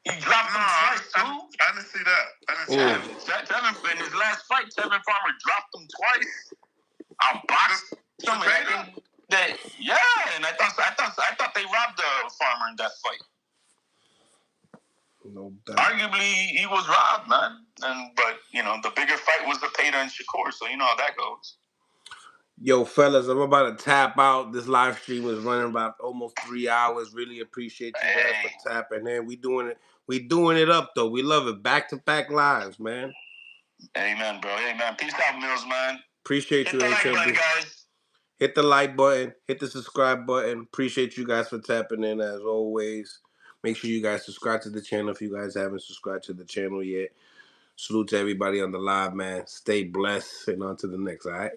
He dropped him twice, too. I didn't see that. Tevin, in his last fight, Tevin Farmer dropped him twice. I boxed him. Yeah, and I thought they robbed Farmer in that fight. No doubt. Arguably, he was robbed, man. But you know, the bigger fight was the Peter and Shakur, so you know how that goes. Yo, fellas, I'm about to tap out. This live stream was running about almost 3 hours. Really appreciate you guys for tapping in. We doing it up though. We love it. Back-to-back lives, man. Amen, bro. Amen. Peace out, Mills, man. Appreciate you, HMB. Like, guys. Hit the like button. Hit the subscribe button. Appreciate you guys for tapping in as always. Make sure you guys subscribe to the channel if you guys haven't subscribed to the channel yet. Salute to everybody on the live, man. Stay blessed and on to the next, all right?